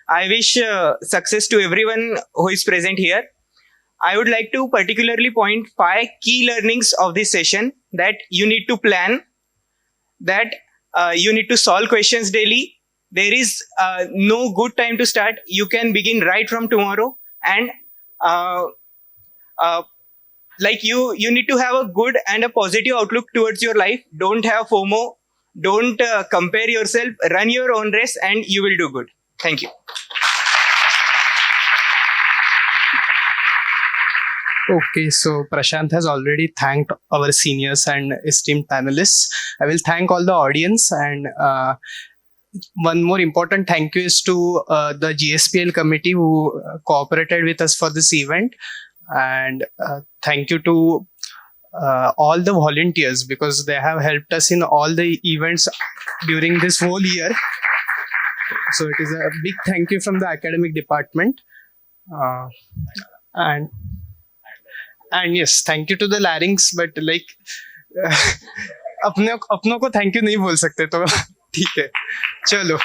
I wish success to everyone who is present here. I would like to particularly point 5 key learnings of this session: that you need to plan, that you need to solve questions daily. There is no good time to start. You can begin right from tomorrow. And you need to have a good and a positive outlook towards your life. Don't have FOMO. Don't compare yourself. Run your own race and you will do good. Thank you. Okay, so Prashant has already thanked our seniors and esteemed panelists. I will thank all the audience, and one more important thank you is to the GSPL committee who cooperated with us for this event, and thank you to all the volunteers because they have helped us in all the events during this whole year. So it is a big thank you from the academic department, and yes, thank you to the larynx, but like अपनों को thank you नहीं बोल सकते तो ठीक है चलो